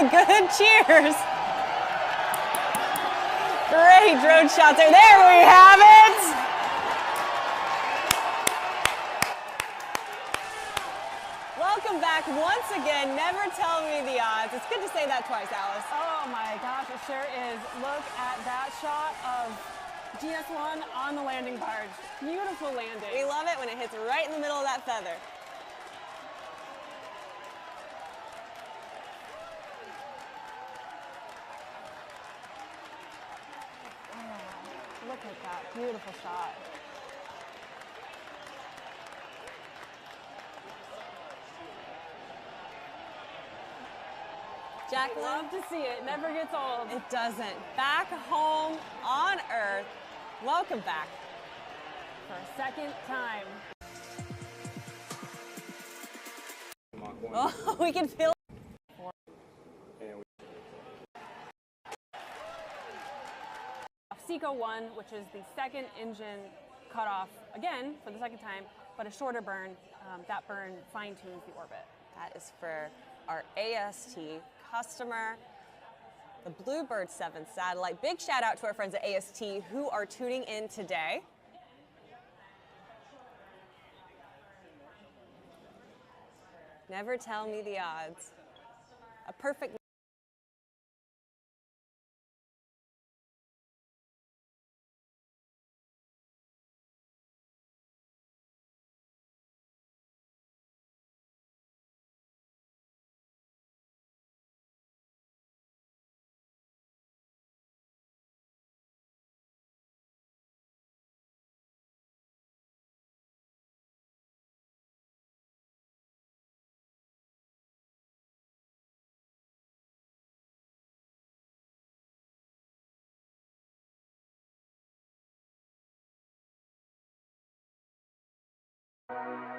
good cheers. Great drone shots there. There we have it. Welcome back once again. Never tell me the odds. It's good to say that twice, Alice. Oh my gosh, it sure is. Look at that shot of GS1 on the landing barge. Beautiful landing. We love it when it hits right in the middle of that feather. Oh, look at that beautiful shot. Jacqueline, love to see it. Never gets old. It doesn't. Back home on Earth. Welcome back. For a second time. Oh, we can feel. Seco 1, which is the second engine cut off again for the second time, but a shorter burn. That burn fine-tunes the orbit. That is for our AST customer, the Bluebird 7 satellite. Big shout out to our friends at AST who are tuning in today. Never tell me the odds. A perfect you